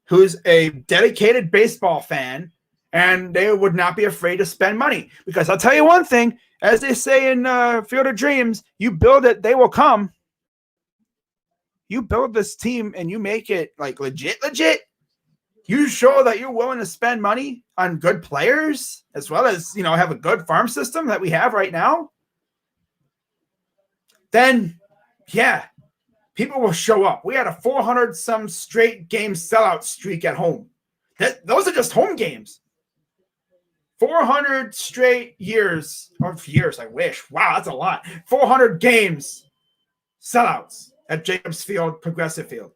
who's a dedicated baseball fan, and they would not be afraid to spend money. Because I'll tell you one thing, as they say in Field of Dreams, you build it, they will come. You build this team and you make it like legit. You show that you're willing to spend money on good players as well as, have a good farm system that we have right now. Then, yeah, people will show up. We had a 400-some straight game sellout streak at home. Those are just home games. 400 straight years, I wish. Wow, that's a lot. 400 games sellouts at Jacobs Field, Progressive Field.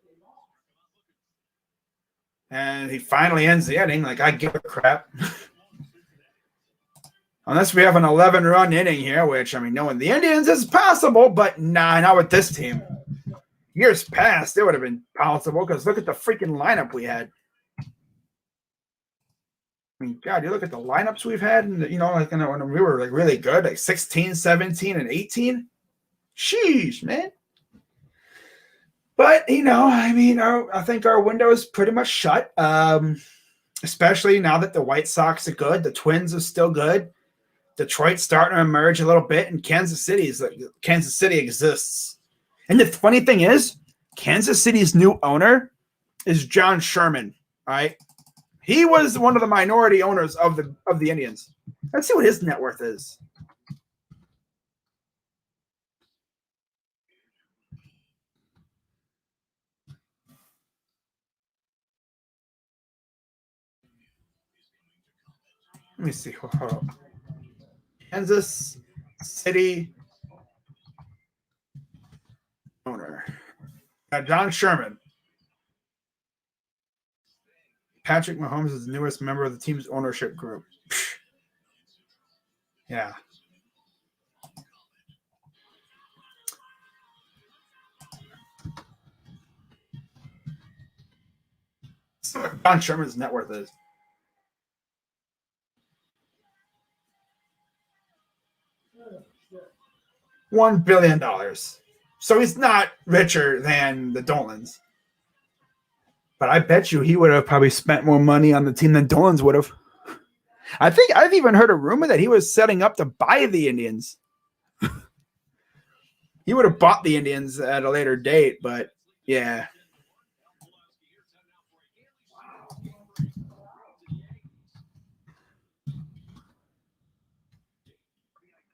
And he finally ends the inning. Like, I give a crap. Unless we have an 11-run inning here, which, knowing the Indians is possible, but not with this team. Years past, it would have been possible because look at the freaking lineup we had. mean, God, you look at the lineups we've had, and like when we were like really good, like 16, 17, and 18. Sheesh, man. But I think our window is pretty much shut. Especially now that the White Sox are good, the Twins are still good. Detroit's starting to emerge a little bit, and Kansas City exists. And the funny thing is, Kansas City's new owner is John Sherman. All right, he was one of the minority owners of the Indians. Let's see what his net worth is. Let me see. Hold on. Kansas City owner. John Sherman. Patrick Mahomes is the newest member of the team's ownership group. Yeah. John Sherman's net worth is. $1 billion. So he's not richer than the Dolans. But I bet you he would have probably spent more money on the team than Dolans would have. I think I've even heard a rumor that he was setting up to buy the Indians. He would have bought the Indians at a later date, but yeah.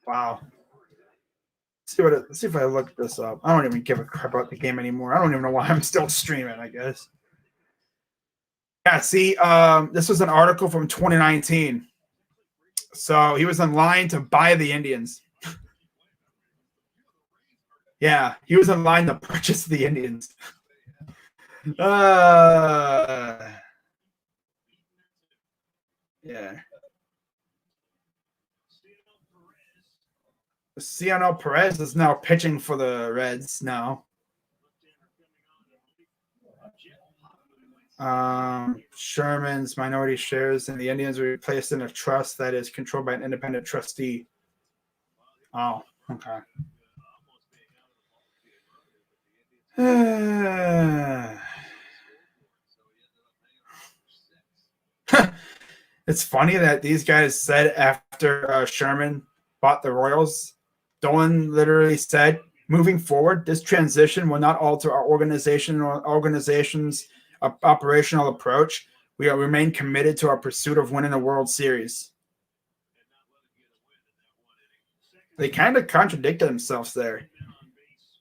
Wow. Let's see if I look this up. I don't even give a crap about the game anymore. I don't even know why I'm still streaming, I guess. Yeah, see, this was an article from 2019. So he was in line to buy the Indians. Yeah, he was in line to purchase the Indians. Yeah. Ciano Perez is now pitching for the Reds now. Sherman's minority shares in the Indians were placed in a trust that is controlled by an independent trustee. Oh, okay. It's funny that these guys said after Sherman bought the Royals, Dolan literally said, moving forward, this transition will not alter our organization's operational approach. We remain committed to our pursuit of winning the World Series. They kind of contradicted themselves there.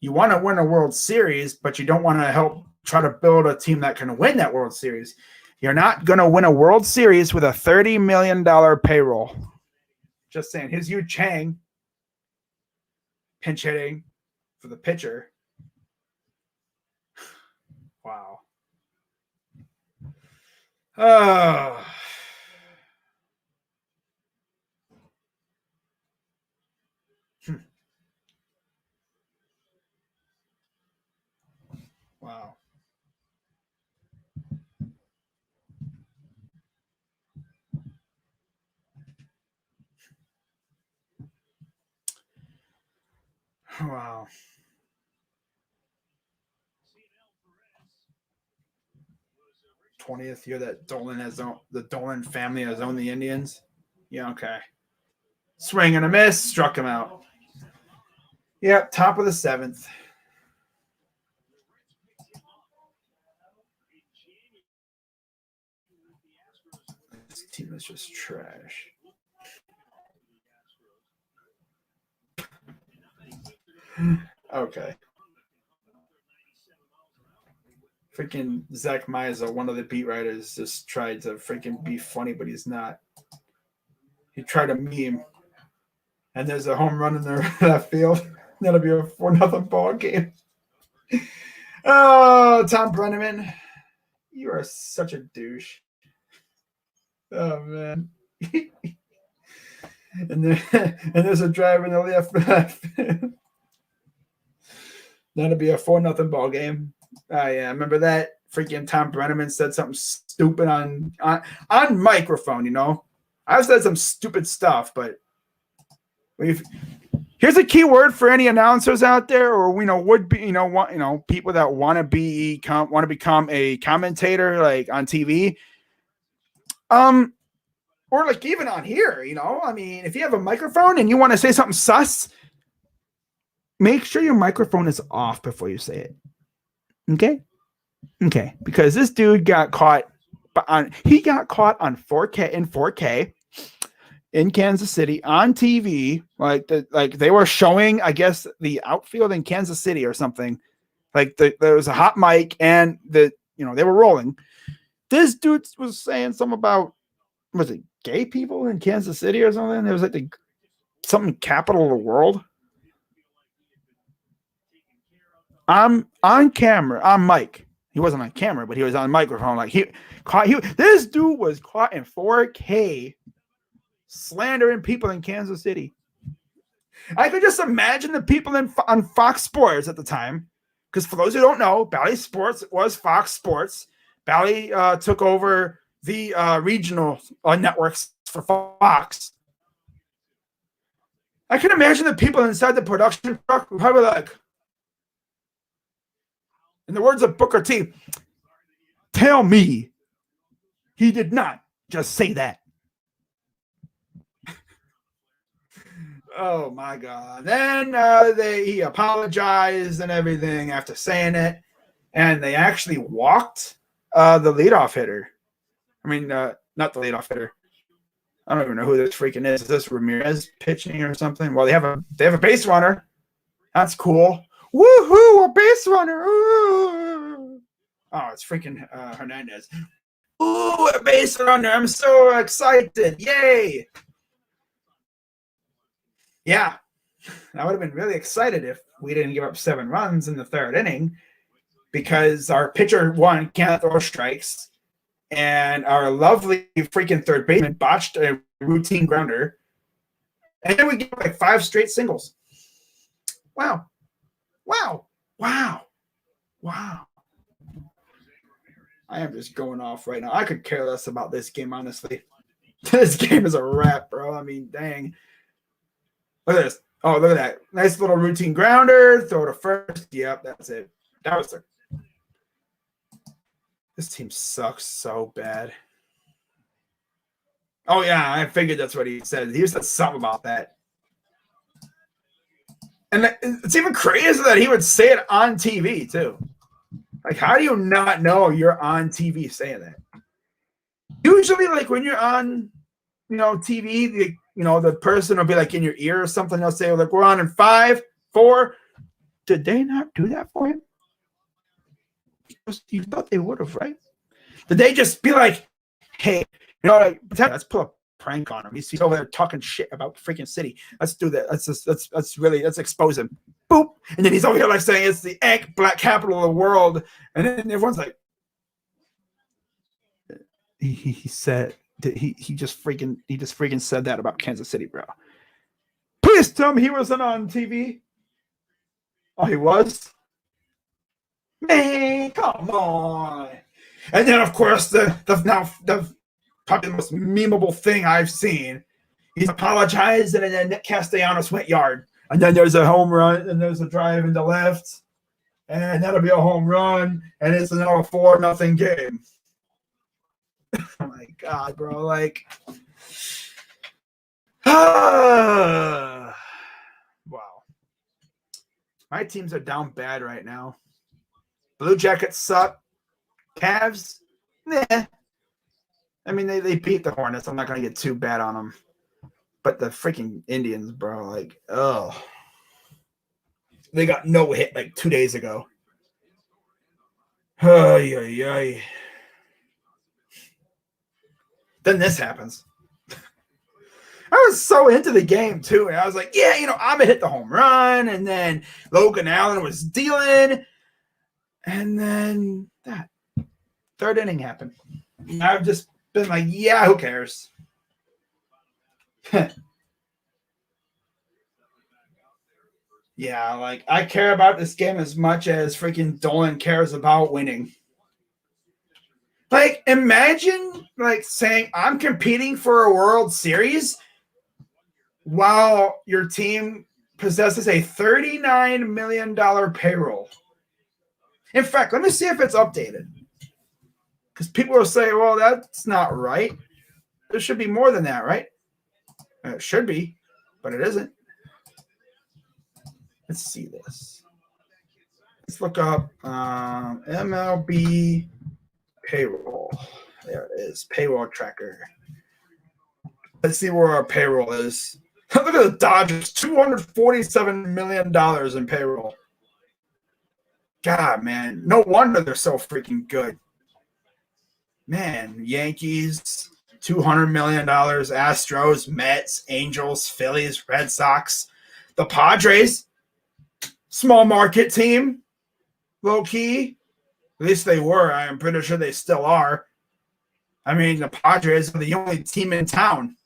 You want to win a World Series, but you don't want to help try to build a team that can win that World Series. You're not going to win a World Series with a $30 million payroll. Just saying. Here's Yu Chang pinch hitting for the pitcher. Wow. Oh. Wow. Wow. 20th year that the Dolan family has owned the Indians. Yeah, okay. Swing and a miss, struck him out. Yep, top of the 7th. This team is just trash. Okay. Freaking Zach Miza, one of the beat writers, just tried to freaking be funny, but he's not. He tried to meme. And there's a home run in the left field. That'll be a 4-0 ball game. Oh, Tom Brenneman. You are such a douche. Oh, man. and there's a driver in the left. That'll be a 4-0 ball game. Oh, yeah. Remember that? freaking Tom Brenneman said something stupid on microphone, you know. I've said some stupid stuff, but here's a key word for any announcers out there, or would be people that want to become a commentator like on TV, or like even on here. I mean, if you have a microphone and you want to say something sus, make sure your microphone is off before you say it. Okay, because this dude got caught on 4K in Kansas City on TV. Like they were showing, I guess, the outfield in Kansas City or something. Like there was a hot mic and they were rolling. This dude was saying something about, was it gay people in Kansas City or something? It was like something capital of the world. I'm on camera, on mic. He wasn't on camera, but he was on microphone. Like this dude was caught in 4K slandering people in Kansas City. I could just imagine the people on Fox Sports at the time, because for those who don't know, Bally Sports was Fox Sports. Bally took over the regional networks for Fox. I can imagine the people inside the production truck were probably like, in the words of Booker T, tell me he did not just say that. Oh my God. Then he apologized and everything after saying it. And they actually walked the leadoff hitter. I mean, not the leadoff hitter. I don't even know who this freaking is. Is this Ramirez pitching or something? Well, they have a base runner. That's cool. Woohoo, a base runner. Ooh. Oh, it's freaking Hernandez. Ooh, a base runner. I'm so excited. Yay. Yeah, I would have been really excited if we didn't give up 7 runs in the 3rd inning, because our pitcher, one, can't throw strikes, and our lovely freaking third baseman botched a routine grounder, and then we give up like 5 straight singles. Wow. I am just going off right now. I could care less about this game, honestly. This game is a wrap, bro. I mean, dang. Look at this. Oh, look at that. Nice little routine grounder. Throw to first. Yep, that's it. That was it. This team sucks so bad. Oh, yeah, I figured that's what he said. He said something about that. And it's even crazier that he would say it on TV, too. Like, how do you not know you're on TV saying that? Usually, like, when you're on, TV, the person will be, like, in your ear or something. They'll say, like, we're on in 5, 4. Did they not do that for him? You thought they would have, right? Did they just be like, hey, let's pull a prank on him. He's over there talking shit about freaking city. Let's do that. Let's expose him. Boop. And then he's over here like saying it's the black capital of the world. And then everyone's like, he said that he just freaking said that about Kansas City, bro. Please tell me he wasn't on TV. Oh, he was? Man, come on. And then, of course, the probably the most memeable thing I've seen. He's apologized, and then Nick Castellanos went yard. And then there's a home run, and there's a drive into left. And that'll be a home run, and it's another 4-0 game. Oh, my God, bro. Like, wow. My teams are down bad right now. Blue Jackets suck. Cavs, nah. I mean, they beat the Hornets. I'm not going to get too bad on them. But the freaking Indians, bro, like, oh. They got no hit like 2 days ago. Ay. Then this happens. I was so into the game, too. And I was like, yeah, I'm going to hit the home run. And then Logan Allen was dealing. And then that 3rd inning happened. And I've just been like, yeah, who cares? Yeah, like, I care about this game as much as freaking Dolan cares about winning. Like, imagine like saying I'm competing for a World Series while your team possesses a $39 million payroll. In fact, let me see if it's updated. Because people will say, well, that's not right. There should be more than that, right? It should be, but it isn't. Let's see this. Let's look up MLB payroll. There it is, payroll tracker. Let's see where our payroll is. Look at the Dodgers, $247 million in payroll. God, man, no wonder they're so freaking good. Man, Yankees, $200 million, Astros, Mets, Angels, Phillies, Red Sox, the Padres, small market team, low key. At least they were. I'm pretty sure they still are. I mean, the Padres are the only team in town.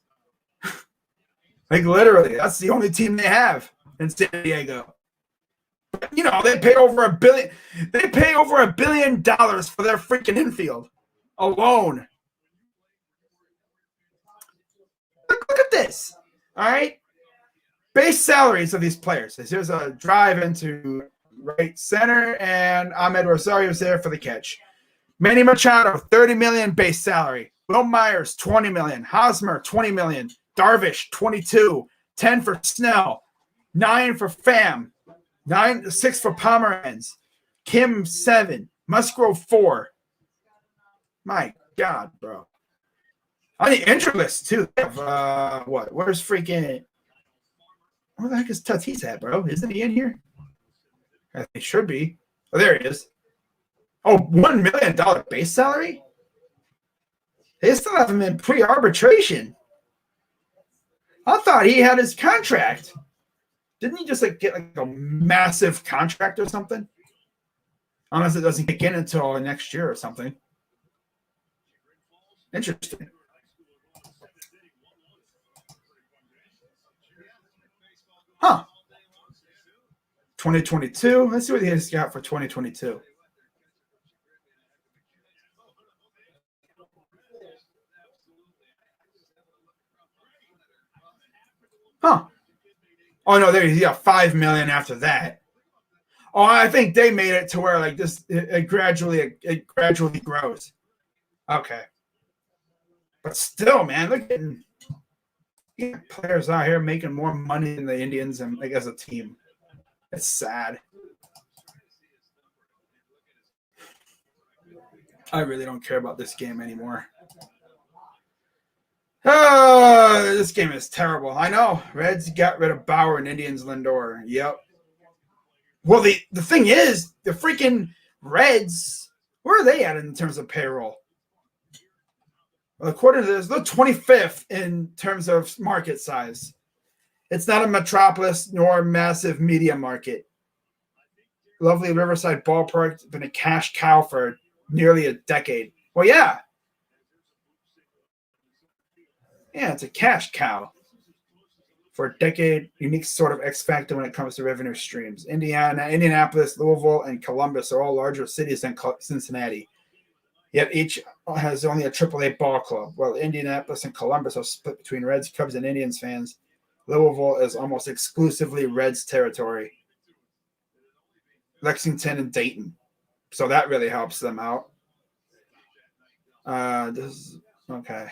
Like, literally, that's the only team they have in San Diego. You know, they pay over $1 billion. They pay over $1 billion for their freaking infield alone. Look at this. All right. Base salaries of these players. Here's a drive into right center, and Ahmed Rosario is there for the catch. Manny Machado, $30 million base salary. Will Myers, $20 million. Hosmer, $20 million. Darvish, 22. 10 for Snell. 9 for Pham. 6 for Pomeranz. Kim, 7. Musgrove, 4. My God, bro. On the injury list, too. They have, what? Where's freaking... Where the heck is Tatis at, bro? Isn't he in here? He should be. Oh, there he is. Oh, $1 million base salary? They still have him in pre-arbitration. I thought he had his contract. Didn't he just get a massive contract or something? Unless it doesn't kick in until next year or something. Interesting. Huh. 2022. Let's see what he's got for 2022. Huh. Oh no, there he's got $5 million after that. Oh, I think they made it to where like this it gradually grows. Okay. But still, man, look at players out here making more money than the Indians and like as a team. It's sad. I really don't care about this game anymore. This game is terrible. I know. Reds got rid of Bauer and Indians Lindor. Yep. Well, the thing is, the freaking Reds, where are they at in terms of payroll? Well, according to this, they're 25th in terms of market size. It's not a metropolis nor a massive media market. Lovely Riverside Ballpark, been a cash cow for nearly a decade. Well, yeah. Yeah, it's a cash cow for a decade. Unique sort of X factor when it comes to revenue streams. Indianapolis, Louisville, and Columbus are all larger cities than Cincinnati. Yet each has only a AAA ball club. While Indianapolis and Columbus are split between Reds, Cubs, and Indians fans, Louisville is almost exclusively Reds territory. Lexington and Dayton. So that really helps them out. Okay.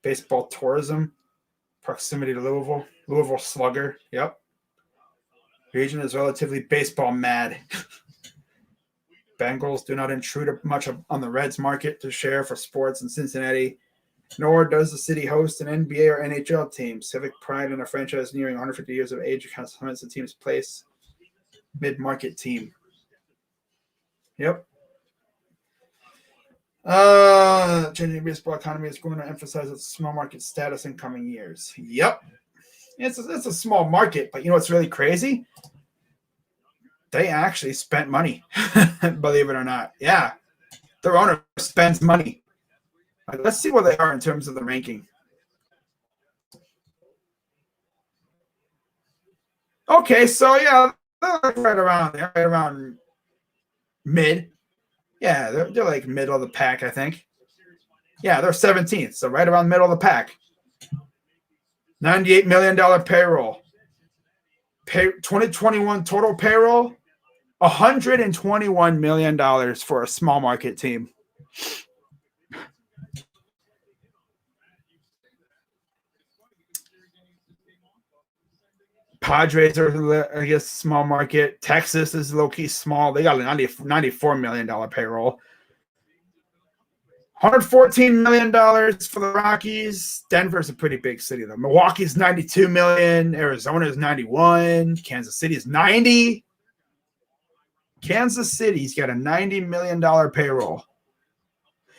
Baseball tourism, proximity to Louisville. Louisville Slugger. Yep. Region is relatively baseball mad. Bengals do not intrude much on the Reds market to share for sports in Cincinnati, nor does the city host an NBA or NHL team. Civic pride in a franchise nearing 150 years of age cements the team's place. Mid-market team. Yep. Changing baseball economy is going to emphasize its small market status in coming years. Yep. It's a small market, but you know what's really crazy? They actually spent money, believe it or not. Yeah. Their owner spends money. Let's see where they are in terms of the ranking. Okay, so yeah, right around there, right around mid. Yeah, they're like middle of the pack, I think. Yeah, they're 17th, so right around the middle of the pack. $98 million payroll. 2021 total payroll, $121 million for a small market team. Padres are, I guess, small market. Texas is low-key small. They got a $94 million payroll. $114 million for the Rockies. Denver's a pretty big city, though. Milwaukee's $92 million. Arizona's $91 million. Kansas City's $90 million. Kansas City's got a $90 million payroll.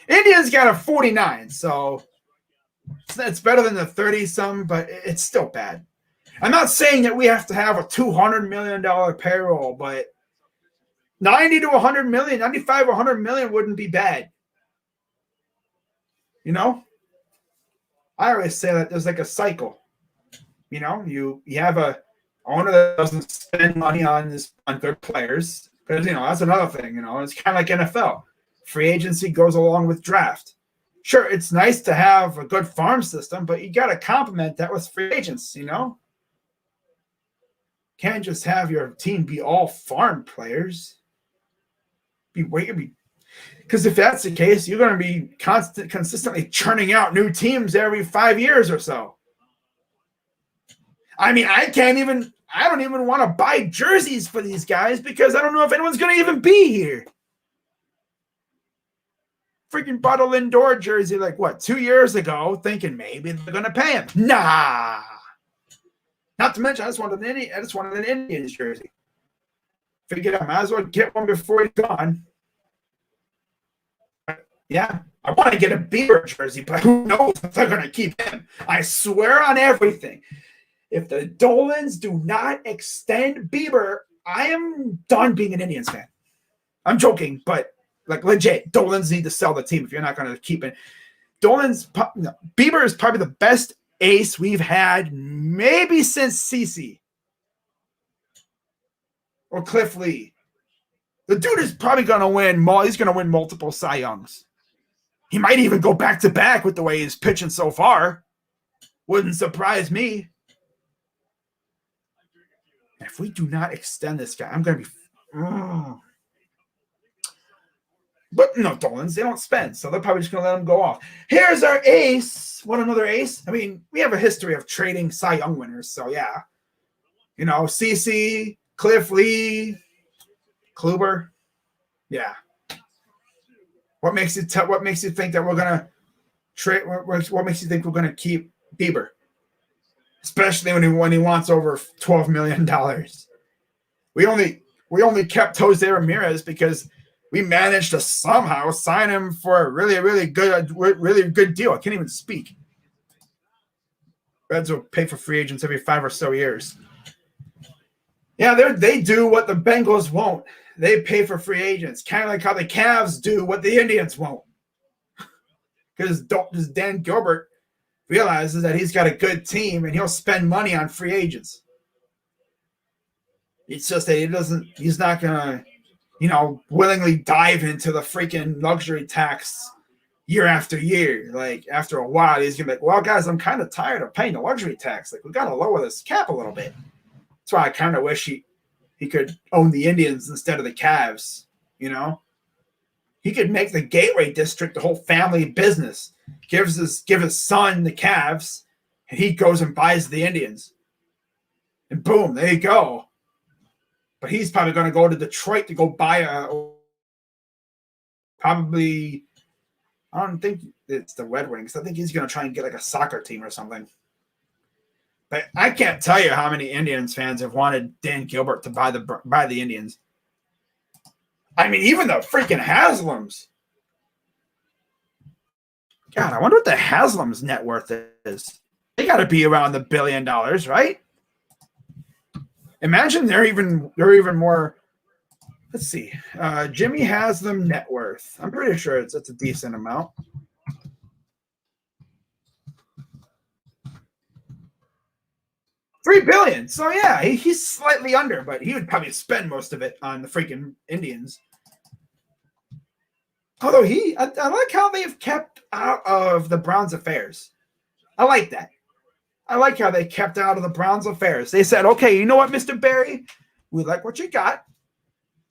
Indians got a 49, so it's better than the 30-some, but it's still bad. I'm not saying that we have to have a $200 million payroll, but 90 to 100 million, 95 or 100 million wouldn't be bad. You know? I always say that there's like a cycle. You know, you have a owner that doesn't spend money on good players, because, you know, that's another thing. You know, it's kind of like NFL. Free agency goes along with draft. Sure, it's nice to have a good farm system, but you got to complement that with free agents, you know? Can't just have your team be all farm players. Because if that's the case, you're going to be consistently churning out new teams every 5 years or so. I mean, I don't even want to buy jerseys for these guys because I don't know if anyone's going to even be here. Freaking bought a Lindor jersey 2 years ago, thinking maybe they're going to pay him. Nah. Not to mention, I just wanted an Indians jersey. Figured I might as well get one before he's gone. Yeah, I want to get a Bieber jersey, but who knows if they're going to keep him. I swear on everything. If the Dolans do not extend Bieber, I am done being an Indians fan. I'm joking, but legit, Dolans need to sell the team if you're not going to keep it. Bieber is probably the best ace we've had maybe since CeCe or Cliff Lee. The dude is probably going to win. He's going to win multiple Cy Youngs. He might even go back-to-back with the way he's pitching so far. Wouldn't surprise me. If we do not extend this guy, I'm going to be... But no, Dolans, they don't spend, so they're probably just going to let him go off. Here's our ace. What, another ace? I mean, we have a history of trading Cy Young winners, so yeah. You know, CeCe, Cliff Lee, Kluber. Yeah. What makes you think that we're going to trade? What makes you think we're going to keep Bieber? Especially when he wants over $12 million. We only kept Jose Ramirez because we managed to somehow sign him for a really good deal. I can't even speak. Reds will pay for free agents every 5 or so years. Yeah, they do what the Bengals won't. They pay for free agents, kind of like how the Cavs do what the Indians won't. Because Dan Gilbert realizes that he's got a good team and he'll spend money on free agents. It's just that he's not going to, willingly dive into the freaking luxury tax year after year. Like, after a while, he's going to be like, well, guys, I'm kind of tired of paying the luxury tax. Like, we got to lower this cap a little bit. That's why I kind of wish he could own the Indians instead of the Cavs, He could make the Gateway District the whole family business. Give his son the Cavs, and he goes and buys the Indians. And boom, there you go. But he's probably going to go to Detroit to go buy probably, I don't think it's the Red Wings. I think he's going to try and get like a soccer team or something. But I can't tell you how many Indians fans have wanted Dan Gilbert to buy the Indians. I mean, even the freaking Haslams. God, I wonder what the Haslams' net worth is. They got to be around $1 billion, right? Imagine they're even more. Let's see. Jimmy Haslam net worth. I'm pretty sure it's a decent amount. $3 billion. So yeah, he's slightly under, but he would probably spend most of it on the freaking Indians. Although I like how they've kept out of the Browns' affairs. I like that. I like how they kept out of the Browns' affairs. They said, okay, you know what, Mr. Barry? We like what you got.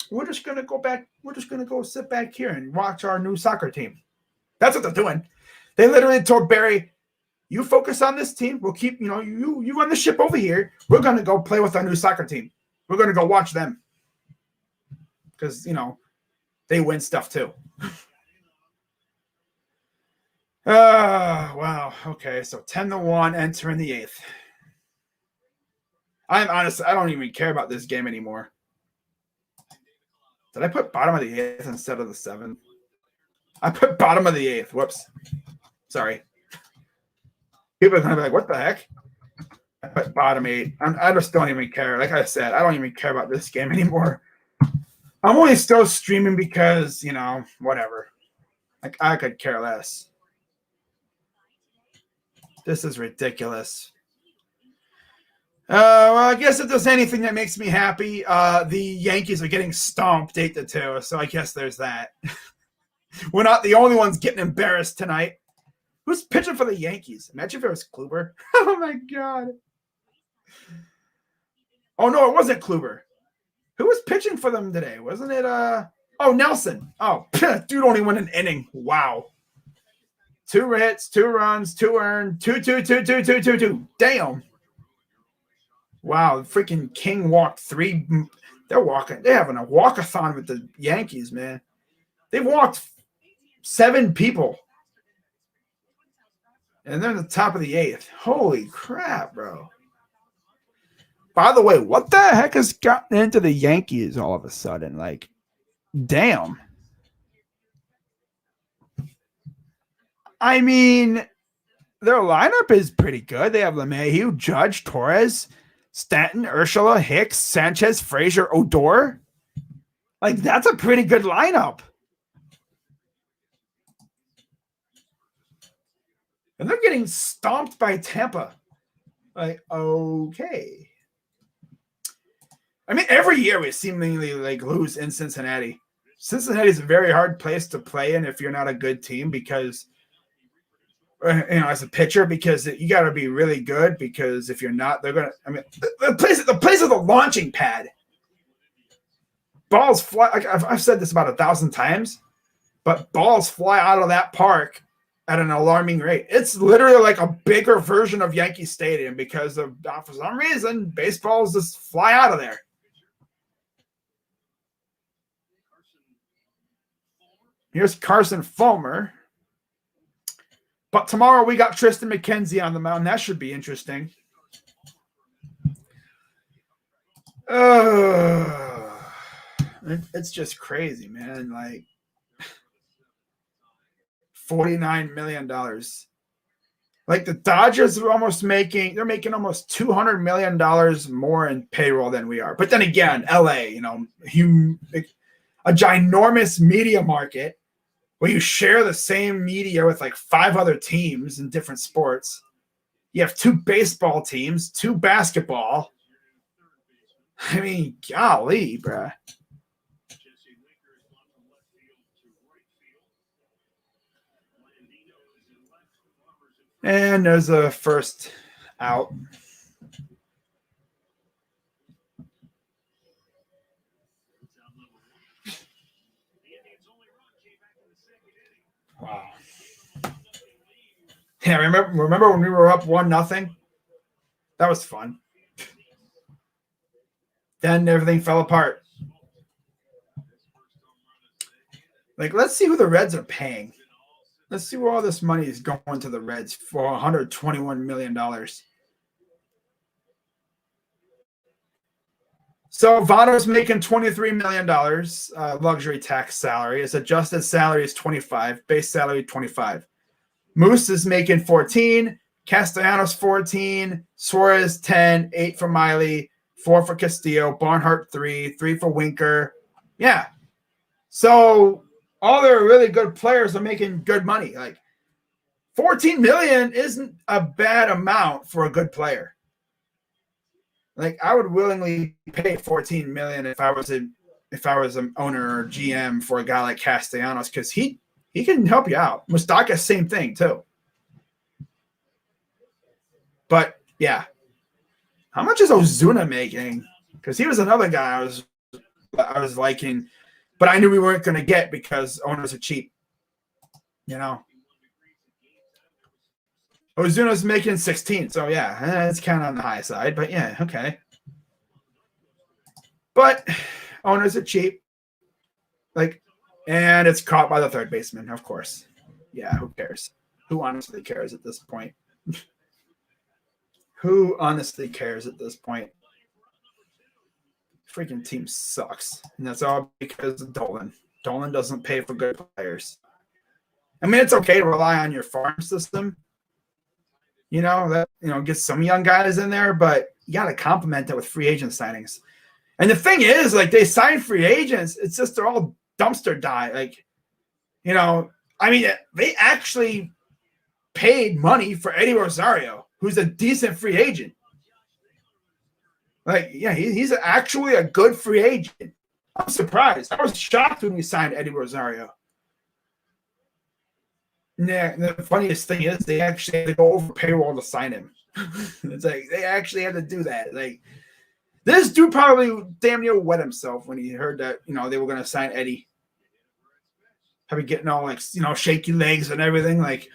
We're just going to go back. We're just going to go sit back here and watch our new soccer team. That's what they're doing. They literally told Barry, you focus on this team. We'll keep, you run the ship over here. We're going to go play with our new soccer team. We're going to go watch them. Because, they win stuff too. Wow. Okay, so 10-1 entering the 8th. I'm honest, I don't even care about this game anymore. Did I put bottom of the 8th instead of the 7th? I put bottom of the 8th. Whoops. Sorry. People are going to be like, what the heck? I put bottom 8. I just don't even care. Like I said, I don't even care about this game anymore. I'm only still streaming because, whatever. Like, I could care less. This is ridiculous. Well, I guess if there's anything that makes me happy, the Yankees are getting stomped 8-2, so I guess there's that. We're not the only ones getting embarrassed tonight. Who's pitching for the Yankees? Imagine if it was Kluber. Oh, my God. Oh, no, it wasn't Kluber. Who was pitching for them today? Wasn't it, Nelson. Oh, dude only won an inning. Wow. 2 hits, 2 runs, 2 earned, 2. Damn. Wow, freaking King walked 3. They're having a walk-a-thon with the Yankees, man. They've walked 7 people. And they're at the top of the 8th. Holy crap, bro. By the way, what the heck has gotten into the Yankees all of a sudden? Like, damn. I mean, their lineup is pretty good. They have LeMahieu, Judge, Torres, Stanton, Urshela, Hicks, Sanchez, Frazier, Odor. Like, that's a pretty good lineup. And they're getting stomped by Tampa. Like, okay. I mean, every year we seemingly lose in Cincinnati. Cincinnati is a very hard place to play in if you're not a good team because, as a pitcher, because you got to be really good because if you're not, they're going to, I mean, the place is the launching pad. Balls fly, I've said this about 1,000 times, but balls fly out of that park at an alarming rate. It's literally like a bigger version of Yankee Stadium because for some reason, baseballs just fly out of there. Here's Carson Fulmer. But tomorrow we got Tristan McKenzie on the mound. That should be interesting. It's just crazy, man. Like $49 million. Like the Dodgers are they're making almost $200 million more in payroll than we are. But then again, LA, a ginormous media market where you share the same media with 5 other teams in different sports. You have 2 baseball teams, 2 basketball. I mean, golly, bruh. And there's a first out. Wow. Yeah, remember when we were up 1-0? That was fun. Then everything fell apart. Let's see who the Reds are paying. Let's see where all this money is going to the Reds for $121 million. So Votto's making $23 million luxury tax salary. His adjusted salary is $25, base salary $25. Moose is making $14, Castellanos $14, Suarez $10, $8 for Miley, $4 for Castillo, Barnhart $3 for Winker. Yeah. So all their really good players are making good money. $14 million isn't a bad amount for a good player. I would willingly pay $14 million if I was an owner or GM for a guy like Castellanos because he He can help you out. Mustaka, same thing too. But yeah, how much is Ozuna making? Because he was another guy I was liking, but I knew we weren't going to get because owners are cheap. You know, Ozuna's making 16, so yeah, it's kind of on the high side. But yeah, okay. But owners are cheap, like, and it's caught by the third baseman, of course. Yeah, who cares? Who honestly cares at this point? Who honestly cares at this point? Freaking team sucks, and that's all because of Dolan. Dolan doesn't pay for good players. I mean, it's okay to rely on your farm system. Get some young guys in there, but you got to complement it with free agent signings. And the thing is, like, they sign free agents. It's just they're all dumpster dive. Like, I mean, they actually paid money for Eddie Rosario, who's a decent free agent. Like, yeah, he's actually a good free agent. I'm surprised. I was shocked when we signed Eddie Rosario. Yeah, the funniest thing is they actually had to go over payroll to sign him. It's like they actually had to do that. Like, this dude probably damn near wet himself when he heard that, they were going to sign Eddie. Probably getting all like, shaky legs and everything. Like,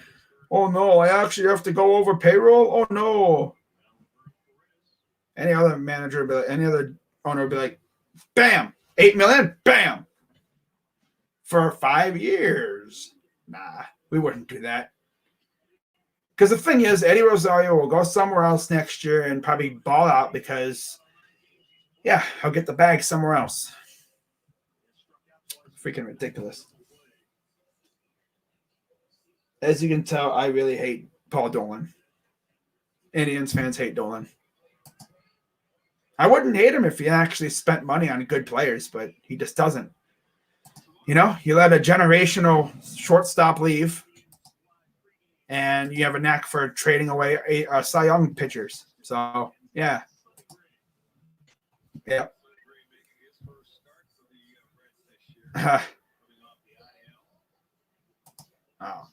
oh no, I actually have to go over payroll. Oh no. Any other manager, any other owner would be like, bam, $8 million, bam, for 5 years. Nah, we wouldn't do that. Because the thing is, Eddie Rosario will go somewhere else next year and probably ball out because, yeah, he'll get the bag somewhere else. Freaking ridiculous. As you can tell, I really hate Paul Dolan. Indians fans hate Dolan. I wouldn't hate him if he actually spent money on good players, but he just doesn't. You let a generational shortstop leave, and you have a knack for trading away Cy Young pitchers. So, yeah. Yeah. Oh.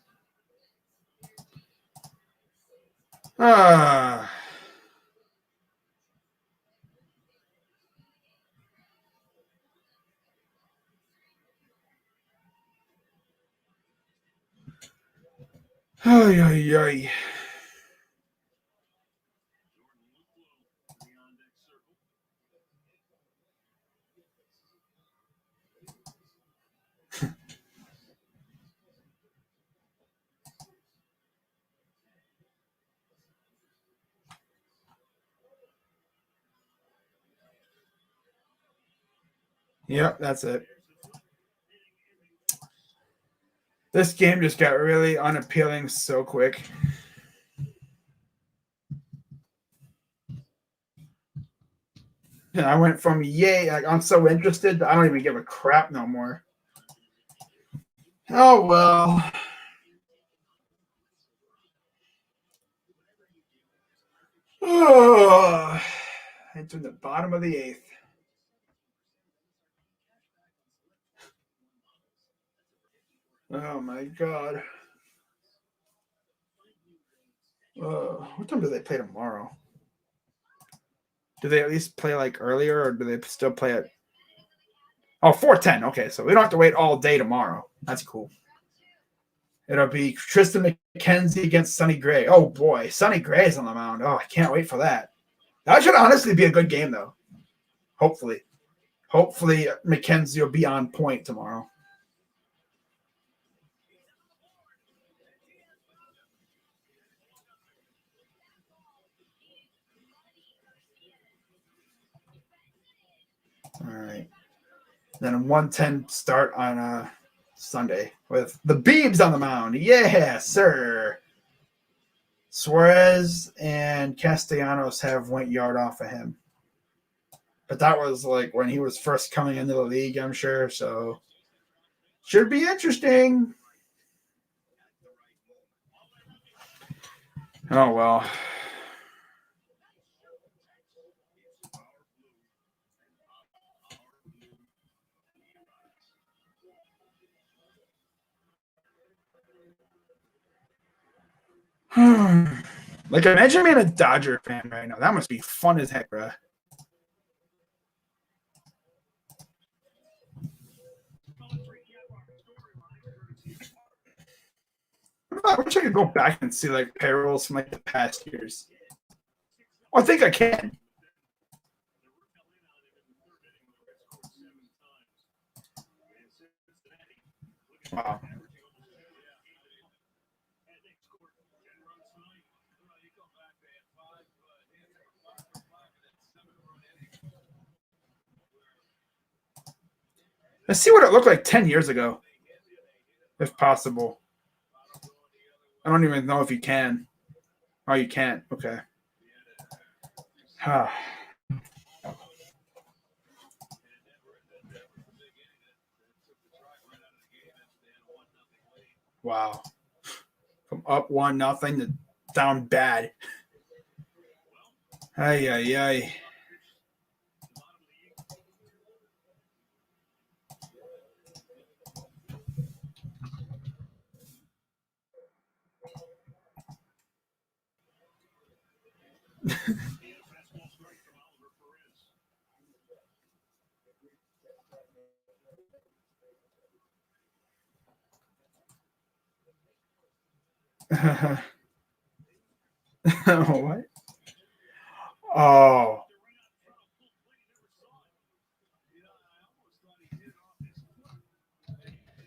Ay, ay, ay. Yep, that's it. This game just got really unappealing so quick. And I went from yay, like I'm so interested, I don't even give a crap no more. Oh well. Oh, into the bottom of the 8th. Oh my god. What time do they play tomorrow? Do they at least play like earlier, or do they still play at 4:10? Okay, so we don't have to wait all day tomorrow. That's cool. It'll be Tristan McKenzie against Sonny Gray. Oh boy, Sonny Gray's on the mound. Oh, I can't wait for that. That should honestly be a good game, though. Hopefully McKenzie will be on point tomorrow. All right. Then a 1:10 start on Sunday with the Beebs on the mound. Yeah, sir. Suarez and Castellanos have went yard off of him. But that was like when he was first coming into the league, I'm sure. So should be interesting. Oh, well. Like, imagine being a Dodger fan right now. That must be fun as heck, bro. I wish I could go back and see like payrolls from like the past years. Oh, I think I can. Wow. Let's see what it looked like 10 years ago, if possible. I don't even know if you can. Oh, you can't. Okay. Wow. From up 1-0 to down bad. Ay, ay, ay. What? Oh.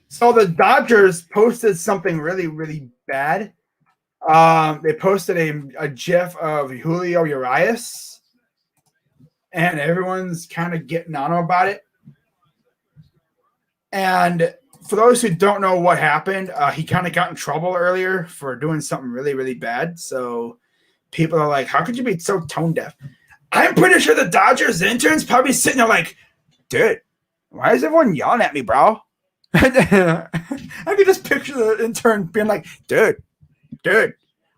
So the Dodgers posted something really, really bad. They posted a GIF of Julio Urias, and everyone's kind of getting on him about it. And for those who don't know what happened, he kind of got in trouble earlier for doing something really, really bad. So people are like, how could you be so tone deaf? I'm pretty sure the Dodgers interns probably sitting there like, dude, why is everyone yelling at me, bro? I could just picture the intern being like, dude,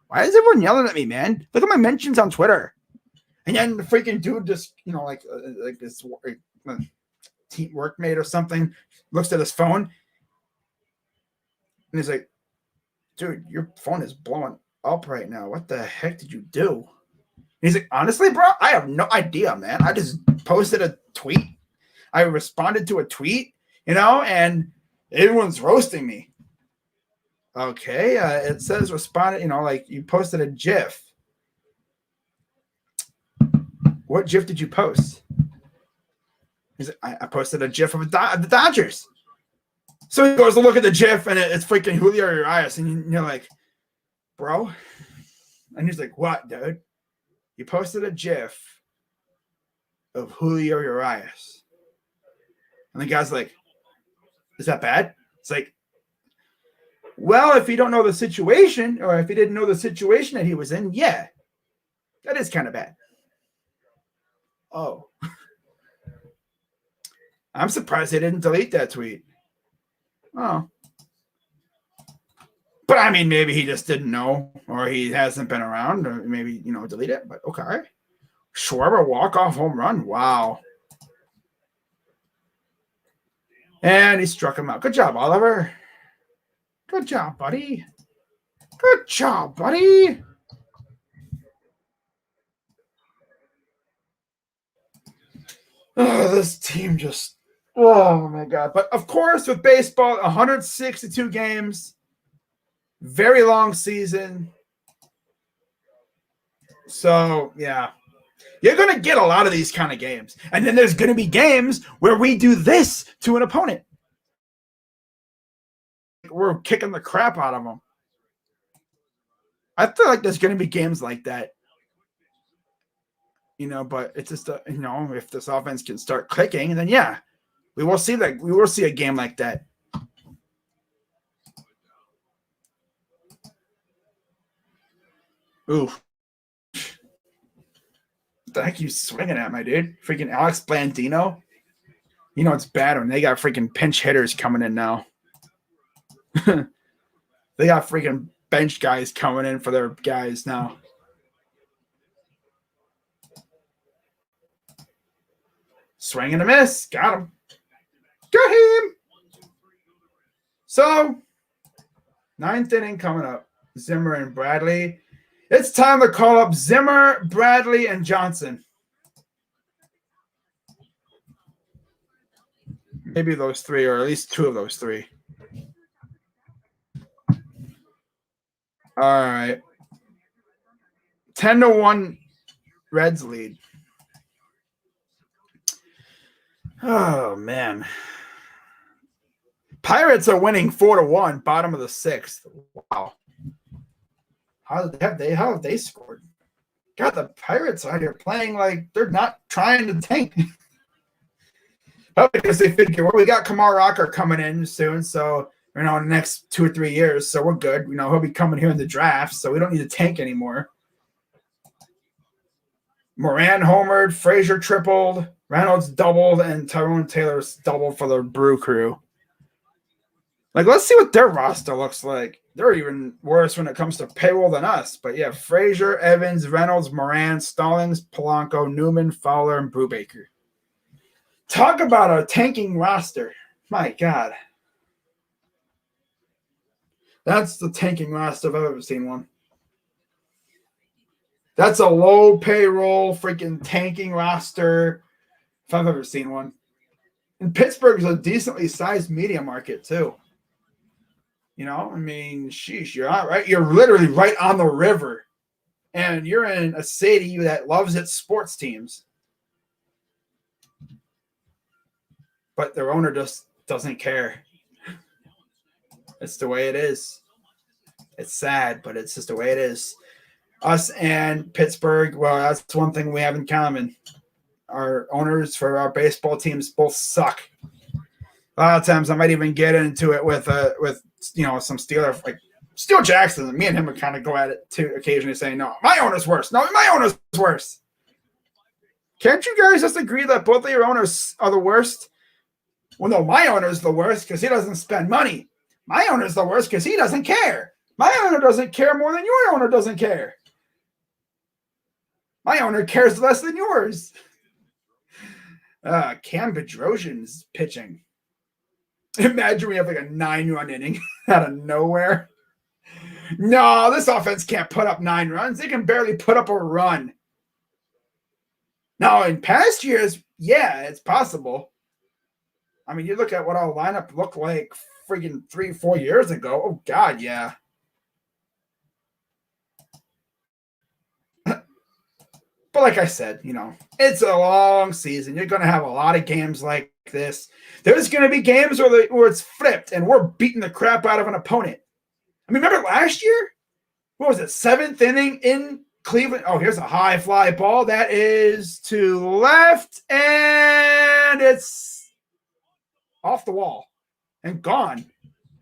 why is everyone yelling at me, man? Look at my mentions on Twitter. And then the freaking dude just, like this team workmate or something looks at his phone and he's like, dude, your phone is blowing up right now. What the heck did you do? And he's like, honestly, bro, I have no idea, man. I just posted a tweet. I responded to a tweet, and everyone's roasting me. Okay, it says responded, like you posted a GIF. What GIF did you post? He's like, I posted a GIF of the Dodgers. So he goes to look at the GIF, and it's freaking Julio Urias, and you're like, bro? And he's like, what, dude? You posted a GIF of Julio Urias. And the guy's like, is that bad? It's like, well, if you don't know the situation, or if you didn't know the situation that he was in, yeah, that is kind of bad. Oh. I'm surprised they didn't delete that tweet. Oh. But I mean, maybe he just didn't know, or he hasn't been around, or maybe, delete it. But okay. Schwarber walk-off home run. Wow. And he struck him out. Good job, Oliver. Good job, buddy. Good job, buddy. Oh, this team just, oh my God. But of course, with baseball, 162 games, very long season. So, yeah. You're going to get a lot of these kind of games. And then there's going to be games where we do this to an opponent. We're kicking the crap out of them. I feel like there's going to be games like that. But it's just, if this offense can start clicking, then yeah, we will see that. We will see a game like that. Ooh. What the heck are you swinging at, my dude? Freaking Alex Blandino? It's bad when they got freaking pinch hitters coming in now. They got freaking bench guys coming in for their guys now. Swing and a miss. Got him. Got him. So, 9th inning coming up. Zimmer and Bradley. It's time to call up Zimmer, Bradley, and Johnson. Maybe those three, or at least two of those three. All right. 10-1 Reds lead. Oh, man. Pirates are winning 4-1, bottom of the sixth. Wow. How have they scored? God, the Pirates out here playing like they're not trying to tank. Probably because they figure, well, we got Kamar Rocker coming in soon, so in the next 2 or 3 years, so we're good. He'll be coming here in the draft, so we don't need to tank anymore. Moran homered, Frazier tripled, Reynolds doubled, and Tyrone Taylor doubled for the Brew Crew. Let's see what their roster looks like. They're even worse when it comes to payroll than us. But yeah, Frazier, Evans, Reynolds, Moran, Stallings, Polanco, Newman, Fowler, and Brubaker. Talk about a tanking roster. My God. That's the tanking roster if I've ever seen one. That's a low payroll freaking tanking roster if I've ever seen one. And Pittsburgh is a decently sized media market too. Sheesh, you're all right. You're literally right on the river. And you're in a city that loves its sports teams. But their owner just doesn't care. It's the way it is. It's sad, but it's just the way it is. Us and Pittsburgh, well, that's one thing we have in common. Our owners for our baseball teams both suck. A lot of times I might even get into it with some Steelers, like Steel Jackson. Me and him would kind of go at it too, occasionally saying, no, my owner's worse. No, my owner's worse. Can't you guys just agree that both of your owners are the worst? Well, no, my owner's the worst because he doesn't spend money. My owner's the worst because he doesn't care. My owner doesn't care more than your owner doesn't care. My owner cares less than yours. Cam Bedrosian's pitching. Imagine we have like a 9-run inning out of nowhere. No, this offense can't put up 9 runs. They can barely put up a run. Now, in past years, yeah, it's possible. I mean, you look at what our lineup looked like freaking 3-4 years ago. Oh, God, yeah. But like I said, it's a long season. You're going to have a lot of games like this. There's going to be games where it's flipped and we're beating the crap out of an opponent. I mean, remember last year? What was it, 7th inning in Cleveland? Oh, here's a high fly ball. That is to left, and it's off the wall and gone.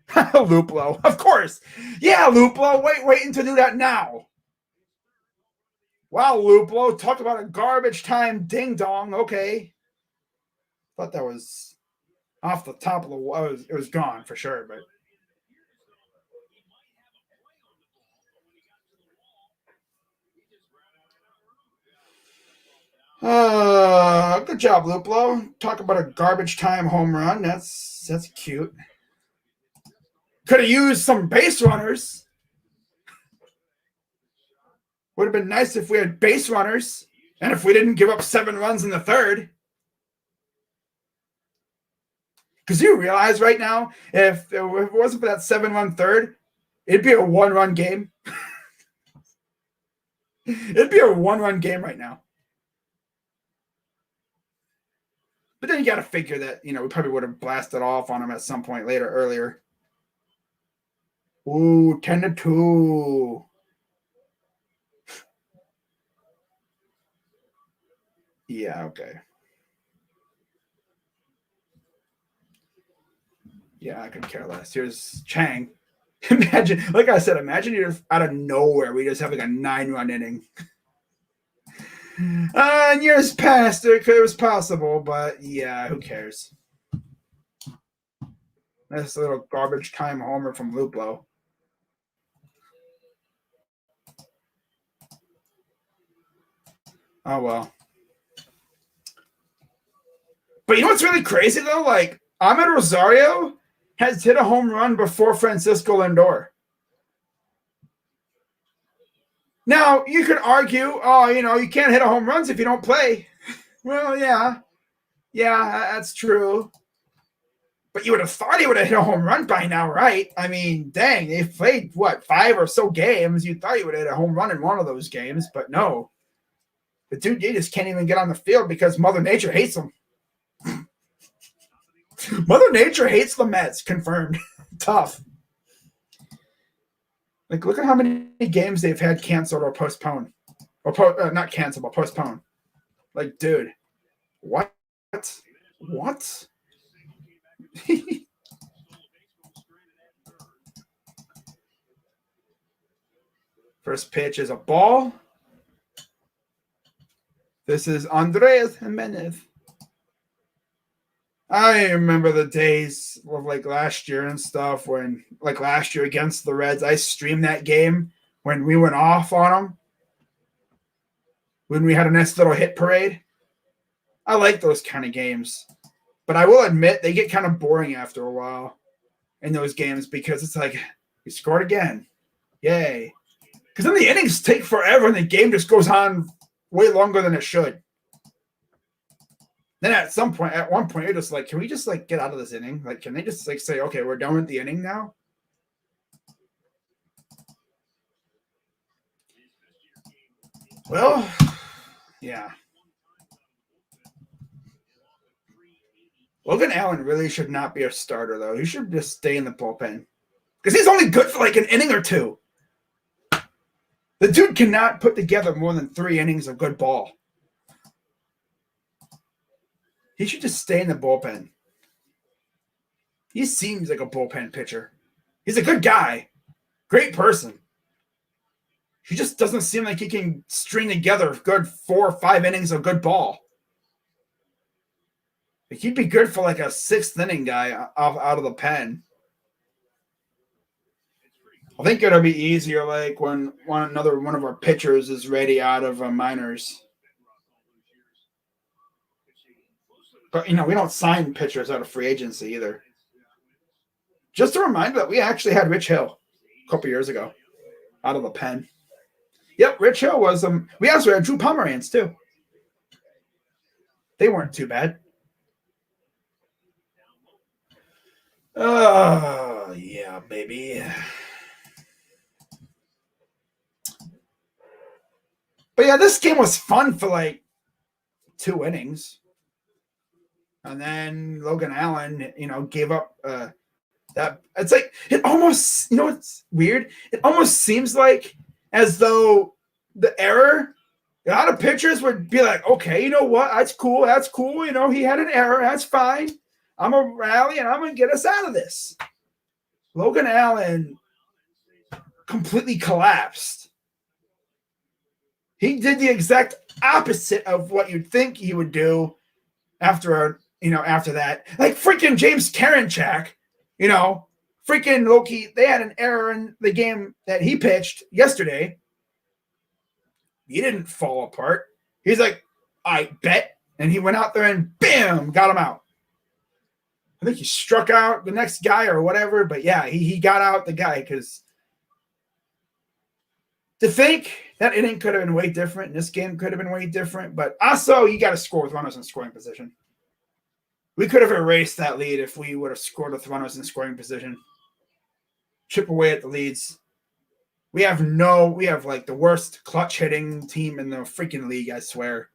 Luplo, of course. Yeah, Luplo, waiting to do that now. Wow, Luplo, talk about a garbage time ding-dong. Okay. Thought that was off the top of the wall. It was gone for sure, but. Good job, Luplo. Talk about a garbage time home run. That's cute. Could have used some base runners. Would have been nice if we had base runners and if we didn't give up 7 runs in the third. Because you realize right now, if it wasn't for that 7-run third, it'd be a 1-run game. It'd be a 1-run game right now. But then you got to figure that, we probably would have blasted off on him at some point earlier. Ooh, 10-2. Yeah, okay. Yeah, I could care less. Here's Chang. Imagine you just out of nowhere, we just have like a 9-run inning. In years past, it was possible, but yeah, who cares? Nice little garbage time homer from Luplo. Oh, well. But you know what's really crazy, though? Like, Ahmed Rosario has hit a home run before Francisco Lindor. Now, you could argue, oh, you can't hit a home runs if you don't play. Well, yeah. Yeah, that's true. But you would have thought he would have hit a home run by now, right? I mean, dang, they've played, 5 or so games. You thought he would have hit a home run in one of those games, but no. The dude, you just can't even get on the field because Mother Nature hates him. Mother Nature hates the Mets, confirmed. Tough. Like, look at how many games they've had canceled or postponed. Or not canceled, but postponed. Like, dude, what? What? First pitch is a ball. This is Andres Jimenez. I remember the days of like last year and stuff when, like last year against the Reds, I streamed that game when we went off on them. When we had a nice little hit parade. I like those kind of games. But I will admit they get kind of boring after a while in those games because it's like, we scored again. Yay. Because then the innings take forever and the game just goes on way longer than it should. Then at one point, you're just like, can we just like get out of this inning? Like, can they just like say, okay, we're done with the inning now? Well, yeah. Logan Allen really should not be a starter, though. He should just stay in the bullpen. Because he's only good for like an inning or two. The dude cannot put together more than 3 innings of good ball. He should just stay in the bullpen. He seems like a bullpen pitcher. He's a good guy. Great person. He just doesn't seem like he can string together good 4 or 5 innings of good ball. Like he'd be good for like a 6th inning guy out of the pen. I think it'll be easier like when one of our pitchers is ready out of minors. But, we don't sign pitchers out of free agency either. Just a reminder that we actually had Rich Hill a couple years ago out of the pen. Yep, Rich Hill was we also had Drew Pomeranz too. They weren't too bad. Oh, yeah, baby. But yeah, this game was fun for like 2 innings. And then Logan Allen, gave up that. It's like, it almost, it's weird. It almost seems like as though the error, a lot of pitchers would be like, okay, you know what? That's cool. That's cool. He had an error. That's fine. I'm going to rally and I'm going to get us out of this. Logan Allen completely collapsed. He did the exact opposite of what you'd think he would do after that. Like freaking James Karinchak, freaking Loki, they had an error in the game that he pitched yesterday. He didn't fall apart. He's like, I bet. And he went out there and bam, got him out. I think he struck out the next guy or whatever. But yeah, he got out the guy because to think that inning could have been way different. And this game could have been way different. But also, you got to score with runners in scoring position. We could have erased that lead if we would have scored with runners in scoring position. Chip away at the leads. We have like the worst clutch hitting team in the freaking league, I swear.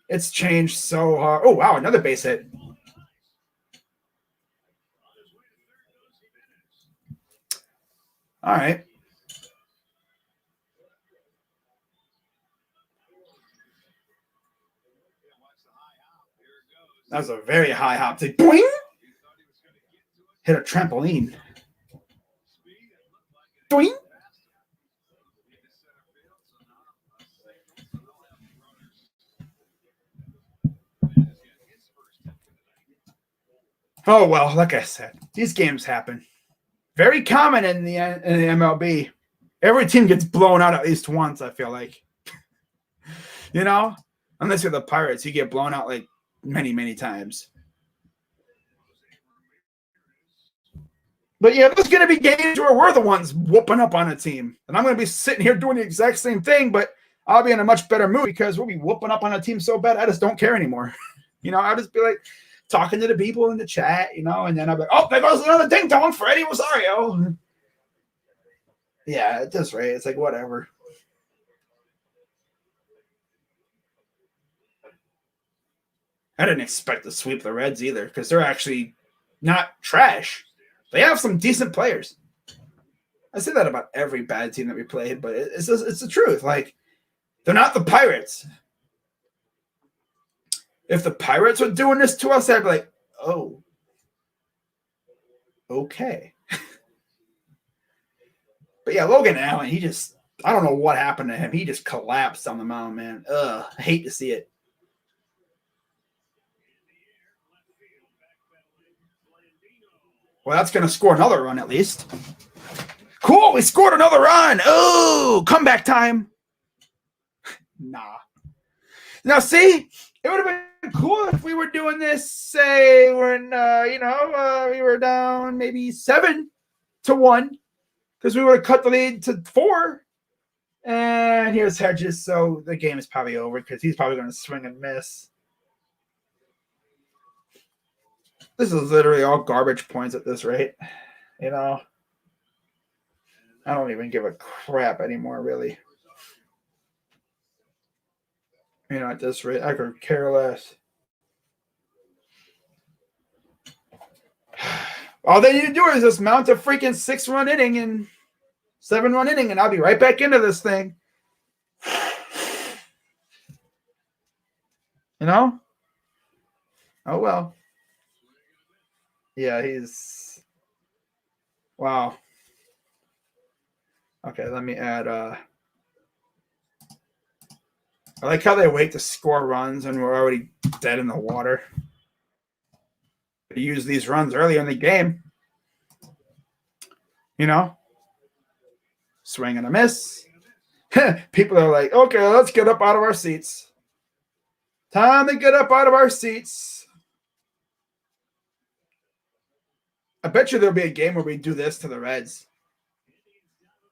It's changed so hard. Oh, wow, another base hit. All right. That was a very high hop. Like, boing! Hit a trampoline. Doing. Oh, well, like I said, these games happen. Very common in the MLB. Every team gets blown out at least once, I feel like. Unless you're the Pirates, you get blown out like many, many times. But yeah, there's going to be games where we're the ones whooping up on a team. And I'm going to be sitting here doing the exact same thing, but I'll be in a much better mood because we'll be whooping up on a team so bad I just don't care anymore. I'll just be like talking to the people in the chat, and then I'll be like, oh, there goes another ding dong for Eddie Rosario. Yeah, it does, right? It's like, whatever. I didn't expect to sweep the Reds either because they're actually not trash. They have some decent players. I say that about every bad team that we played, but it's the truth. Like, they're not the Pirates. If the Pirates were doing this to us, I'd be like, oh, okay. But yeah, Logan Allen, I don't know what happened to him. He just collapsed on the mound, man. Ugh, I hate to see it. Well, that's going to score another run at least. Cool, we scored another run. Oh, comeback time. Nah. Now, see, it would have been cool if we were doing this, say, when, we were down maybe 7-1, because we would have cut the lead to 4. And here's Hedges, so the game is probably over because he's probably going to swing and miss. This is literally all garbage points at this rate. I don't even give a crap anymore, really. At this rate, I could care less. All they need to do is just mount a freaking 6-run inning and 7-run inning, and I'll be right back into this thing. Oh, well. Yeah, he's... Wow. Okay, let me add... I like how they wait to score runs and we're already dead in the water. They use these runs early in the game. Swing and a miss. People are like, okay, let's get up out of our seats. Time to get up out of our seats. I bet you there'll be a game where we do this to the Reds.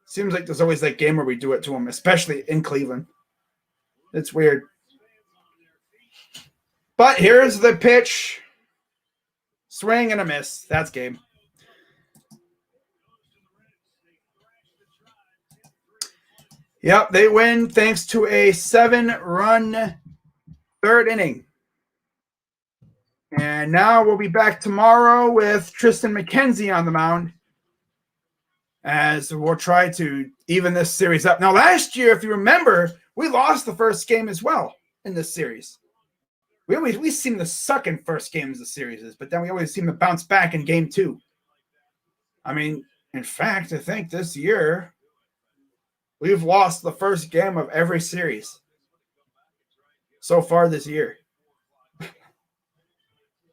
Seems like there's always that game where we do it to them, especially in Cleveland. It's weird. But here's the pitch. Swing and a miss. That's game. Yep, they win thanks to a 7-run third inning. And now we'll be back tomorrow with Tristan McKenzie on the mound as we'll try to even this series up. Now, last year, if you remember, we lost the first game as well in this series. We seem to suck in first games of series, but then we always seem to bounce back in game 2. I mean, in fact, I think this year we've lost the first game of every series so far this year.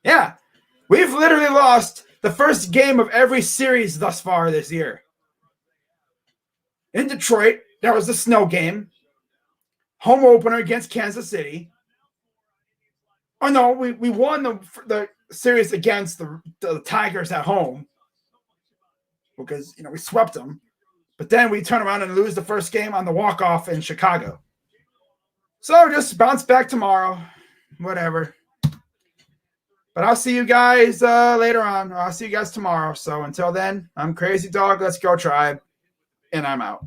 Yeah, we've literally lost the first game of every series thus far this year. In Detroit, there was the snow game. Home opener against Kansas City. Oh, no, we won the series against the Tigers at home because, we swept them. But then we turn around and lose the first game on the walk-off in Chicago. So just bounce back tomorrow. Whatever. But I'll see you guys later on. I'll see you guys tomorrow. So until then, I'm Crazy Dog. Let's go, Tribe. And I'm out.